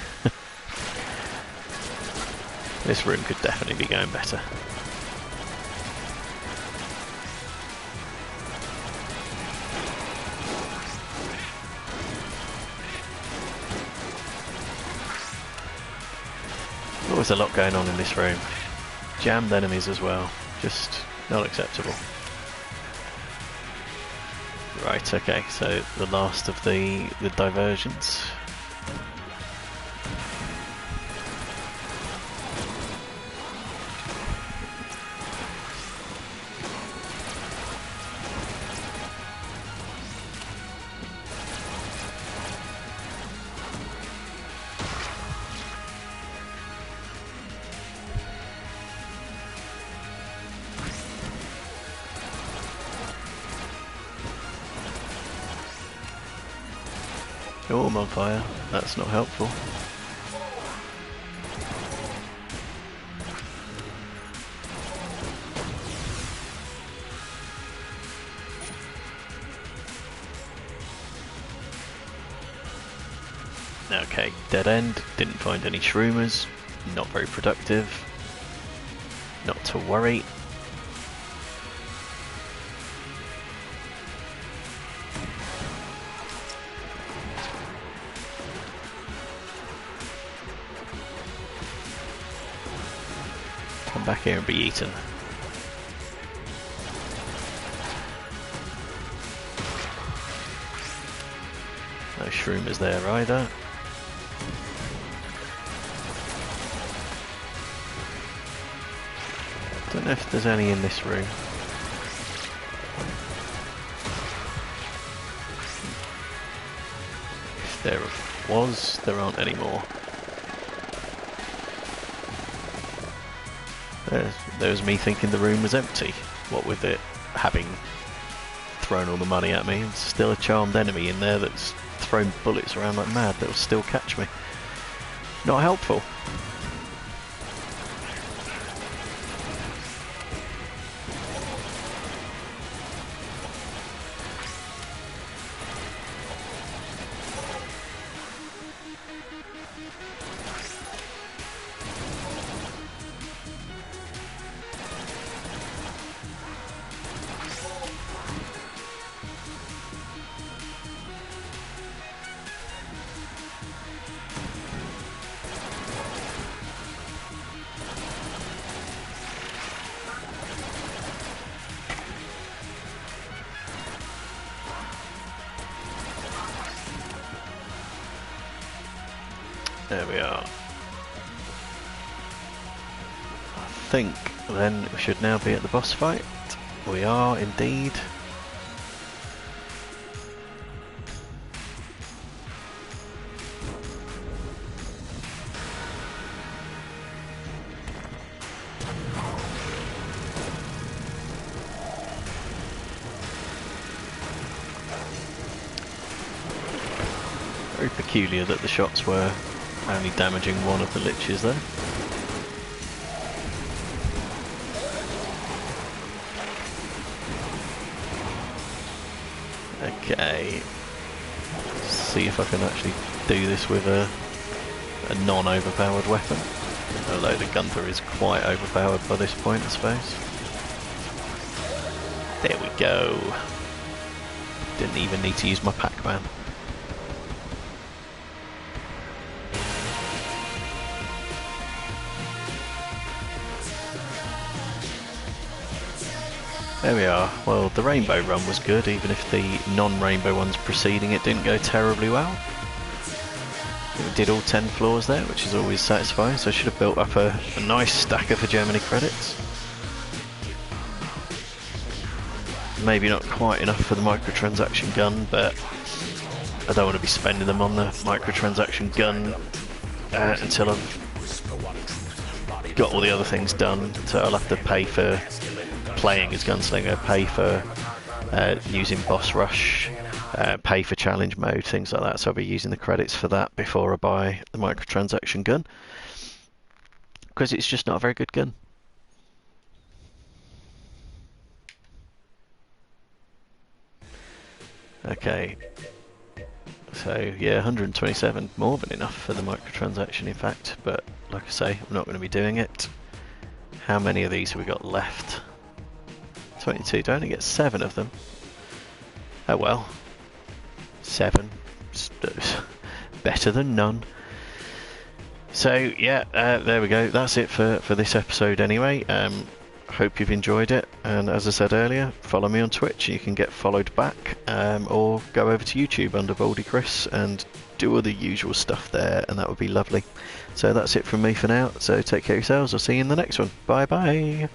This room could definitely be going better. Always a lot going on in this room. Jammed enemies as well. Just not acceptable. Right, okay, so the last of the diversions. Oh, I'm on fire. That's not helpful. Okay, dead end. Didn't find any shroomers. Not very productive. Not to worry. Come back here and be eaten. No shroomers there either. Don't know if there's any in this room. If there was, there aren't any more. There was me thinking the room was empty. What with it having thrown all the money at me, there's still a charmed enemy in there that's thrown bullets around like mad that will still catch me. Not helpful. There we are. I think then we should now be at the boss fight. We are indeed. Very peculiar that the shots were only damaging one of the liches there. Okay, let's see if I can actually do this with a non-overpowered weapon, although the Gunther is quite overpowered by this point, I suppose. There we go. Didn't even need to use my Pac-Man. There we are. Well, the rainbow run was good, even if the non-rainbow ones preceding it didn't go terribly well. We did all 10 floors there, which is always satisfying, so I should have built up a nice stack of hegemony credits. maybe not quite enough for the microtransaction gun, but I don't want to be spending them on the microtransaction gun until I've got all the other things done. So I'll have to pay for playing as Gunslinger, pay for using boss rush, pay for challenge mode, things like that. So I'll be using the credits for that before I buy the microtransaction gun, because it's just not a very good gun. Okay, so yeah, 127, more than enough for the microtransaction in fact, but like I say, I'm not going to be doing it. How many of these have we got left? 22, do I only get 7 of them? Oh well, 7, better than none. So yeah, there we go, that's it for this episode anyway. Hope you've enjoyed it, and as I said earlier, follow me on Twitch, you can get followed back, or go over to YouTube under Baldy Chris and do all the usual stuff there, and that would be lovely. So that's it from me for now, so take care of yourselves, I'll see you in the next one, bye bye.